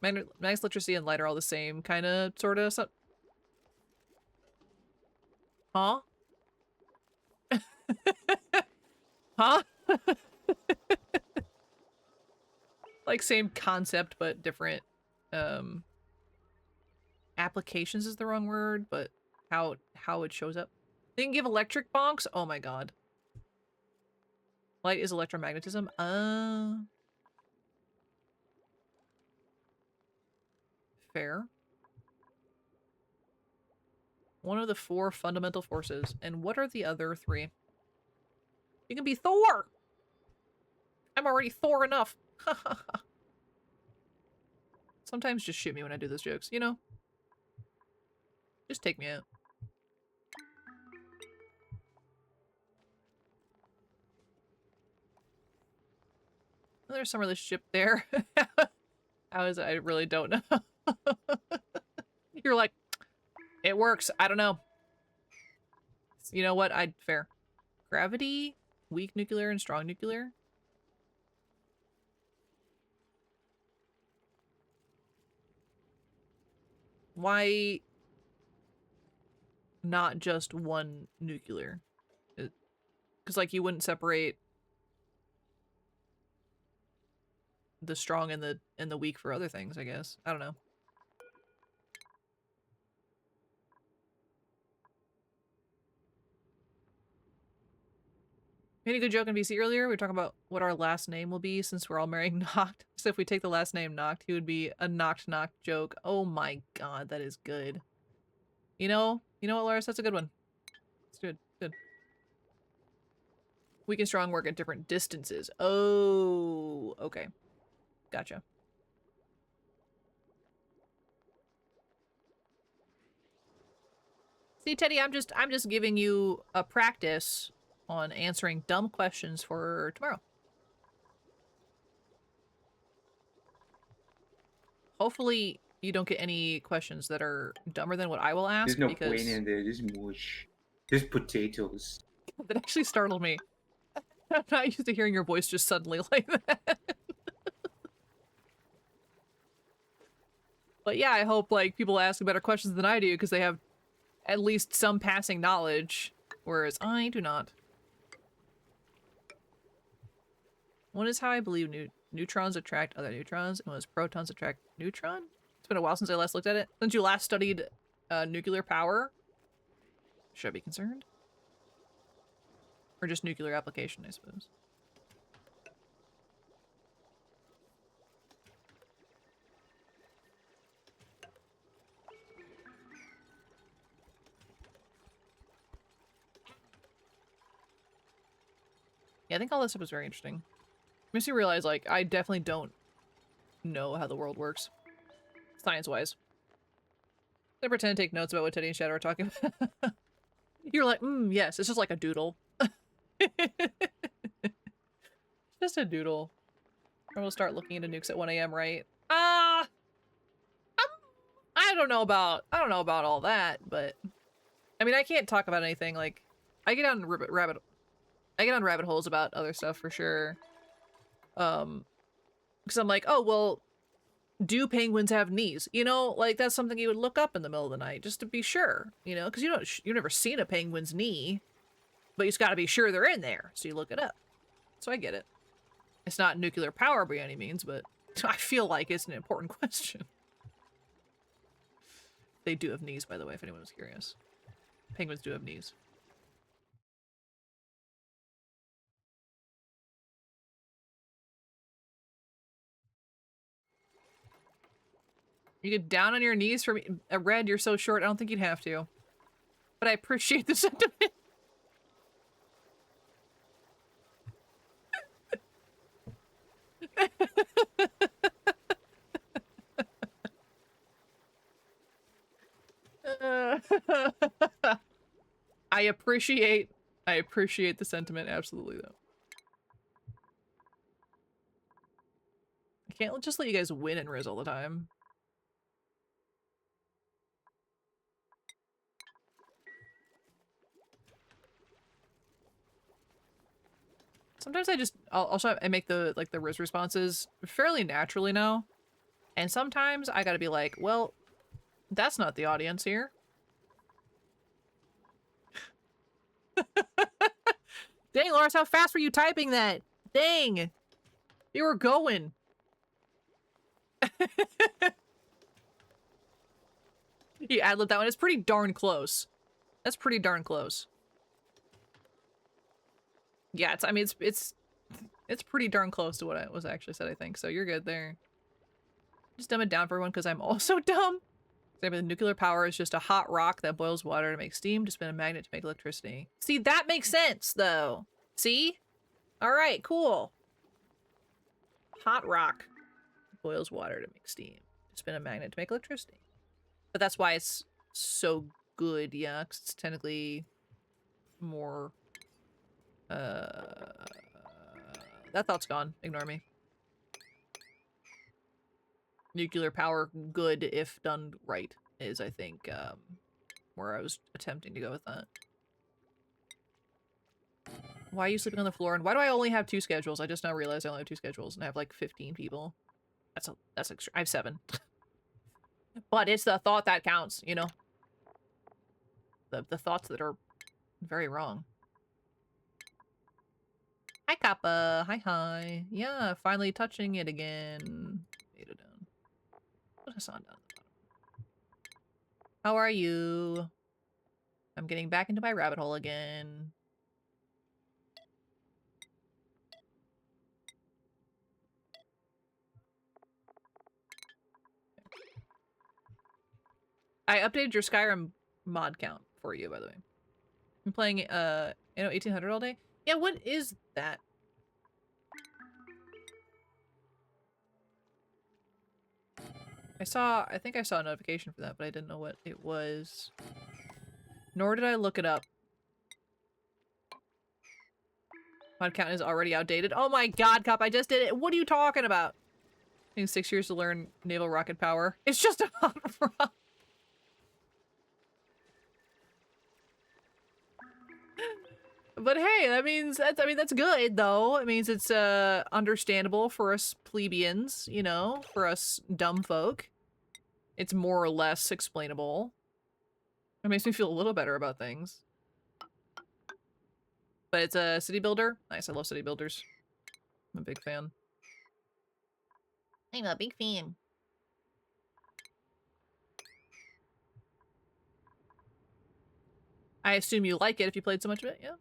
Magnets, electricity, and light are all the same kind of, sort of. So huh? Huh? Like same concept, but different, applications is the wrong word, but how it shows up. They can give electric bonks? Oh my god. Light is electromagnetism? Fair. One of the 4 fundamental forces. And what are the other 3? You can be Thor! I'm already Thor enough. Sometimes just shoot me when I do those jokes, you know? Just take me out. There's some relationship there. How is it? I really don't know. You're like, it works. I don't know. You know what? Fair. Gravity, weak nuclear, and strong nuclear. Why not just one nuclear? Because, like, you wouldn't separate the strong and the weak for other things, I guess. I don't know. Made a good joke in VC earlier. We were talking about what our last name will be since we're all marrying Noct. So if we take the last name Noct, he would be a Noct joke. Oh my god, that is good. You know what, Lars? That's a good one. It's good. Good. Weak and strong work at different distances. Oh, okay. Gotcha. See, Teddy, I'm just giving you a practice on answering dumb questions for tomorrow. Hopefully you don't get any questions that are dumber than what I will ask. There's no because brain in there. There's mush. There's potatoes. That actually startled me. I'm not used to hearing your voice just suddenly like that. But yeah, I hope like people ask better questions than I do because they have at least some passing knowledge, whereas I do not. One is how I believe neutrons attract other neutrons, and one is protons attract neutron. It's been a while since I last looked at it. Since you last studied nuclear power, should I be concerned? Or just nuclear application, I suppose. Yeah, I think all this stuff was very interesting. Makes me realize, like, I definitely don't know how the world works. Science-wise. I pretend to take notes about what Teddy and Shadow are talking about. You're like, yes, it's just like a doodle. Just a doodle. We'll start looking into nukes at 1 a.m., right? I don't know about all that, but I mean, I can't talk about anything. Like, I get on rabbit holes about other stuff for sure. Because I'm like, oh well, do penguins have knees? You know, like that's something you would look up in the middle of the night just to be sure. You know, because you've never seen a penguin's knee, but you just got to be sure they're in there, so you look it up. So I get it. It's not nuclear power by any means, but I feel like it's an important question. They do have knees, by the way, if anyone was curious. Penguins do have knees. You get down on your knees for me. Red, you're so short, I don't think you'd have to. But I appreciate the sentiment. I appreciate the sentiment, absolutely, though. I can't just let you guys win in Riz all the time. Sometimes I'll try and make the Riz responses fairly naturally now. And sometimes I gotta be like, well, that's not the audience here. Dang, Lars, how fast were you typing that? Dang! You were going. You ad-libbed that one. It's pretty darn close. That's pretty darn close. Yeah, it's pretty darn close to what I was actually said, I think. So you're good there. Just dumb it down for everyone because I'm also dumb. The nuclear power is just a hot rock that boils water to make steam to spin a magnet to make electricity. See, that makes sense, though. See? Alright, cool. Hot rock boils water to make steam to spin a magnet to make electricity. But that's why it's so good, yeah, because it's technically more... That thought's gone. Ignore me. Nuclear power, good if done right, is, I think, where I was attempting to go with that. Why are you sleeping on the floor? And why do I only have 2 schedules? I just now realized I only have 2 schedules, and I have, like, 15 people. That's extra. I have 7. But it's the thought that counts, you know? The thoughts that are very wrong. Hi, Kappa. Hi. Yeah, finally touching it again. Beta down. Put Hassan down at the bottom. How are you? I'm getting back into my rabbit hole again. I updated your Skyrim mod count for you, by the way. I'm playing, 1800 all day? Yeah, what is that? I think I saw a notification for that, but I didn't know what it was. Nor did I look it up. Mod count is already outdated. Oh my god, Cop, I just did it! What are you talking about? Taking 6 years to learn naval rocket power. It's just a hot rock. But hey, that's good though. It means it's understandable for us plebeians, you know, for us dumb folk. It's more or less explainable. It makes me feel a little better about things. But it's a city builder. Nice, I love city builders. I'm a big fan. I'm a big fan. I assume you like it if you played so much of it, yeah?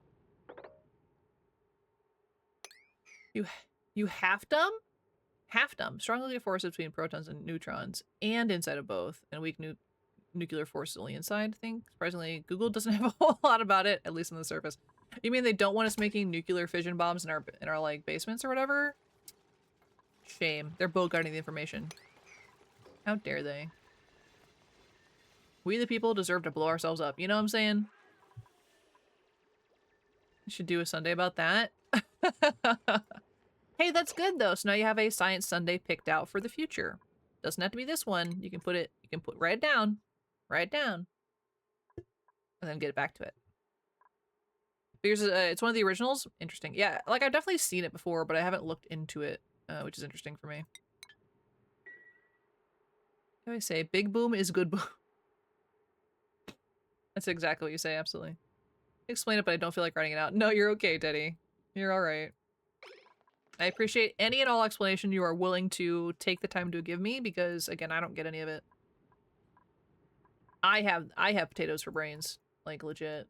You half-dumb? Half-dumb. Strong nuclear forces between protons and neutrons, and inside of both, and weak nuclear forces only inside, I think. Surprisingly, Google doesn't have a whole lot about it, at least on the surface. You mean they don't want us making nuclear fission bombs in our like, basements or whatever? Shame. They're bogarting the information. How dare they? We the people deserve to blow ourselves up. You know what I'm saying? We should do a Sunday about that. Hey, that's good though. So now you have a Science Sunday picked out for the future. Doesn't have to be this one. You can put it, write it down. Write it down. And then get it back to it. Because it's one of the originals. Interesting. Yeah, like I've definitely seen it before, but I haven't looked into it, which is interesting for me. What do I say? Big boom is good boom. That's exactly what you say, absolutely. Explain it, but I don't feel like writing it out. No, you're okay, Teddy. You're alright. I appreciate any and all explanation you are willing to take the time to give me, because, again, I don't get any of it. I have potatoes for brains. Like, legit.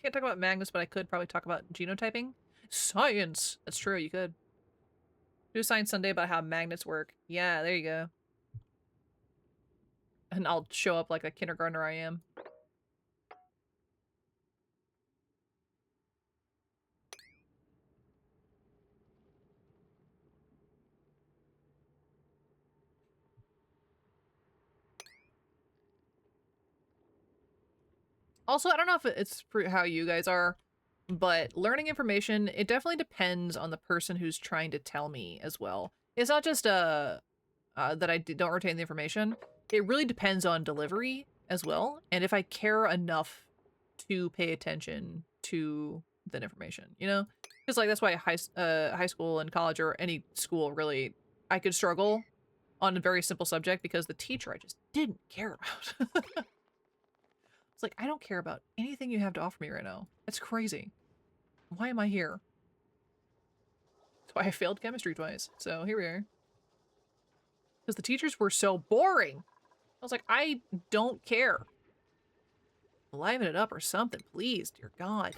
Can't talk about Magnus, but I could probably talk about genotyping. Science! That's true, you could. Do a Science Sunday about how magnets work. Yeah, there you go. And I'll show up like a kindergartner I am. Also, I don't know if it's how you guys are, but learning information, it definitely depends on the person who's trying to tell me as well. It's not just that I don't retain the information. It really depends on delivery as well, and if I care enough to pay attention to that information, you know? Because like that's why high school and college or any school really, I could struggle on a very simple subject because the teacher I just didn't care about. It's like, I don't care about anything you have to offer me right now. It's crazy. Why am I here? That's why I failed chemistry twice. So here we are. Because the teachers were so boring. I was like, I don't care. Liven it up or something, please. Dear God.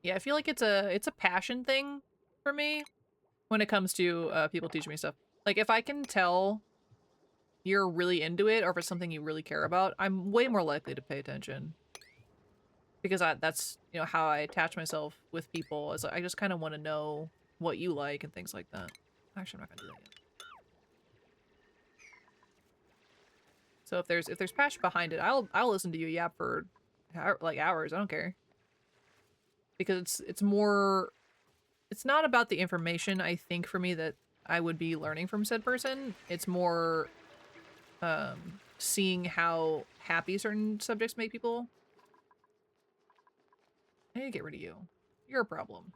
Yeah, I feel like it's a passion thing for me when it comes to people teaching me stuff. Like if I can tell you're really into it or if it's something you really care about, I'm way more likely to pay attention. Because that's, you know, how I attach myself with people. Is I just kind of want to know what you like and things like that. Actually, I'm not gonna do that yet. So if there's passion behind it, I'll listen to you yap for like hours. I don't care. Because it's more, it's not about the information, I think, for me that I would be learning from said person. It's more seeing how happy certain subjects make people. I need to get rid of you. You're a problem.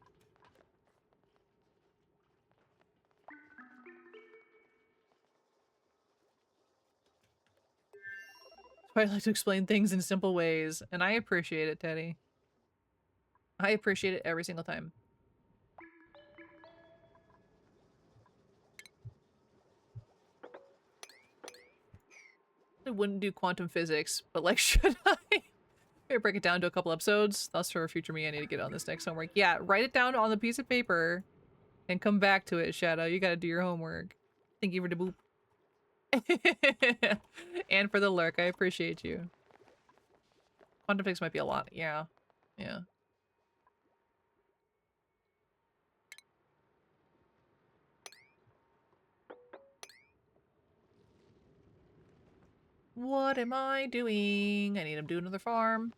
So I like to explain things in simple ways, and I appreciate it, Teddy. I appreciate it every single time. I wouldn't do quantum physics, but like, should I? Maybe break it down to a couple episodes. That's for future me. I need to get on this next homework. Yeah, write it down on the piece of paper and come back to it, Shadow. You gotta do your homework. Thank you for the boop. And for the lurk. I appreciate you. Quantum physics might be a lot. Yeah. Yeah. What am I doing? I need to do another farm.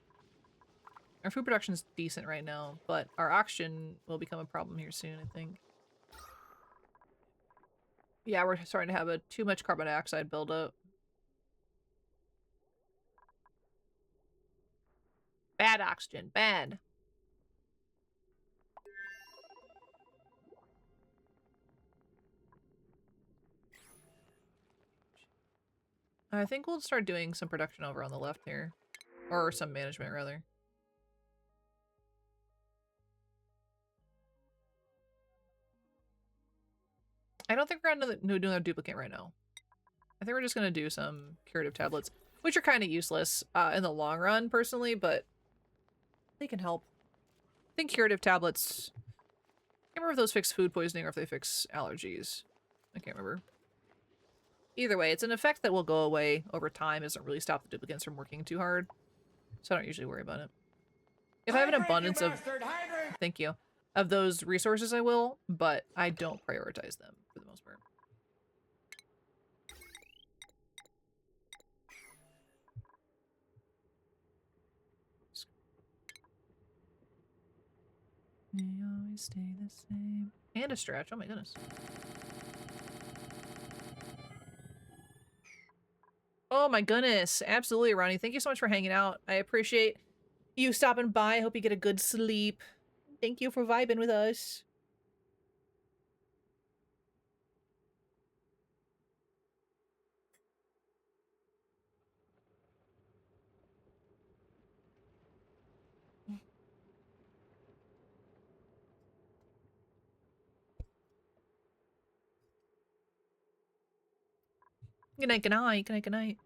Our food production's decent right now, but our oxygen will become a problem here soon, I think. Yeah, we're starting to have too much carbon dioxide buildup. Bad oxygen, bad. I think we'll start doing some production over on the left here. Or some management, rather. I don't think we're gonna do another duplicate right now. I think we're just gonna do some curative tablets, which are kind of useless in the long run, personally, but they can help. I think curative tablets... I can't remember if those fix food poisoning or if they fix allergies. I can't remember. Either way, it's an effect that will go away over time. It doesn't really stop the duplicates from working too hard. So I don't usually worry about it. If I have an abundance of... Thank you. Of those resources, I will, but I don't prioritize them for the most part. They always stay the same. And a stretch. Oh my goodness. Oh my goodness. Absolutely, Ronnie. Thank you so much for hanging out. I appreciate you stopping by. I hope you get a good sleep. Thank you for vibing with us. Good night, good night, good night, good night.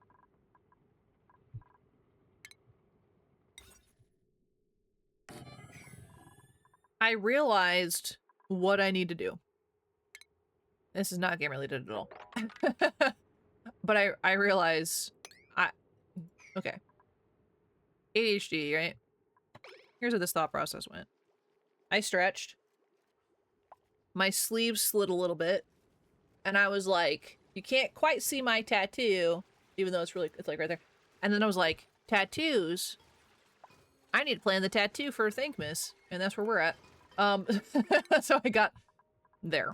I realized what I need to do. This is not game related at all. But I realize okay. ADHD, right? Here's how this thought process went. I stretched. My sleeves slid a little bit. And I was like, you can't quite see my tattoo, even though it's like right there. And then I was like, tattoos? I need to plan the tattoo for Thankmas. And that's where we're at. So I got there.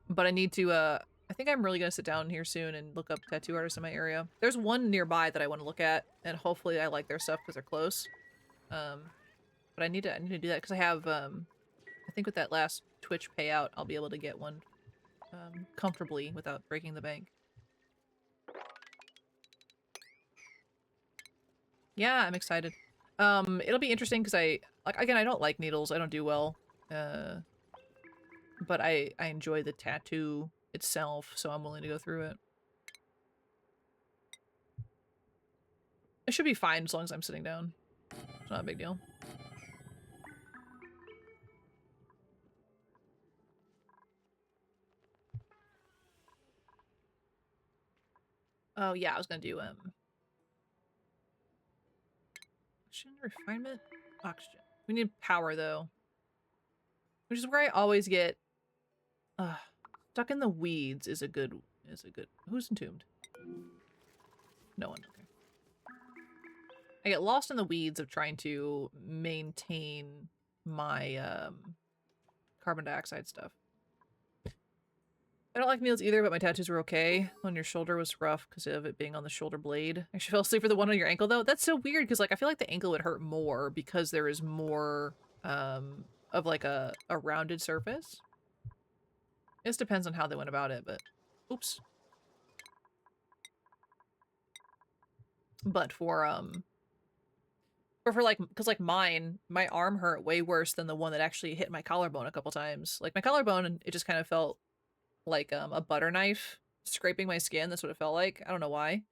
But I need to, I think I'm really gonna sit down here soon and look up tattoo artists in my area. There's one nearby that I want to look at, and hopefully I like their stuff because they're close. But I need to do that because I have, I think with that last Twitch payout, I'll be able to get one comfortably without breaking the bank. Yeah, I'm excited. It'll be interesting because I don't like needles. I don't do well. But I enjoy the tattoo itself, so I'm willing to go through it. It should be fine as long as I'm sitting down. It's not a big deal. Oh yeah, I was gonna do oxygen refinement? Oxygen. We need power though. Which is where I always get stuck in the weeds is a good who's entombed? No one, okay. I get lost in the weeds of trying to maintain my carbon dioxide stuff. I don't like needles either, but my tattoos were okay. On your shoulder was rough because of it being on the shoulder blade. I actually fell asleep for the one on your ankle though. That's so weird because like I feel like the ankle would hurt more because there is more of like a rounded surface. This depends on how they went about it, but oops. But for like, because like mine, my arm hurt way worse than the one that actually hit my collarbone a couple times. Like my collarbone, it just kind of felt like a butter knife scraping my skin. That's what it felt like. I don't know why.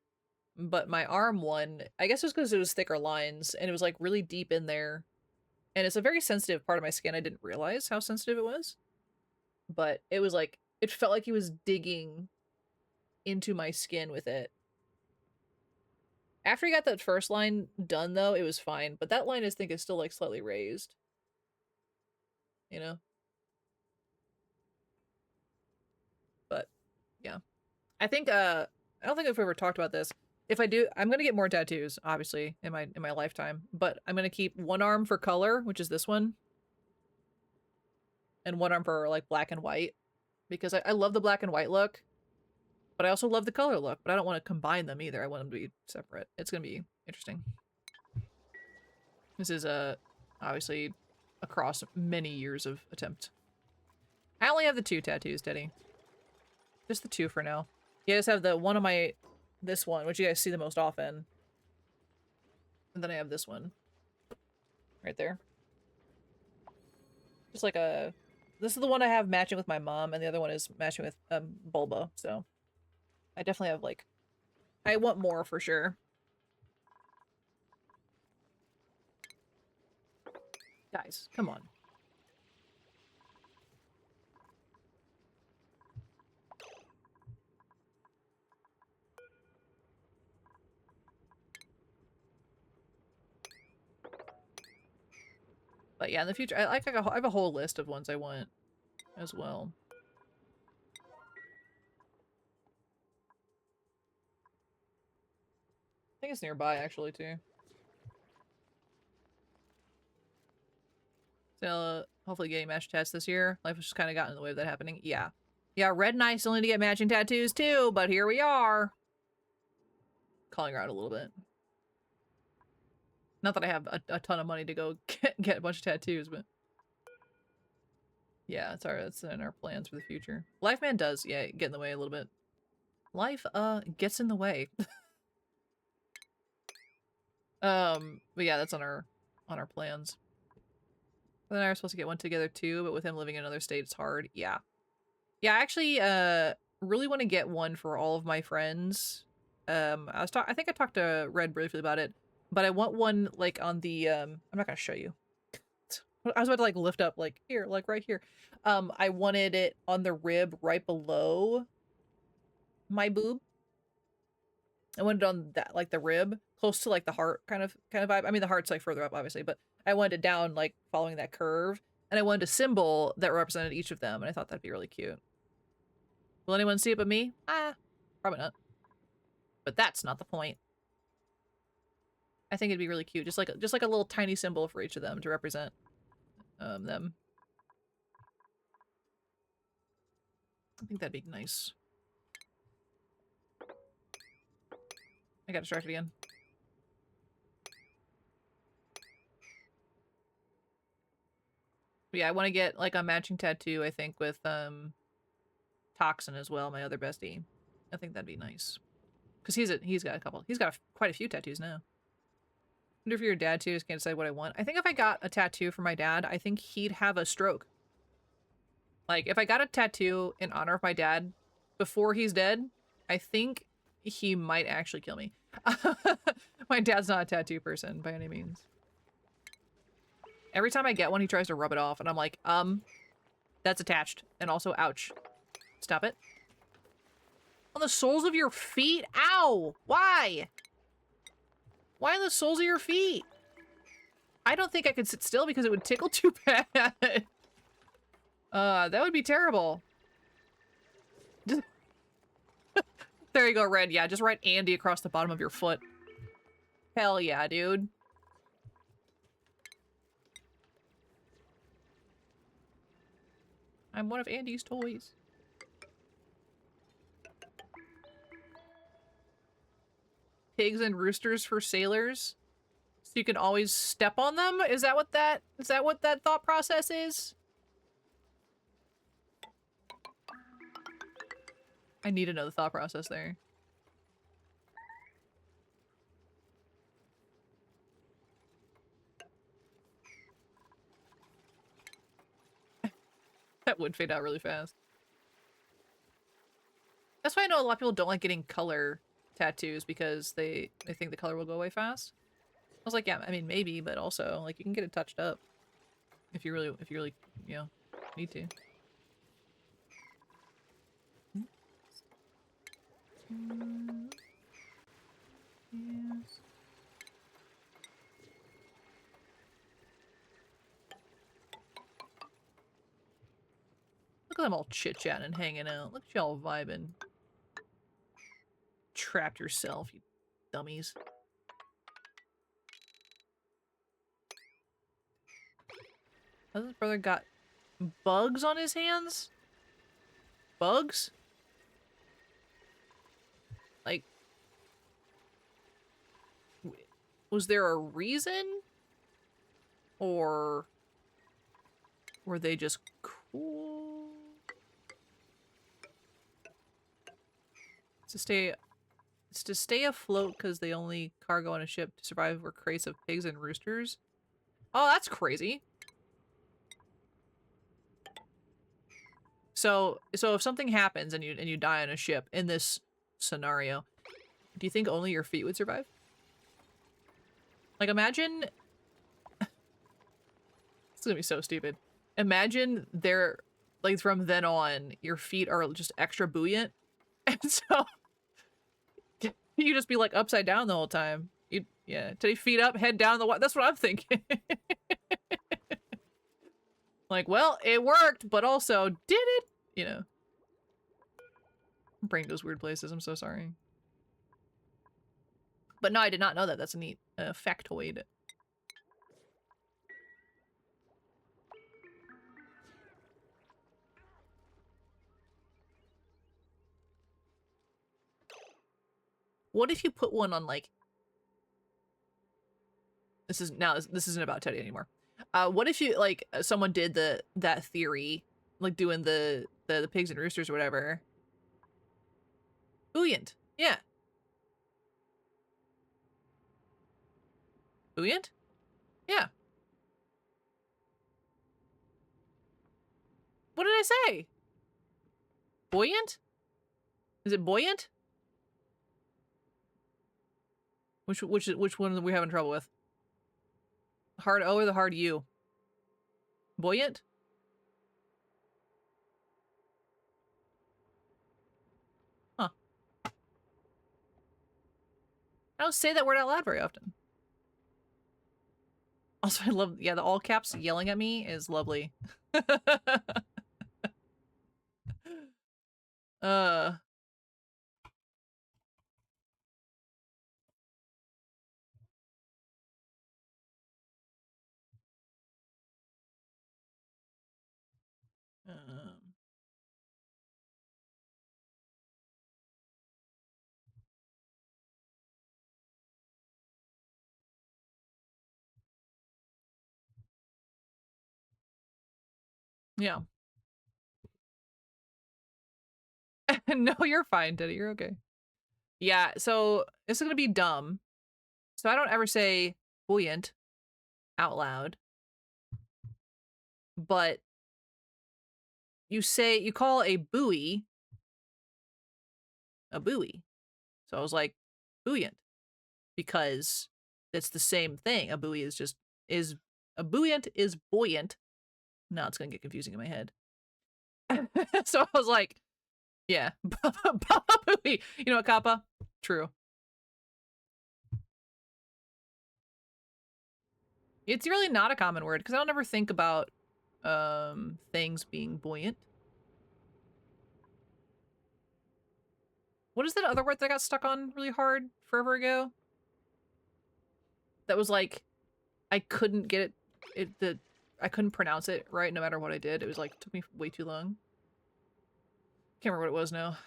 But my arm one, I guess it was because it was thicker lines and it was like really deep in there. And it's a very sensitive part of my skin. I didn't realize how sensitive it was. But it was like, it felt like he was digging into my skin with it. After he got that first line done though, it was fine. But that line I think is still like slightly raised. You know? But yeah. I think I don't think I've ever talked about this. If I do, I'm gonna get more tattoos, obviously, in my lifetime. But I'm gonna keep one arm for color, which is this one. And one arm for like black and white. Because I love the black and white look. But I also love the color look. But I don't want to combine them either. I want them to be separate. It's gonna be interesting. This is obviously across many years of attempt. I only have the 2 tattoos, Teddy. Just the 2 for now. You guys have the one on my, this one, which you guys see the most often. And then I have this one. Right there. Just like a, this is the one I have matching with my mom, and the other one is matching with Bulba, so. I definitely have like, I want more for sure. Guys, come on. But yeah, in the future, I have a whole list of ones I want as well. I think it's nearby, actually, too. So, hopefully getting match tats this year. Life has just kind of gotten in the way of that happening. Yeah. Yeah, Red and I still need to get matching tattoos, too, but here we are. Calling around a little bit. Not that I have a ton of money to go get a bunch of tattoos, but... Yeah, it's in our plans for the future. Life Man does, yeah, get in the way a little bit. Life, gets in the way. But yeah, that's on our plans. Then I are supposed to get one together too, but with him living in another state, it's hard. Yeah. Yeah, I actually, really want to get one for all of my friends. I think I talked to Red briefly about it, but I want one, like, on the, I'm not gonna show you. I was about to, like, lift up, like, here, like, right here. I wanted it on the rib right below my boob. I wanted it on that, like, the rib, close to, like, the heart kind of vibe. I mean, the heart's, like, further up, obviously, but I wanted it down, like, following that curve. And I wanted a symbol that represented each of them, and I thought that'd be really cute. Will anyone see it but me? Probably not. But that's not the point. I think it'd be really cute. Just like a little tiny symbol for each of them to represent them. I think that'd be nice. I got distracted again. But yeah, I want to get like a matching tattoo, I think, with Toxin as well, my other bestie. I think that'd be nice. Because he's got quite a few tattoos now. I wonder if your dad too, just can't decide what I want. I think if I got a tattoo for my dad, I think he'd have a stroke. Like, if I got a tattoo in honor of my dad before he's dead, I think he might actually kill me. My dad's not a tattoo person by any means. Every time I get one, he tries to rub it off, and I'm like, that's attached. And also, ouch. Stop it. On the soles of your feet? Ow! Why? Why on the soles of your feet? I don't think I could sit still because it would tickle too bad. That would be terrible. Just... There you go, Red. Yeah, just write Andy across the bottom of your foot. Hell yeah, dude. I'm one of Andy's toys. Pigs and roosters for sailors, so you can always step on them? Is that what that thought process is? I need to know the thought process there. That would fade out really fast. That's why I know a lot of people don't like getting color tattoos, because they think the color will go away fast. I was like, yeah, I mean, maybe, but also, like, you can get it touched up if you really, you know, need to. Yes. Look at them all chit-chatting and hanging out. Look at y'all vibing. Trapped yourself, you dummies. Has his brother got bugs on his hands? Bugs? Like, was there a reason? Or were they just cool? It's to stay afloat because the only cargo on a ship to survive were crates of pigs and roosters. Oh, that's crazy. So if something happens and you die on a ship in this scenario, do you think only your feet would survive? Like, imagine... It's gonna be so stupid. Imagine like, from then on, your feet are just extra buoyant. And so... you just be, like, upside down the whole time. Yeah, titty feet up, head down the water. That's what I'm thinking. Like, well, it worked, but also, did it? You know. Brain goes weird places, I'm so sorry. But no, I did not know that. That's a neat factoid. What if you put one on, like... This isn't about Teddy anymore. What if you, like, someone did that theory, like doing the pigs and roosters or whatever. Booyant. Yeah. Booyant? Yeah. What did I say? Buoyant? Is it buoyant? Which one are we having trouble with? Hard O or the hard U? Buoyant? Huh. I don't say that word out loud very often. Also, I love, yeah, the all caps yelling at me is lovely. uh. Um. Yeah. No, you're fine, Teddy. You're okay. Yeah, so this is gonna be dumb. So I don't ever say buoyant out loud. But you call a buoy a buoy. So I was like, buoyant. Because it's the same thing. A buoy a buoyant is buoyant. Now it's gonna get confusing in my head. So I was like, yeah, buoy. You know what, Kappa? True. It's really not a common word because I don't ever think about things being buoyant. What is that other word that I got stuck on really hard forever ago? That was like, I couldn't get I couldn't pronounce it right no matter what I did. It was like, took me way too long. Can't remember what it was now.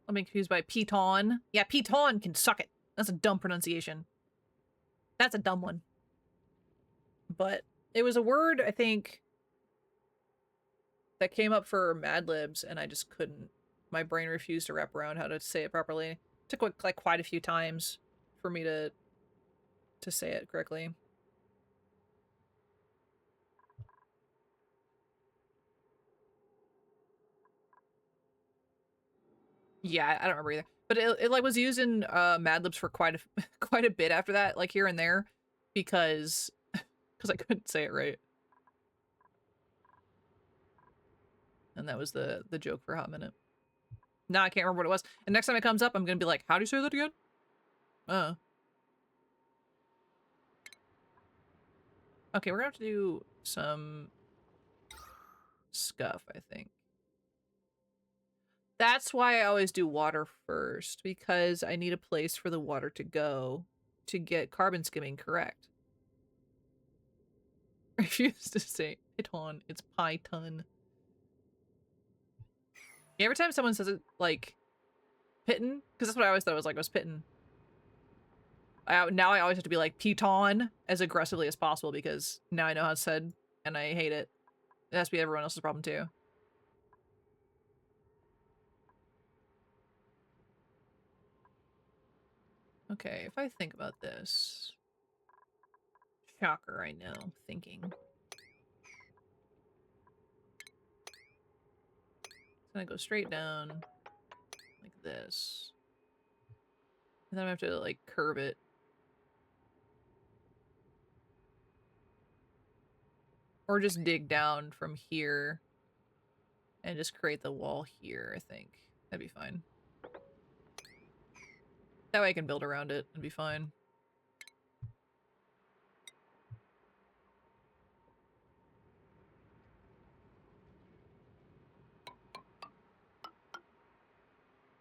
I'm being confused by piton. Yeah, piton can suck it. That's a dumb pronunciation. That's a dumb one. But it was a word, I think, that came up for Mad Libs, and I just couldn't. My brain refused to wrap around how to say it properly. It took like quite a few times for me to say it correctly. Yeah, I don't remember either. But it like was used in Mad Libs for quite a bit after that, like here and there, because I couldn't say it right. And that was the joke for a hot minute. Now I can't remember what it was. And next time it comes up, I'm gonna be like, how do you say that again? Okay, we're gonna have to do some scuff, I think. That's why I always do water first, because I need a place for the water to go to get carbon skimming correct. I refuse to say piton, it's python. Yeah, every time someone says it like pitten, because that's what I always thought it was like, was pitten. Now I always have to be like piton as aggressively as possible because now I know how it's said and I hate it. It has to be everyone else's problem too. Okay, if I think about this. Shocker, I know. Thinking. It's gonna go straight down like this. And then I have to like curve it. Or just dig down from here And just create the wall here, I think. That'd be fine. That way I can build around it and be fine.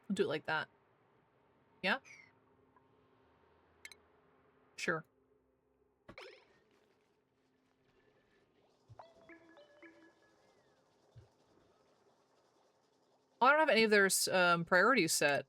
I'll do it like that. Yeah? Sure. I don't have any of their priorities set.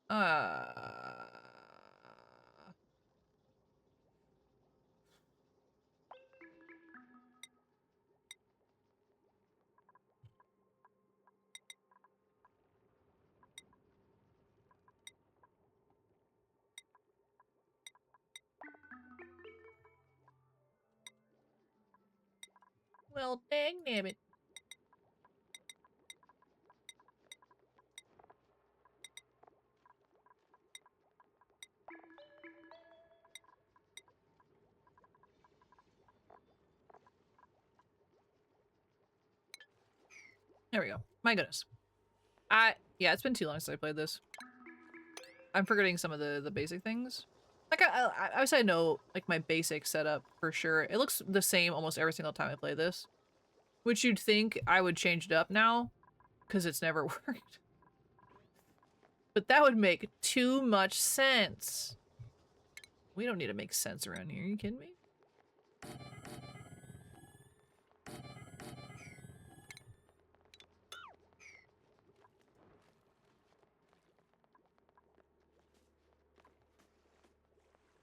Well, dang nabbit. There we go. My goodness. Yeah, it's been too long since I played this. I'm forgetting some of the basic things. Like, I would say I know, like, my basic setup for sure. It looks the same almost every single time I play this. Which you'd think I would change it up now, because it's never worked. But that would make too much sense. We don't need to make sense around here. Are you kidding me?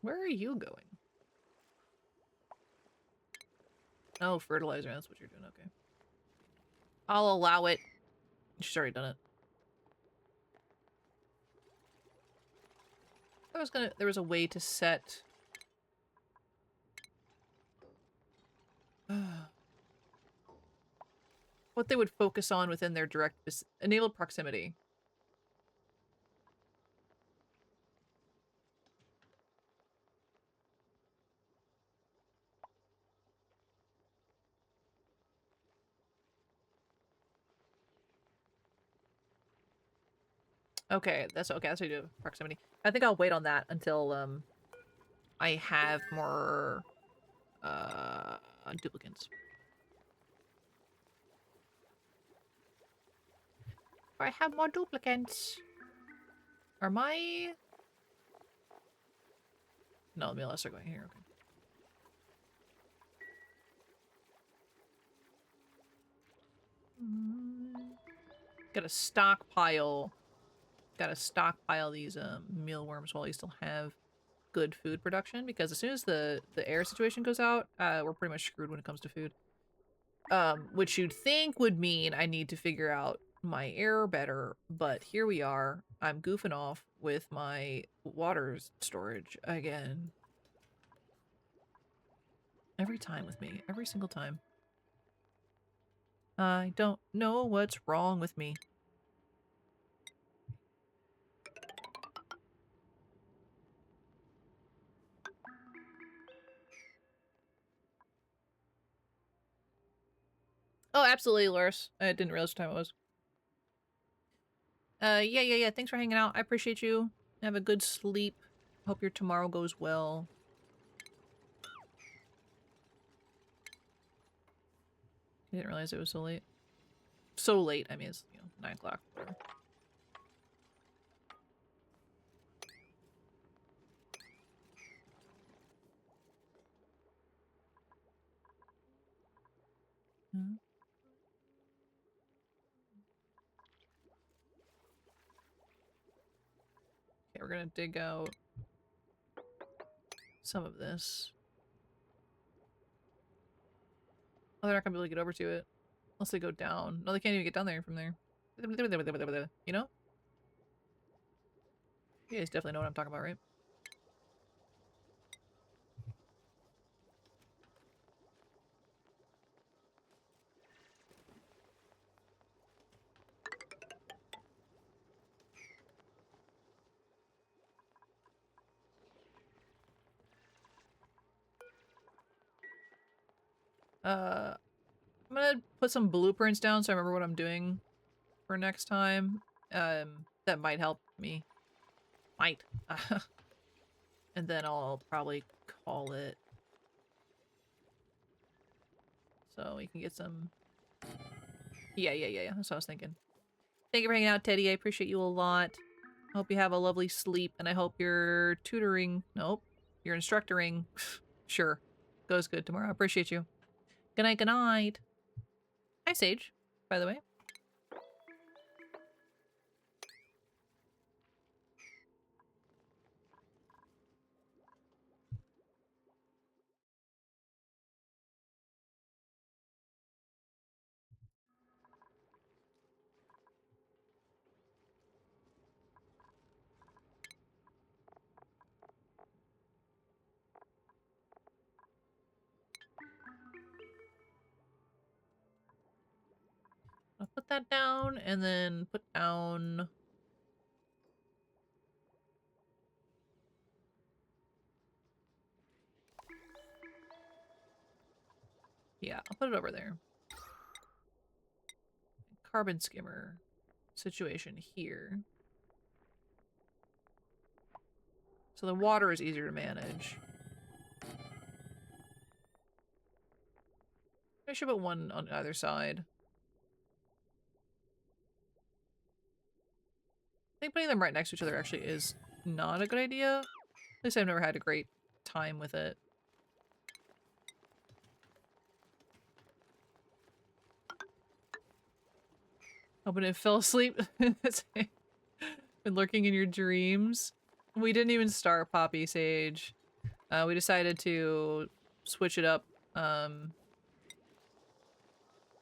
Where are you going? Oh, fertilizer. That's what you're doing. Okay. I'll allow it. She's already done it. There was a way to set... what they would focus on within their direct enabled proximity. Okay, that's okay. That's how you do proximity. I think I'll wait on that until I have more duplicants. I have more duplicants. Are my... No, let me let's start going here. Okay. Gotta stockpile these mealworms while you still have good food production, because as soon as the air situation goes out, we're pretty much screwed when it comes to food. Which you'd think would mean I need to figure out my air better, but here we are. I'm goofing off with my water storage again. Every time with me. Every single time. I don't know what's wrong with me. Oh, absolutely, Loris. I didn't realize what time it was. Yeah. Thanks for hanging out. I appreciate you. Have a good sleep. Hope your tomorrow goes well. I didn't realize it was so late. So late. I mean, it's, 9 o'clock. Whatever. Okay, we're gonna dig out some of this. Oh, they're not gonna be able to get over to it. Unless they go down. No, they can't even get down there from there. You know? You guys definitely know what I'm talking about, right? I'm gonna put some blueprints down so I remember what I'm doing. for next time. That might help me. Might. And then I'll probably call it. So we can get some... Yeah. That's what I was thinking. Thank you for hanging out, Teddy. I appreciate you a lot. I hope you have a lovely sleep, and I hope your tutoring... Nope. Your instructoring... Sure. Goes good tomorrow. I appreciate you. Good night, good night. Hi, Sage, by the way. I'll put that down, and then put down... Yeah, I'll put it over there. Carbon skimmer situation here. So the water is easier to manage. I should put one on either side. I think putting them right next to each other actually is not a good idea. At least I've never had a great time with it. Hoping it fell asleep. Been lurking in your dreams. We didn't even start Poppy Sage. We decided to switch it up.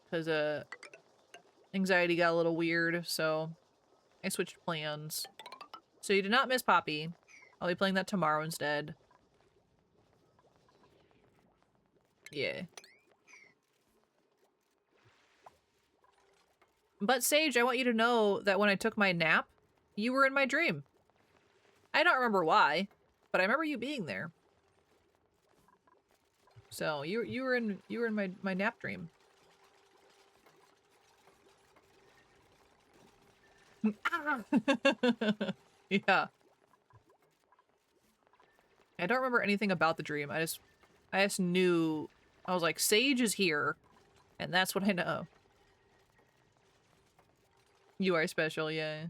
Because anxiety got a little weird, so I switched plans. So you did not miss Poppy. I'll be playing that tomorrow instead. Yeah. But Sage, I want you to know that when I took my nap, you were in my dream. I don't remember why, but I remember you being there. So you were in my nap dream. Yeah. I don't remember anything about the dream. I just knew. I was like, Sage is here, and that's what I know. You are special, yeah.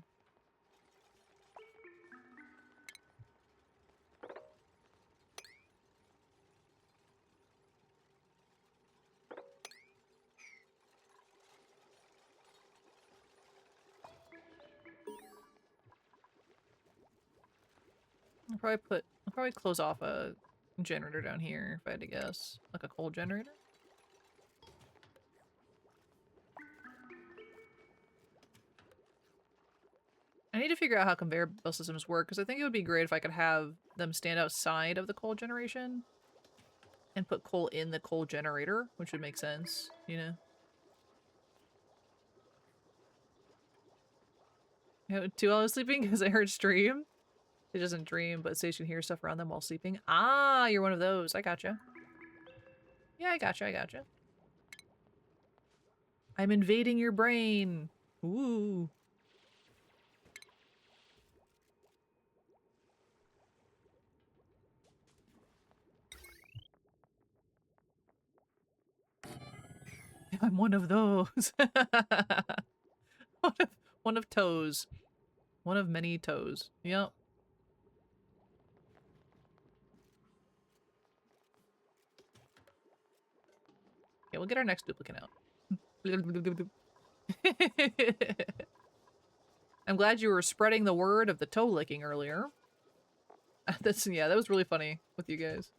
I'll probably close off a generator down here if I had to guess. Like a coal generator? I need to figure out how conveyor belt systems work, because I think it would be great if I could have them stand outside of the coal generation and put coal in the coal generator, which would make sense, you know? You know, 2 hours sleeping because I heard stream. It doesn't dream, but Sage can hear stuff around them while sleeping. Ah, you're one of those. I gotcha. Yeah, I gotcha. I'm invading your brain. Ooh. I'm one of those. one of toes. One of many toes. Yep. Okay, we'll get our next duplicate out. I'm glad you were spreading the word of the toe licking earlier. Yeah, that was really funny with you guys.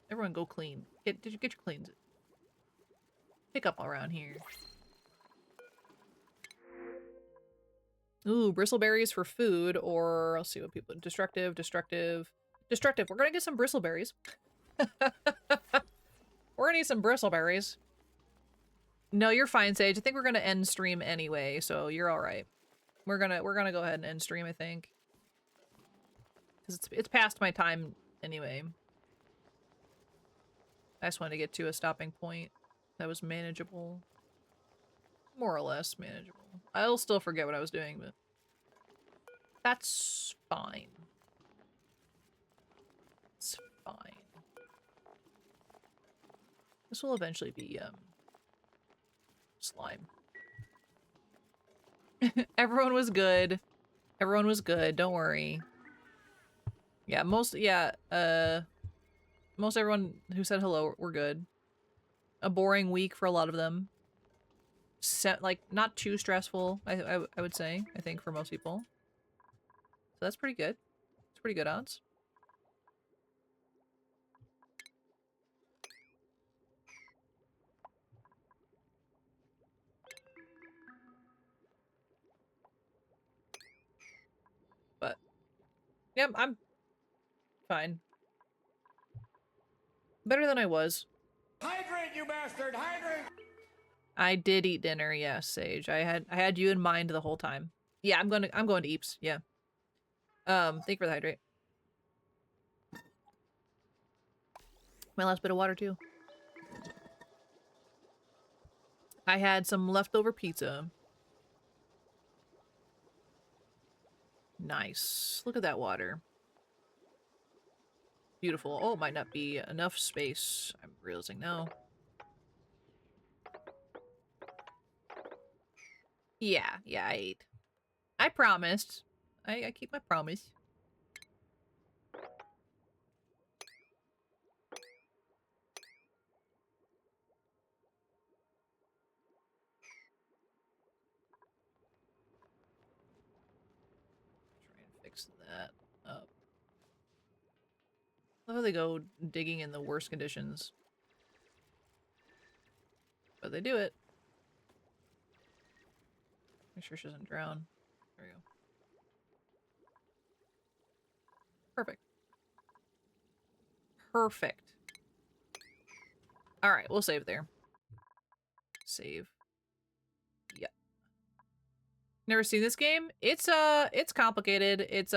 Everyone go clean. Did you get your cleans? Pick up around here. Ooh, bristleberries for food, or I'll see what people... Destructive. We're gonna get some bristleberries. We're gonna need some bristleberries. No, you're fine, Sage. I think we're gonna end stream anyway, so you're alright. We're gonna go ahead and end stream, I think. Because it's past my time anyway. I just wanted to get to a stopping point that was manageable. More or less manageable. I'll still forget what I was doing, but that's fine. It's fine. This will eventually be, slime. Everyone was good. Everyone was good, don't worry. Yeah, most everyone who said hello were good. A boring week for a lot of them. Like, not too stressful, I would say, I think, for most people. So that's pretty good. It's pretty good odds. But, yeah, I'm fine. Better than I was. Hydrate, you bastard! Hydrate! I did eat dinner, yes, Sage. I had you in mind the whole time. Yeah, I'm going to Eeps, yeah. Thank you for the hydrate. My last bit of water too. I had some leftover pizza. Nice. Look at that water. Beautiful. Oh, it might not be enough space. I'm realizing now. Yeah, I ate. I promised. I keep my promise. Try and fix that up. I love how they go digging in the worst conditions. But they do it. Make sure she doesn't drown. There we go. Perfect. Perfect. Alright, we'll save there. Save. Yep. Never seen this game? It's complicated. It's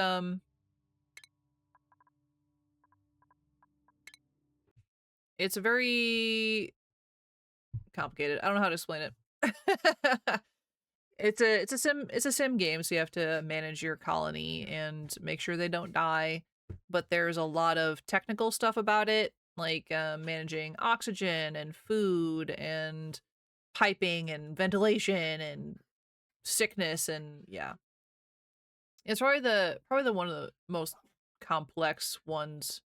very complicated. I don't know how to explain it. It's a sim game, so you have to manage your colony and make sure they don't die. But there's a lot of technical stuff about it, like managing oxygen and food and piping and ventilation and sickness, and yeah. It's probably the one of the most complex ones,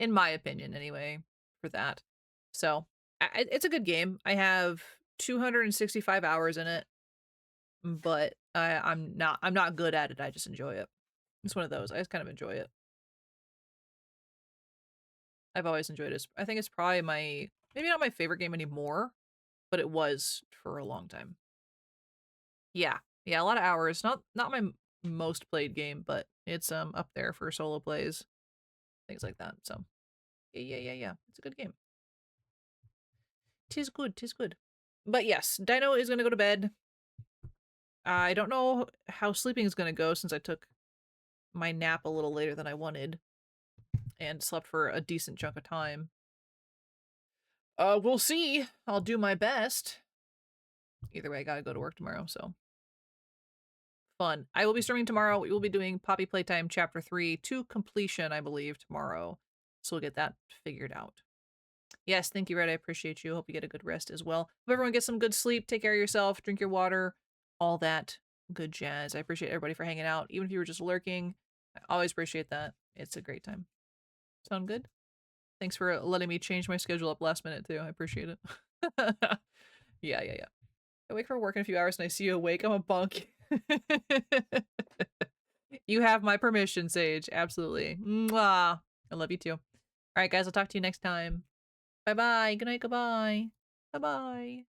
in my opinion, anyway, for that. So it's a good game. I have 265 hours in it, but I'm not good at it. I just enjoy it. It's one of those. I just kind of enjoy it. I've always enjoyed it. I think it's probably maybe not my favorite game anymore, but it was for a long time. Yeah, a lot of hours. Not my most played game, but it's up there for solo plays, things like that. So yeah. It's a good game. Tis good. But yes, Dino is gonna go to bed. I don't know how sleeping is gonna go since I took my nap a little later than I wanted and slept for a decent chunk of time. We'll see. I'll do my best. Either way, I gotta go to work tomorrow, so. Fun. I will be streaming tomorrow. We will be doing Poppy Playtime Chapter 3 to completion, I believe, tomorrow. So we'll get that figured out. Yes, thank you, Red. I appreciate you. Hope you get a good rest as well. Hope everyone gets some good sleep. Take care of yourself. Drink your water. All that good jazz. I appreciate everybody for hanging out. Even if you were just lurking, I always appreciate that. It's a great time. Sound good? Thanks for letting me change my schedule up last minute, too. I appreciate it. Yeah. I wake for work in a few hours and I see you awake. I'm a bunk. You have my permission, Sage. Absolutely. Mwah. I love you too. All right, guys. I'll talk to you next time. Bye-bye. Good night. Goodbye. Bye-bye.